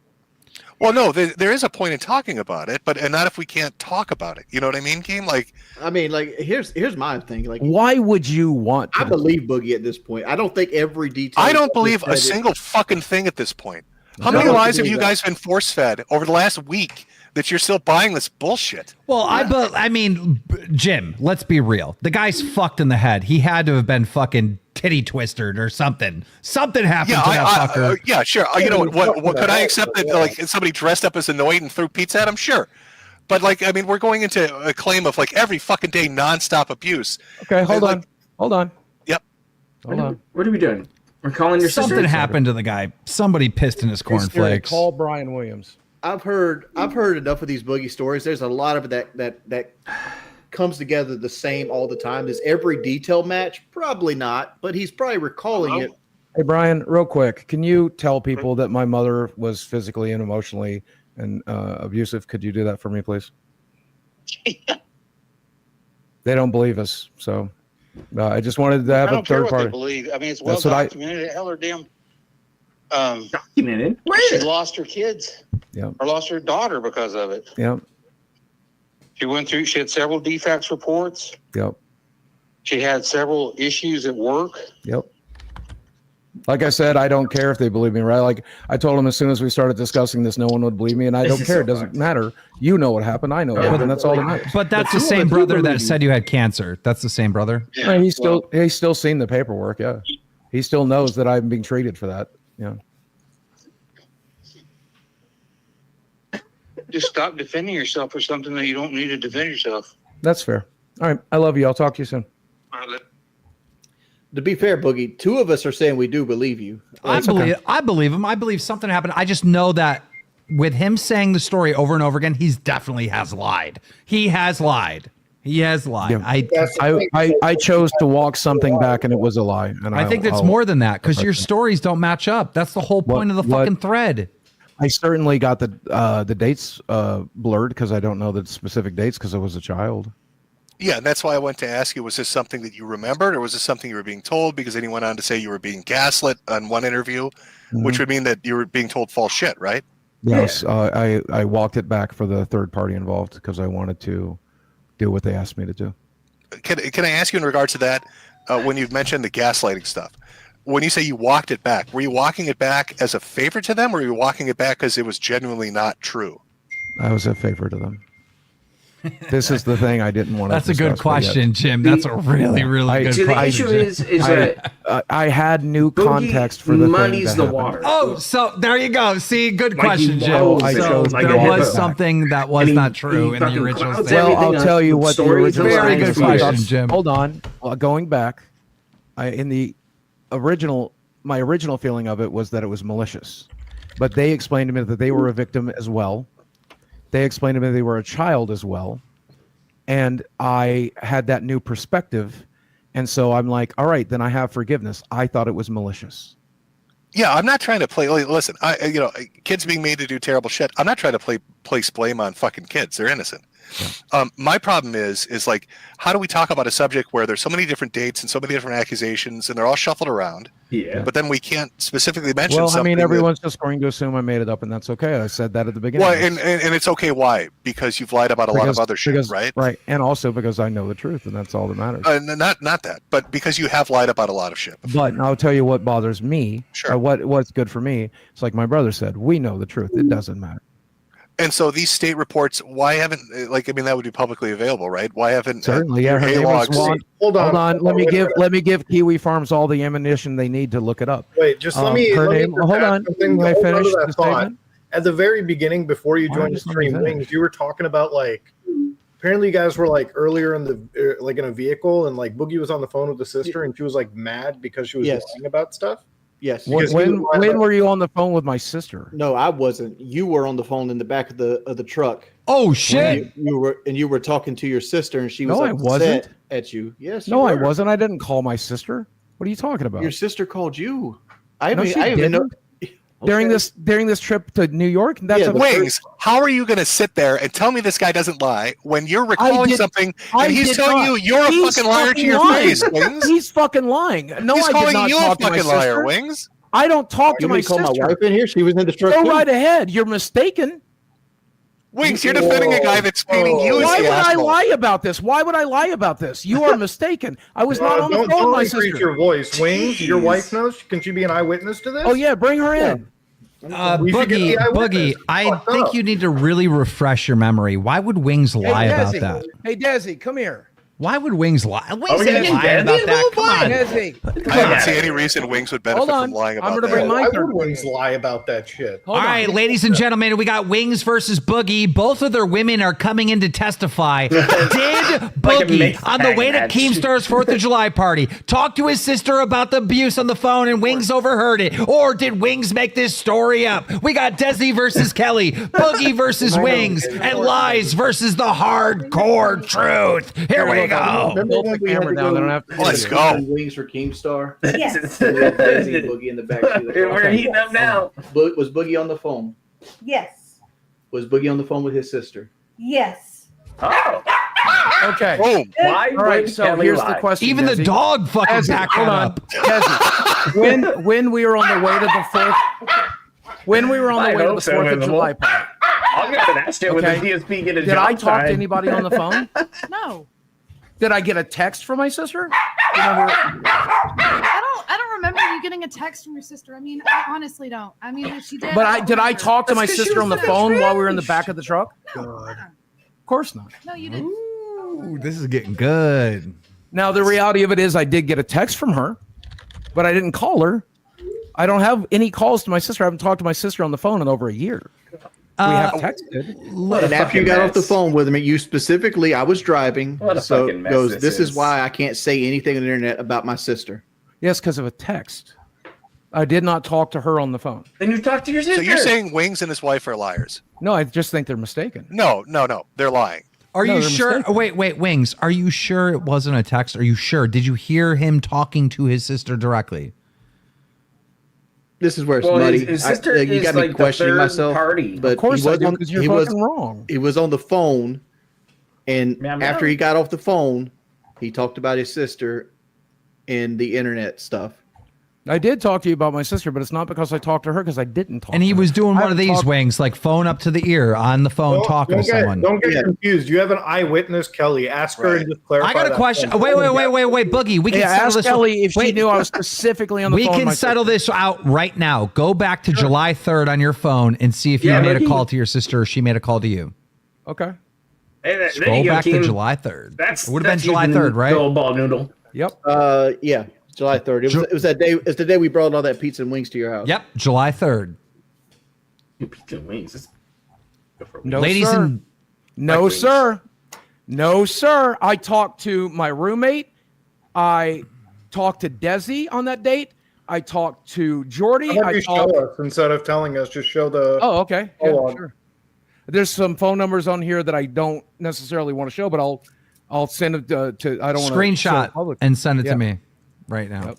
Well, no, there is a point in talking about it, and not if we can't talk about it. You know what I mean, Keem? Like, I mean, like here's my thing. Like, Why would you want to? I believe Boogie at this point. I don't think every detail. I don't believe a single fucking thing at this point. How many lies have you guys been force fed over the last week that you're still buying this bullshit? Well, I mean, Jim, let's be real. The guy's fucked in the head. He had to have been fucking titty twisted or something. Something happened to that fucker. Yeah, sure. You know what? Could I accept that? Like, somebody dressed up as Annoyed and threw pizza at him? Sure. But like, I mean, we're going into a claim of like every fucking day nonstop abuse. Okay, hold Like, on. Hold on. Yep. Hold on. What are we doing? We're calling your Something sister? happened to the guy. Somebody pissed in his cornflakes. Call Brian Williams. I've heard enough of these Boogie stories. There's a lot of that comes together the same all the time. Does every detail match? Probably not, but he's probably recalling it. Hey, Brian, real quick, can you tell people that my mother was physically and emotionally and abusive? Could you do that for me, please? They don't believe us, so I just wanted to have a third party. Believe. I mean, it's well That's what documented. Hell, her damn. Documented? She lost her kids. Yep. Or lost her daughter because of it. Yep. She had several defects reports. Yep. She had several issues at work. Yep. Like I said, I don't care if they believe me, right? Like I told them as soon as we started discussing this, no one would believe me, and I don't care. It doesn't matter. You know what happened. I know what happened. That's all that matters. But that's the same brother that said you had cancer. That's the same brother. Yeah, he's still seen the paperwork. Yeah, he still knows that I'm being treated for that. Yeah. Just stop defending yourself for something that you don't need to defend yourself. That's fair. All right. I love you. I'll talk to you soon. To be fair, Boogie, two of us are saying we do believe you. I believe him. I believe something happened. I just know that with him saying the story over and over again, he's definitely has lied. He has lied. He has lied. Yeah. I chose to walk something back, and it was a lie. And I think that's more than that because your stories don't match up. That's the whole point of the fucking thread. I certainly got the dates blurred because I don't know the specific dates because I was a child. Yeah, and that's why I went to ask you, was this something that you remembered, or was this something you were being told? Because then he went on to say you were being gaslit on one interview, which would mean that you were being told false shit, right? Yes, I walked it back for the third party involved because I wanted to do what they asked me to do. Can I ask you in regards to that, when you've mentioned the gaslighting stuff, when you say you walked it back, were you walking it back as a favor to them, or were you walking it back because it was genuinely not true? I was a favor to them. This is the thing I didn't want to That's a good question, Jim. That's a really, really good question. The issue is that I had new context for the muddies thing the that water. Oh, so there you go. See, good Like question, he Jim. knows I So chose there to was go something that was not true in the original clouds statement. Well, I'll everything tell on you what the stories original. and Very good lines question, is. Jim. Hold on. Going back, in the original, my original feeling of it was that it was malicious, but they explained to me that they were a victim as well. They explained to me they were a child as well, and I had that new perspective, and so I'm like, all right, then I have forgiveness. I thought it was malicious. Yeah, I'm not trying to play. Listen, kids being made to do terrible shit. I'm not trying to place blame on fucking kids. They're innocent. My problem is like, how do we talk about a subject where there's so many different dates and so many different accusations and they're all shuffled around? Yeah. But then we can't specifically mention Well, I something. mean, everyone's just going to assume I made it up, and that's okay. I said that at the beginning. Well, and it's okay. Why? Because you've lied about a lot of other shit, right? Right, and also because I know the truth, and that's all that matters. Not that, but because you have lied about a lot of shit. But I'll tell you what bothers me. Sure. What's good for me? It's like my brother said. We know the truth. It doesn't matter. And so these state reports, why haven't, like, I mean, that would be publicly available, right? Why haven't Certainly, yeah. Her name was Juan. Hold on. Let me give Kiwi Farms all the ammunition they need to look it up. Wait, just let me. Her let name. me Hold on. Can I finish the statement? At the very beginning, before you joined the stream, Wings, you were talking about like. Apparently, you guys were like earlier in the like in a vehicle, and like Boogie was on the phone with the sister, and she was like mad because she was lying about stuff. Yes. When were you on the phone with my sister? No, I wasn't. You were on the phone in the back of the truck. Oh shit! You were talking to your sister, and she was I wasn't. at you. Yes. No, I wasn't. I didn't call my sister. What are you talking about? Your sister called you. I even know. During this trip to New York, that's Wings. How are you going to sit there and tell me this guy doesn't lie when you're recalling something and he's telling you you're a fucking liar to your face, Wings? He's fucking lying. No, he's I calling did not you talk a fucking to my liar, sister. Wings. I don't talk to my sister. Call my wife in here. She was in the truck. Go right ahead. You're mistaken. Wings, you're defending a guy that's painting you as Why the would asshole. I lie about this? Why would I lie about this? You are mistaken. I was not on the phone with my sister. Don't increase your voice, Wings. Your wife knows. Can she be an eyewitness to this? Oh yeah, bring her in. Boogie, I think you need to really refresh your memory. Why would Wings lie about that? Hey, Desi, come here. Why would Wings lie? Wings we ain't getting lying about that. Come on. Desi. I don't see any reason Wings would benefit from lying about I'm gonna that. bring my Why third would Wings lie about that shit? All right, ladies and gentlemen, we got Wings versus Boogie. Both of their women are coming in to testify. Did Boogie, on the way to Keemstar's 4th of July party, talk to his sister about the abuse on the phone and Wings overheard it? Or did Wings make this story up? We got Desi versus Kelly, Boogie versus Wings, and lies versus the hardcore truth. Here we go. The camera down. I don't have to. Let's go. Wings for Keemstar. Yes. Boogie in the back. We're heating up now. Was Boogie on the phone? Yes. Was Boogie on the phone with his sister? Yes. Oh. Okay. Boom. Why All right. would So Kelly here's lie? the question. Even the Desi. dog fucking Desi, backed hold that on. up. Desi, when we were on the way to the 4th, when we were on the way to the 4th of July party, I'll get to that shit when the DSP get a did job I talk to signed. anybody on the phone? No. Did I get a text from my sister? I don't remember you getting a text from your sister. I mean, I honestly don't. I mean, if she did. But did I talk to my That's 'cause she sister on the was phone while we were in the back of the truck? No. Of course not. No, you didn't. Ooh, this is getting good. Now the reality of it is I did get a text from her, but I didn't call her. I don't have any calls to my sister. I haven't talked to my sister on the phone in over a year. We have texted. And after you got off the phone with him, you specifically, I was driving, What a so fucking mess goes, this this is is. why I can't say anything on the internet about my sister. Yes, because of a text. I did not talk to her on the phone. Then you talk to your sister. So you're saying Wings and his wife are liars? No, I just think they're mistaken. No. They're lying. Are No, you they're sure? mistaken. Wait, Wings. Are you sure it wasn't a text? Are you sure? Did you hear him talking to his sister directly? This is where it's Well, muddy. his sister you is got me like the questioning third myself. party. But Of course he I was do, on, because you're he fucking was, wrong. He was on the phone, and Man, after he got off the phone, he talked about his sister and the internet stuff. I did talk to you about my sister, but it's not because I talked to her, because I didn't talk And he to her. was doing I one of haven't these talked- Wings, like phone up to the ear on the phone talking to someone. Don't get confused. You have an eyewitness, Kelly. Ask her and just clarify. I got a that question. point. Wait, Boogie. We can Yeah, settle ask this. Kelly if she Wait. knew I was specifically on the We phone. with can my settle sister. this out right now. Go back to July 3rd on your phone and see if you Yeah, made a Boogie. call to your sister or she made a call to you. Okay. Hey, there Scroll you go, back to Keem. July 3rd. That's It would have been that's July using 3rd, right? Gold ball noodle. Yep. Yeah, July 3rd. It was that day. It's the day we brought all that pizza and wings to your house. Yep, July 3rd. Pizza and wings. Let's go for a No, Ladies sir. and No, wings. sir. No, sir. I talked to my roommate. I talked to Desi on that date. I talked to Jordy. How about I you talked. show us instead of telling us? Just show the. Oh, okay. Yeah, Hold on. sure. There's some phone numbers on here that I don't necessarily want to show, but I'll send it to. I don't want to screenshot and send it Yeah. to me right now. Yep.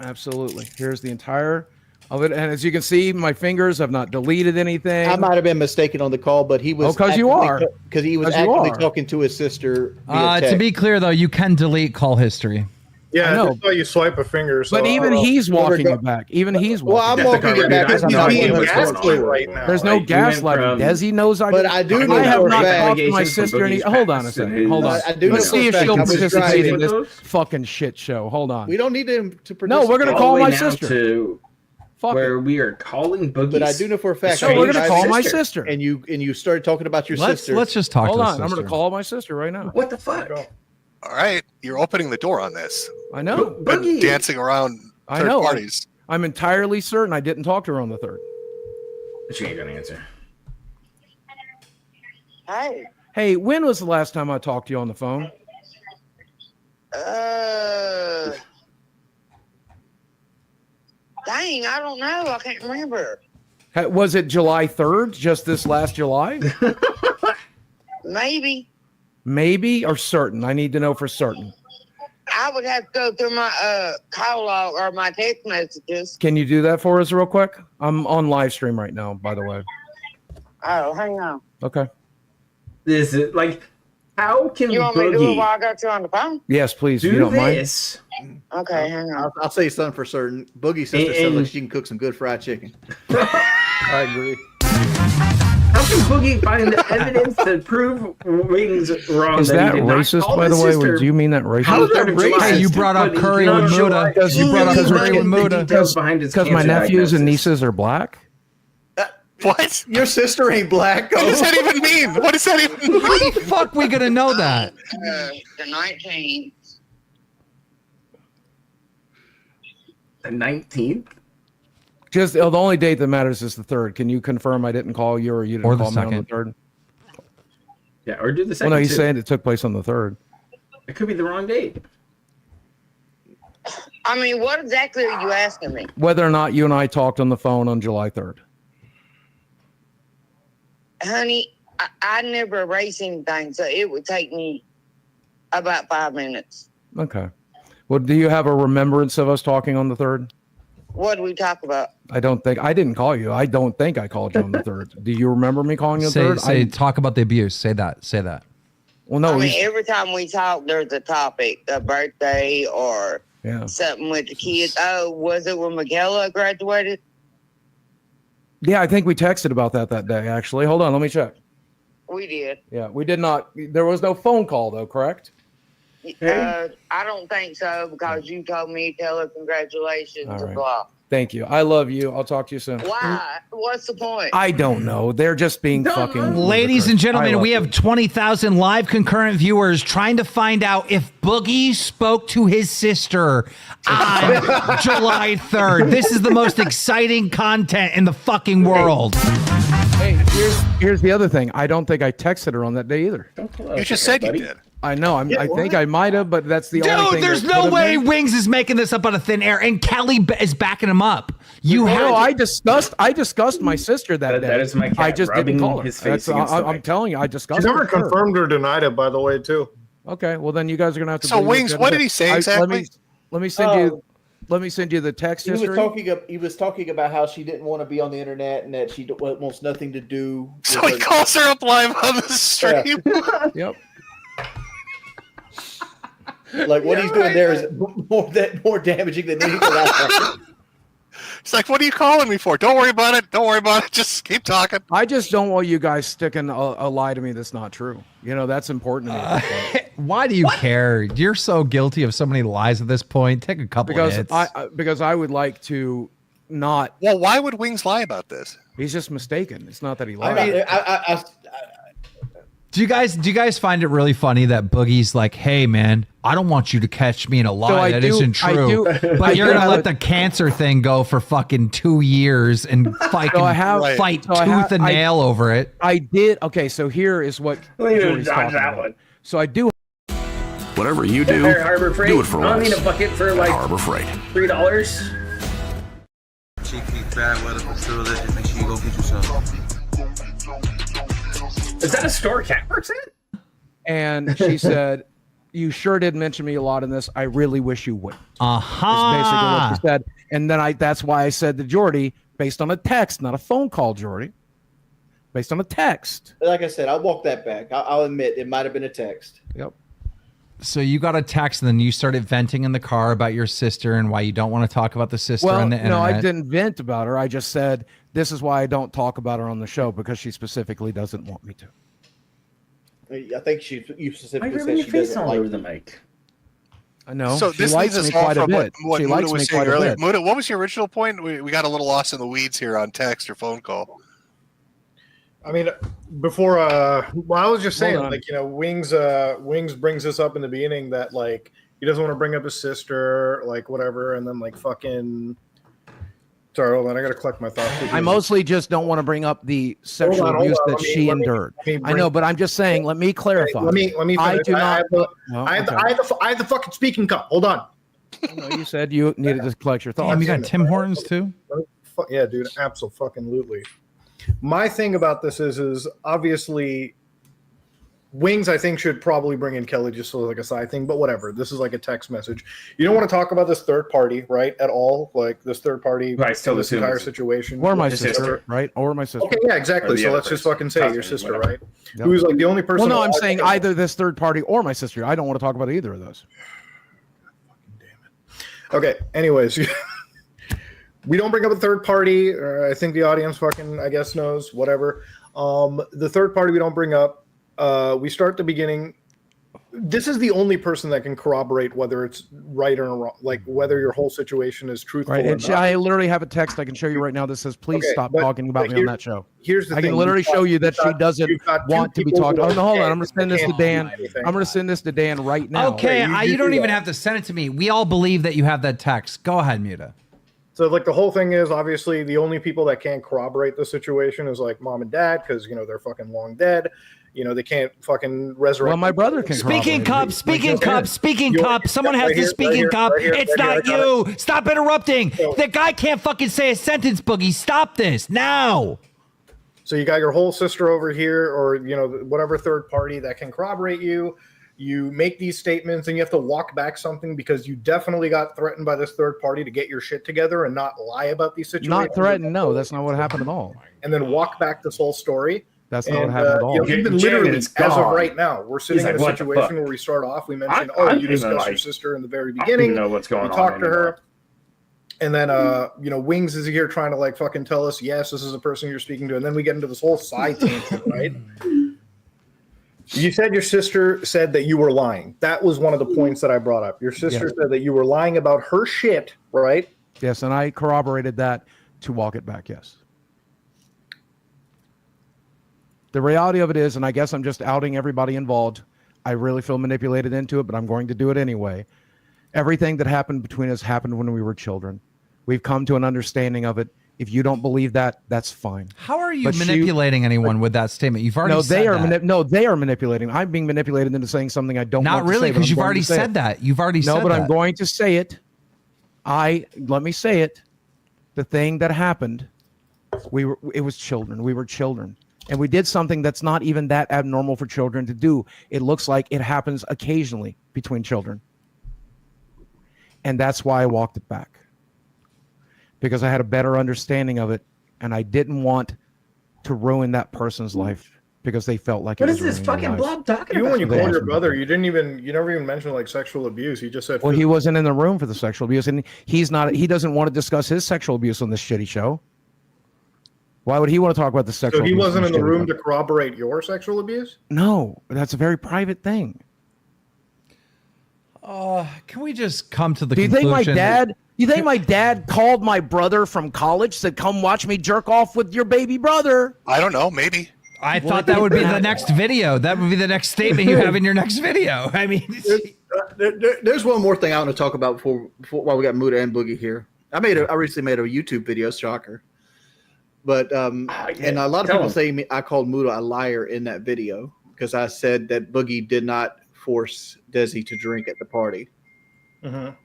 Absolutely. Here's the entire And as you can see, my fingers have not deleted anything. I might have been mistaken on the call, but he was. because you are. Because he was 'Cause you actively are. talking to his sister. To be clear, though, you can delete call history. Yeah, I know. that's why you swipe a finger. So But even he's walking it back. Even he's walking. Well, I'm it back. walking it back. He's I'm being not gaslit right now. There's no gaslighting. Desi knows I. But I do know I have for a not fact- talked to my sister. Hold on a second. Hold on. I do Let's know see for if a fact she'll I was participate in driving. this fucking shit show. Hold on. We don't need him to participate. No, we're gonna All call the way my now sister. to Fuck where it. we are calling Boogie. But I do know for a fact. So we're gonna call my sister. And you started talking about your sister. Let's just talk Hold to the on. I'm sister. gonna call my sister right now. What the fuck? All right, you're opening the door on this. I know. Been Boogie. dancing around I third know. parties. I'm entirely certain I didn't talk to her on the 3rd. She ain't gonna answer. Hey. Hey, when was the last time I talked to you on the phone? Dang, I don't know. I can't remember. Was it July 3rd? Just this last July? Maybe. Maybe or certain? I need to know for certain. I would have to go through my call log or my text messages. Can you do that for us real quick? I'm on live stream right now, by the way. Oh, hang on. Okay. This is like, how can You want me to do it Boogie while I got you on the phone? Yes, please. If you do don't mind. this? Okay, hang on. I'll say something for certain. Boogie's sister sounds like she can cook some good fried chicken. I agree. How can Boogie find evidence to prove Wings wrong? Is that he did not racist, call by the his way? sister? Do you mean that racist? How is that racist? Hey, you brought up But Curry not with sure Muda. why- You brought up He's Curry getting with the Muda. details behind his Because my cancer nephews and diagnosis. nieces are black? What? Your sister ain't black. What does that even mean? What does that even mean? How the fuck we gonna know that? The 19th. The 19th? Just the only date that matters is the 3rd. Can you confirm I didn't call you or you didn't Or the call me on the 2nd. 3rd? Yeah, or do the Well, second. no, he's too. saying it took place on the 3rd. It could be the wrong date. I mean, what exactly are you asking me? Whether or not you and I talked on the phone on July 3rd. Honey, I never erase anything, so it would take me about 5 minutes. Okay. Well, do you have a remembrance of us talking on the 3rd? What do we talk about? I didn't call you. I don't think I called you on the 3rd. Do you remember me calling you on the 3rd? Say talk about the abuse. Say that. Say that. Well, no. I mean, every time we talk, there's a topic, a birthday or Yeah. something with the kids. Oh, was it when Michaela graduated? Yeah, I think we texted about that day, actually. Hold on, let me check. We did. Yeah, we did not. There was no phone call, though, correct? I don't think so because you told me to tell her congratulations All and right. blah. Thank you. I love you. I'll talk to you soon. Why? What's the point? I don't know. They're just being fucking. Ladies and ludicrous. I gentlemen, love we you. have 20,000 live concurrent viewers trying to find out if Boogie spoke to his sister on July 3rd. This is the most exciting content in the fucking world. Hey, here's the other thing. I don't think I texted her on that day either. You just said you did. I know. I think I might have, but that's the only Dude, thing. there's that no could've way been. Wings is making this up out of thin air, and Kelly is backing him up. You have. No, I discussed my sister that day. That is my cat I just didn't rubbing call her. his face That's- against the I'm mic. telling you, I discussed. She never it with her. confirmed or denied it, by the way, too. Okay, well then you guys are gonna have to. So, believe Wings, the what other did he day. say exactly? Let me send you. Let me send you the text He was history. talking about how she didn't want to be on the internet and that she wants nothing to do. So with he her- calls her up live on the stream. Yep. Like what he's doing there is more damaging than anything else. He's like, "What are you calling me for? Don't worry about it. Don't worry about it. Just keep talking." I just don't want you guys sticking a lie to me that's not true. You know, that's important to me. Why do you care? You're so guilty of so many lies at this point. Take a couple because hits. because I would like to not. Well, why would Wings lie about this? He's just mistaken. It's not that he I lied. mean, Do you guys find it really funny that Boogie's like, hey man, I don't want you to catch me in a lie that isn't true. But you're gonna let the cancer thing go for fucking 2 years and fight tooth and nail over it. I did. Okay, so here is what Jordy's dodge talking that about. one. So I do. Whatever you do, There, Harbor Freight. do it for I don't once. need a bucket for like Harbor Freight. $3. Cheeky, bad weather facility. Make sure you go get yourself. Is that a store cat works at? And she said, You sure did mention me a lot in this. I really wish you would. Aha. Is basically what you said. And then that's why I said to Jordy, based on a text, not a phone call, Jordy. Based on a text. Like I said, I'll walk that back. I'll admit it might have been a text. Yep. So you got a text and then you started venting in the car about your sister and why you don't want to talk about the sister on the internet. No, I didn't vent about her. I just said, this is why I don't talk about her on the show, because she specifically doesn't want me to. I think you specifically said she face doesn't all like over the mic. I know. So she this likes leads me us quite off a from bit. what She Muda likes was me saying quite a earlier. bit. Muda, what was your original point? We got a little lost in the weeds here on text or phone call. I mean, before I was just saying, Hold on. like, Wings brings this up in the beginning that like he doesn't want to bring up his sister, like whatever, and then like fucking. Sorry, hold on. I gotta collect my thoughts. I mostly just don't want to bring up the sexual Hold on, abuse hold on. that she endured. I know, but I'm just saying. Let me clarify. Let me. Finish. I do not. I have the fucking speaking cup. Hold on. No, you said you needed to collect your thoughts. Damn, you got Tim Hortons too? Yeah, dude. Absolutely. My thing about this is obviously Wings, I think, should probably bring in Kelly just so like a side thing, but whatever. This is like a text message. You don't want to talk about this third party, right? At all. Like this third party, right? Still this entire situation. Or my sister, right? Or my sister. Okay, yeah, exactly. So let's just fucking say your sister, right? Yep. Who's like the only person. Well, no, I'm saying either this third party or my sister. I don't want to talk about either of those. Okay. Anyways, we don't bring up a third party. I think the audience fucking, I guess, knows. Whatever. The third party we don't bring up. We start at the beginning. This is the only person that can corroborate whether it's right or wrong, like whether your whole situation is truthful. Right. Or And not. I literally have a text I can show you right now that says, "Please Okay, stop but- talking about but me on that show." Here's the I thing. can literally show you that she doesn't you've got two want to be people talking. who Oh no, hold on! are I'm gonna send this to can't Dan. do anything. I'm gonna send this to Dan right now. Okay, Okay, you don't do even that. have to send it to me. We all believe that you have that text. Go ahead, Muta. So like the whole thing is obviously the only people that can't corroborate the situation is like mom and dad because they're fucking long dead. They can't fucking resurrect. Well, my brother can. Speaking cup, speaking cup, speaking You're- cup. Someone right has here, the speaking right here, cup. right here, It's right here, not I got you. Stop interrupting. The guy can't fucking say a sentence, Boogie. Stop this now. So you got your whole sister over here, or whatever third party that can corroborate you. You make these statements, and you have to walk back something because you definitely got threatened by this third party to get your shit together and not lie about these situations. Not threatened. No, that's not what happened at all. And then walk back this whole story. That's not what happened at all. Even Janet literally, is as of gone. right now, we're sitting He's in like, a "What the situation fuck?" where we start off. We mentioned, I you don't discussed even, your like- sister in the very I don't beginning. even know what's going we on talked to anymore. her. And then, Wings is here trying to like fucking tell us, yes, this is a person you're speaking to. And then we get into this whole side tangent, right? You said your sister said that you were lying. That was one of the points that I brought up. Your sister said that you were lying about her shit, right? Yes, and I corroborated that to walk it back. Yes. The reality of it is, and I guess I'm just outing everybody involved. I really feel manipulated into it, but I'm going to do it anyway. Everything that happened between us happened when we were children. We've come to an understanding of it. If you don't believe that, that's fine. How are you But manipulating anyone with that statement? You've already said that. They are manipulating. I'm being manipulated into saying something I don't Not want to really, say, but because I'm you've going already to say said it. that. You've already said No, but that. I'm going to say it. Let me say it. The thing that happened, it was children. We were children. And we did something that's not even that abnormal for children to do. It looks like it happens occasionally between children. And that's why I walked it back. Because I had a better understanding of it. And I didn't want to ruin that person's life because they felt like What it is was this ruining their fucking lives. blob talking Even about? when you called your brother, you never even mentioned like sexual abuse. You just said, Well, he wasn't in the room for the sexual abuse, and he doesn't want to discuss his sexual abuse on this shitty show. Why would he want to talk about the sexual so he abuse? wasn't on in this the shitty room show? to corroborate your sexual abuse? No, that's a very private thing. Can we just come to the Do you conclusion? think my dad called my brother from college, said, "Come watch me jerk off with your baby brother"? I don't know. Maybe. I thought that would be the next video. That would be the next statement you have in your next video. I mean, There's one more thing I want to talk about before while we got Muda and Boogie here. I recently made a YouTube video, shocker. But and a lot of people say I called Muda a liar in that video because I said that Boogie did not force Desi to drink at the party. Mm-hmm.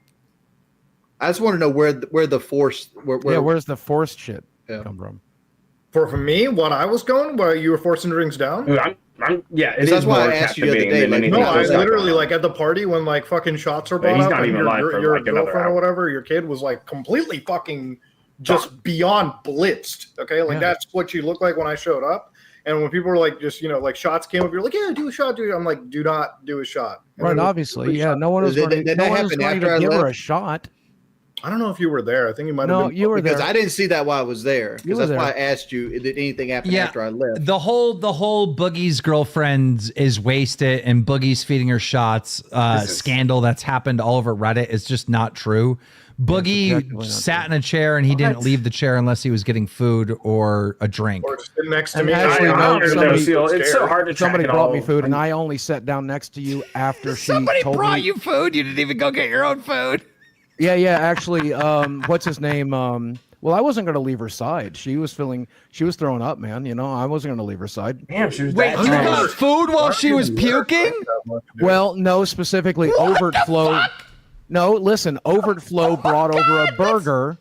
I just want to know where the force where's the forced shit come from? For me, what I was going, while you were forcing drinks down. Dude, I'm That's why I asked you the other day. Like, no, I literally like at the party when like fucking shots are brought up and your girlfriend or whatever, your kid was like completely fucking just beyond blitzed. Okay, like that's what you look like when I showed up. And when people were like, just like shots came up, you're like, yeah, do a shot, dude. I'm like, do not do a shot. And right, obviously, yeah. No one was going to give her a shot. I don't know if you were there. I think you might have been. You were because there. I didn't see that while I was there. Because that's why I asked you, did anything happen after I left? The whole Boogie's girlfriend is wasted and Boogie's feeding her shots. Scandal that's happened all over Reddit is just not true. Boogie sat in a chair and he didn't leave the chair unless he was getting food or a drink. Or sitting next to me. Actually, it's so hard to track somebody it brought all. me food and I only sat down next to you after somebody told brought me. you food. You didn't even go get your own food. Yeah. Actually, what's his name? Well, I wasn't going to leave her side. She was throwing up, man. I wasn't going to leave her side. Damn, she was. Wait, you got food while she was puking? Well, no, specifically Overt Flow. No, listen, Overt Flow brought over a burger.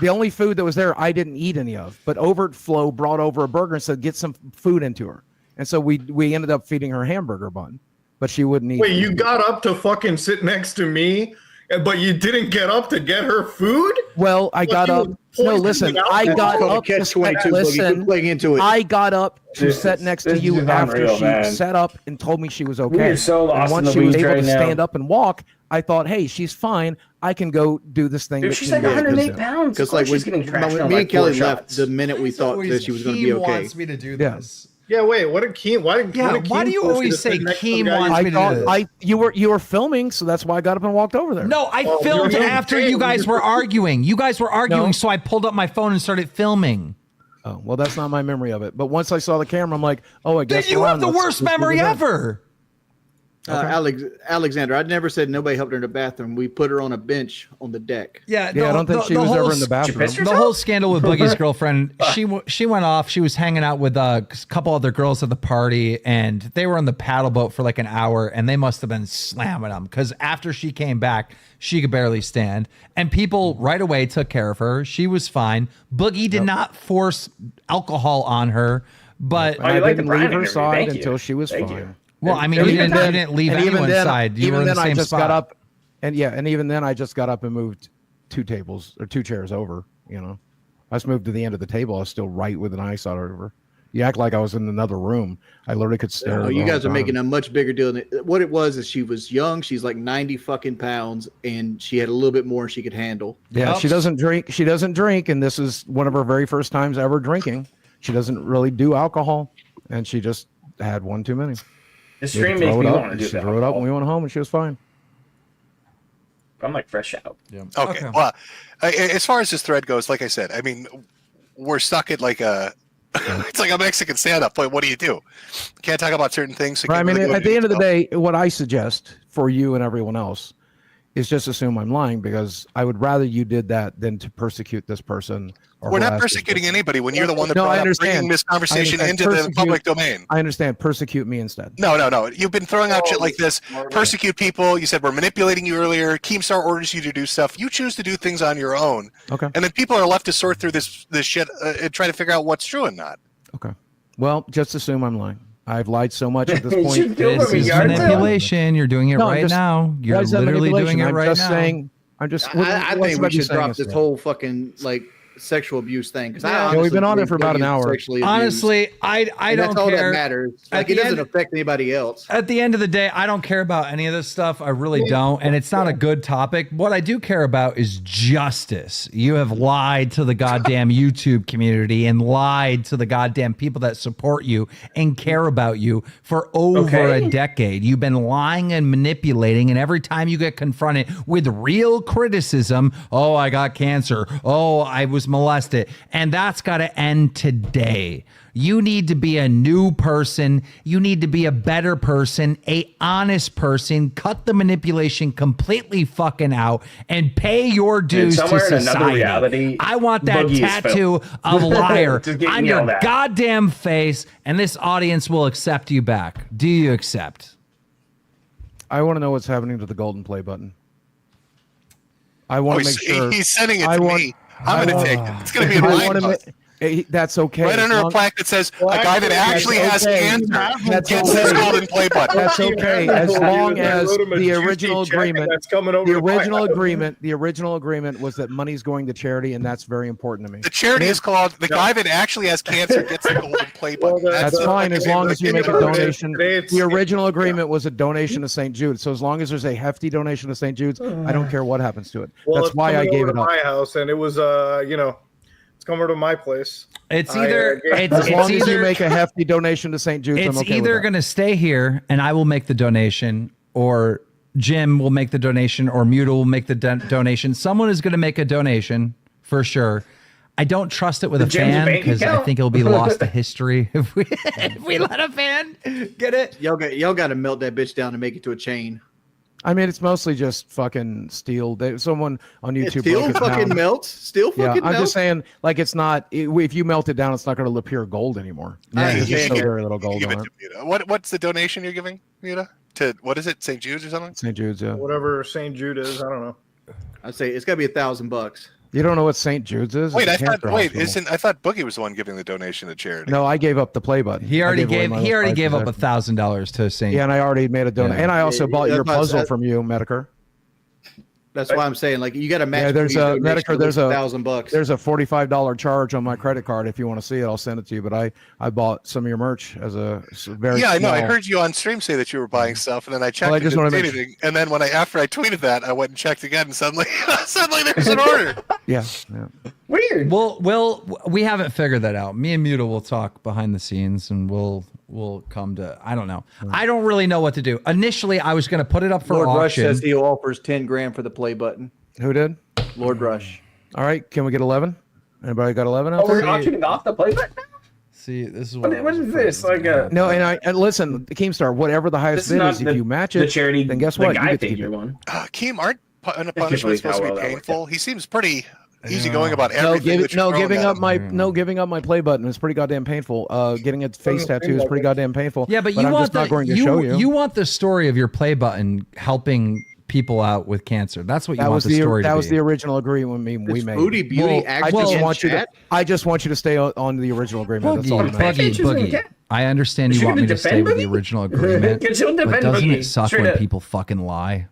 The only food that was there, I didn't eat any of. But Overt Flow brought over a burger and said, get some food into her. And so we ended up feeding her hamburger bun, but she wouldn't eat. Wait, you got up to fucking sit next to me, but you didn't get up to get her food? Well, I got up. No, listen, I got up to I got up to sit next to you after she sat up and told me she was okay. We're so lost and once in the she was weeds able right to now. stand up and walk, I thought, hey, she's fine. I can go do this thing. Dude, she's like 108 pounds. Because like she's getting trashed on me like and Kelly 4 left shots. the minute we thought that she was going to be okay. Wants me to do this. Yeah, wait, what did Keem? Why do you always say Keem wants me to do this? You were filming, so that's why I got up and walked over there. No, I filmed after you guys were arguing. You guys were arguing, so I pulled up my phone and started filming. Oh, well, that's not my memory of it. But once I saw the camera, I'm like, oh, I guess you have the worst memory ever. Alexander, I never said nobody helped her in the bathroom. We put her on a bench on the deck. I don't think she was ever in the bathroom. The whole scandal with Boogie's girlfriend, she went off. She was hanging out with a couple other girls at the party, and they were on the paddle boat for like an hour, and they must have been slamming them because after she came back, she could barely stand, and people right away took care of her. She was fine. Boogie did not force alcohol on her, but I didn't leave her side until she was fine. Well, I mean, you didn't leave anyone's side. You were in the same spot. Got up, and even then I just got up and moved 2 chairs over. I just moved to the end of the table. I was still right with an eye shot over. You act like I was in another room. I literally could stare. No, you guys are making a much bigger deal than it. What it was is she was young. She's like 90 fucking pounds, and she had a little bit more she could handle. Yeah, she doesn't drink. She doesn't drink, and this is one of her very first times ever drinking. She doesn't really do alcohol, and she just had one too many. The stream makes me want to do that. She threw it up, and we went home, and she was fine. I'm like fresh out. Yeah. Okay. Well, as far as this thread goes, like I said, I mean, we're stuck at like a. It's like a Mexican stand-up. But what do? Can't talk about certain things. So I mean, at the end of the day, what I suggest for you and everyone else is just assume I'm lying, because I would rather you did that than to persecute this person. We're not persecuting anybody when you're the one that brought up bringing this conversation into the public domain. I understand. Persecute me instead. No. You've been throwing out shit like this. Persecute people. You said we're manipulating you earlier. Keemstar orders you to do stuff. You choose to do things on your own. Okay. And then people are left to sort through this shit and try to figure out what's true and not. Okay. Well, just assume I'm lying. I've lied so much at this point. This is manipulation. You're doing it right now. You're literally doing it right now. I think we should drop this whole fucking like sexual abuse thing, because we've been on it for about an hour. Honestly, I don't that's all care. that matters. Like, it doesn't affect anybody else. At the end of the day, I don't care about any of this stuff. I really don't, and it's not a good topic. What I do care about is justice. You have lied to the goddamn YouTube community and lied to the goddamn people that support you and care about you for over a decade. You've been lying and manipulating, and every time you get confronted with real criticism, oh, I got cancer. Oh, I was molested. And that's got to end today. You need to be a new person. You need to be a better person, a honest person. Cut the manipulation completely fucking out and pay your dues to society. I want that tattoo of liar on your goddamn face, and this audience will accept you back. Do you accept? I want to know what's happening to the golden play button. I want to make sure he's sending it to me. I'm going to take it. It's going to be in my That's okay. Right under a plaque that says a guy that actually has cancer gets his golden play button. That's okay, as long as the original agreement. The original agreement was that money's going to charity, and that's very important to me. The charity is called the guy that actually has cancer gets the golden play button. That's fine as long as you make a donation. The original agreement was a donation to St. Jude, so as long as there's a hefty donation to St. Jude's, I don't care what happens to it. That's why I gave it up. My house, and it was it's coming to my place. It's either as long as you make a hefty donation to St. Jude's. It's I'm okay either going to stay here and I will make the donation, or Jim will make the donation, or Muta will make the donation. Someone is going to make a donation for sure. I don't trust it with a fan because I think it'll be lost to history if we let a fan get it. Y'all got to melt that bitch down and make it to a chain. I mean, it's mostly just fucking steel. Someone on YouTube. Steel fucking melts. Steel fucking melts. I'm just saying, like, it's not. If you melt it down, it's not going to appear gold anymore. There's just so very little gold on it. What's the donation you're giving, Muta? To what is it? St. Jude's or something? St. Jude's, yeah. Whatever St. Jude is, I don't know. I'd say it's got to be $1,000. You don't know what St. Jude's is? Wait, I thought Boogie was the one giving the donation to charity. No, I gave up the play button. He already gave up $1,000 to St. Yeah, and I already made a donation, and I also bought your puzzle from you, Medicare. That's why I'm saying, like, you got to match. Yeah, there's a Medicare. There's $1,000. There's a $45 charge on my credit card. If you want to see it, I'll send it to you. But I bought some of your merch as a very I know. I heard you on stream say that you were buying stuff, and then I checked. I just didn't see anything. And then after I tweeted that, I went and checked again, and suddenly there's an order. Yeah. Weird. Well, we haven't figured that out. Me and Muta will talk behind the scenes, and we'll come to. I don't know. I don't really know what to do. Initially, I was going to put it up for Lord auction. Rush says he offers $10,000 for the play button. Who did? Lord Rush. All right, can we get 11? Anybody got 11? Oh, we're auctioning off the play button now? See, this is what is this? Like no, and listen, Keemstar, whatever the highest bid is, if you match it, the charity, then guess what? The guy figure one. Keem, aren't punishments supposed to be painful? He seems pretty easygoing about everything. Giving up my play button is pretty goddamn painful. Getting a face tattoo is pretty goddamn painful. Yeah, but you I'm want just not going to show you. You want the story of your play button helping people out with cancer. That's what you want the story to be. That was the original agreement we made. Booty Beauty I just want you to stay on the original agreement. That's all that matters. Boogie. I understand you want me to stay with the original agreement, but doesn't it suck when people fucking lie?